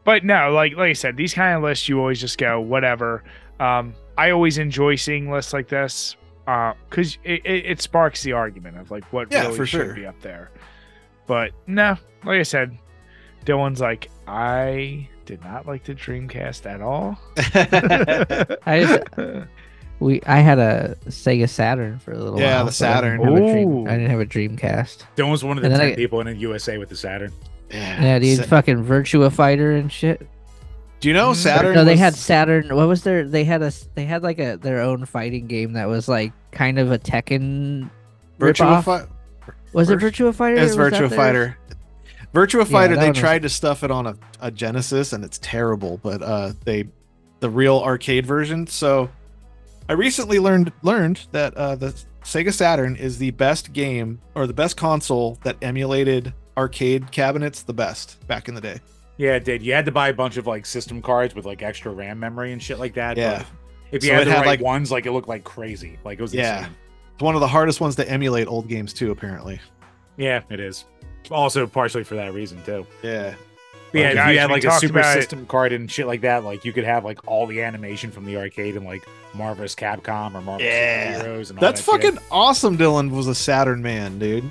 But no, like I said, these kind of lists, you always just go whatever. I always enjoy seeing lists like this because it sparks the argument of like what really should be up there. But no, like I said, Dylan's like, I did not like the Dreamcast at all. I had a Sega Saturn for a little while. Yeah, the Saturn. I didn't have a Dreamcast. Dylan was one of the 10 people in the USA with the Saturn. Yeah, dude, fucking Virtua Fighter and shit. Do you know Saturn? No, they had Saturn. What was their? They had like their own fighting game that was like kind of a Tekken. Virtua Fighter. Was it Virtua Fighter? It's Virtua Fighter. Virtua Fighter. They tried to stuff it on a Genesis, and it's terrible. But the real arcade version. So I recently learned that the Sega Saturn is the best game or the best console that emulated arcade cabinets the best back in the day. Yeah, it did. You had to buy a bunch of like system cards with like extra RAM memory and shit like that. Yeah. But if you had the right ones, like it looked like crazy. Like it was insane. It's one of the hardest ones to emulate old games too, apparently. Yeah, it is. Also partially for that reason too. Yeah. Yeah, if you had like a super system card and shit like that, like you could have like all the animation from the arcade and like Marvelous Capcom or Marvelous Heroes and all that's that fucking shit. Awesome. Dylan was a Saturn man, dude.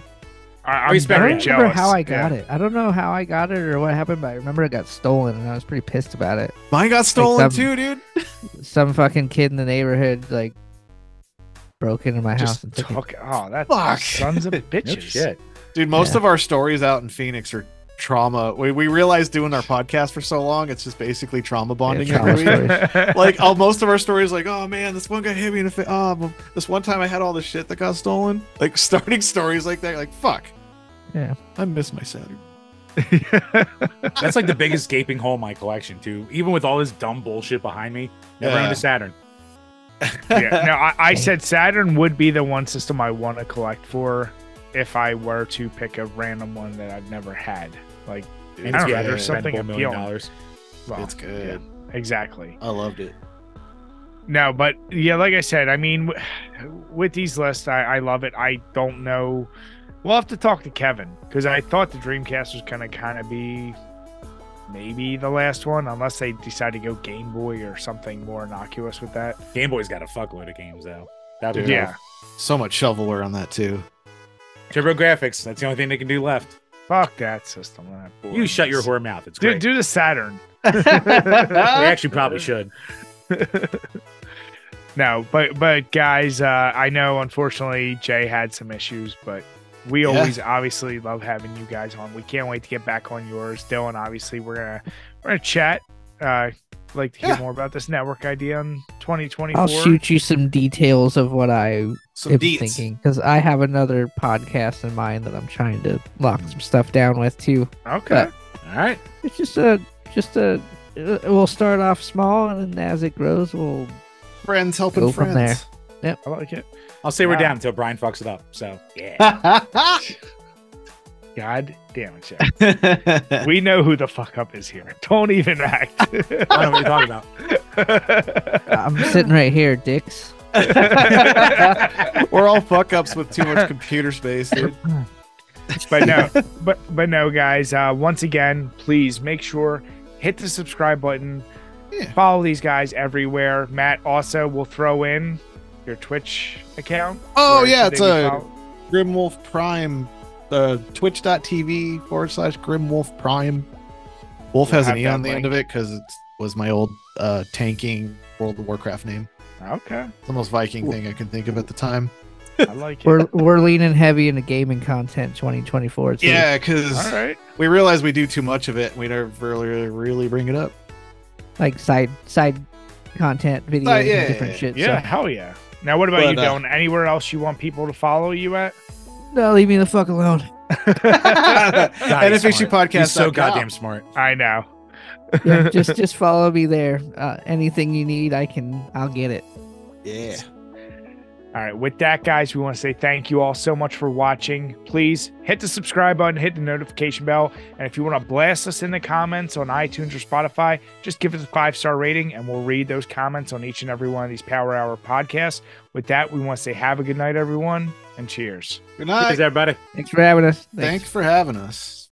I don't remember how I got it. I don't know how I got it or what happened, but I remember it got stolen and I was pretty pissed about it. Mine got stolen too, dude. Some fucking kid in the neighborhood like broke into my house and took it. Oh, that's sons of bitches. No shit. Dude, most of our stories out in Phoenix are trauma. We realized doing our podcast for so long, it's just basically trauma bonding every week. Like most of our stories, like, oh man, this one guy hit me in the face. Oh, this one time I had all this shit that got stolen. Like starting stories like that, like fuck. Yeah, I miss my Saturn. That's like the biggest gaping hole in my collection too. Even with all this dumb bullshit behind me, never owned a Saturn. Yeah, no, I said Saturn would be the one system I want to collect for if I were to pick a random one that I've never had. Like, I don't know, there's something $1 million. Well, it's good. Yeah, exactly. I loved it. No, but yeah, like I said, I mean, with these lists, I love it. I don't know. We'll have to talk to Kevin because I thought the Dreamcast was going to kind of be maybe the last one, unless they decide to go Game Boy or something more innocuous with that. Game Boy's got a fuckload of games, though. Yeah. So much shovelware on that, too. Turbo graphics. That's the only thing they can do left. Fuck that system. You shut your whore mouth. It's great. Do the Saturn. They actually probably should. No, but guys, I know unfortunately Jay had some issues, but we always obviously love having you guys on. We can't wait to get back on yours. Dylan, obviously we're gonna chat. Like to hear more about this network idea in 2024. I'll shoot you some details of what I am thinking because I have another podcast in mind that I'm trying to lock some stuff down with too. Okay, all right. It's just a. We'll start off small, and then as it grows, we'll friends helping go friends. From there. Yep, I like it. I'll say we're down until Brian fucks it up. So yeah. God damn it, Jack. We know who the fuck up is here. Don't even act. I don't know what you're talking about. I'm sitting right here, dicks. We're all fuck ups with too much computer space, dude. But no, guys. Once again, please make sure hit the subscribe button. Yeah. Follow these guys everywhere. Matt, also will throw in your Twitch account. Oh yeah, it's a Grimwolf Prime. Twitch.tv/Grimwolf Prime. Wolf has an E on the end of it because it was my old tanking World of Warcraft name. Okay. It's the most Viking thing I can think of at the time. I like it. We're leaning heavy into gaming content 2024 too. Yeah, because we realize we do too much of it and we never really bring it up. Like side content videos and different shit. Yeah, hell yeah. Now what about you, Dylan? Anywhere else you want people to follow you at? No, leave me the fuck alone. NFHC podcast. He's so goddamn smart. I know. Yeah, just follow me there. Anything you need, I'll get it. Yeah. All right. With that, guys, we want to say thank you all so much for watching. Please hit the subscribe button, hit the notification bell. And if you want to blast us in the comments on iTunes or Spotify, just give us a 5-star rating and we'll read those comments on each and every one of these Power Hour podcasts. With that, we want to say have a good night, everyone, and cheers. Good night. Cheers, everybody. Thanks for having us. Thanks for having us.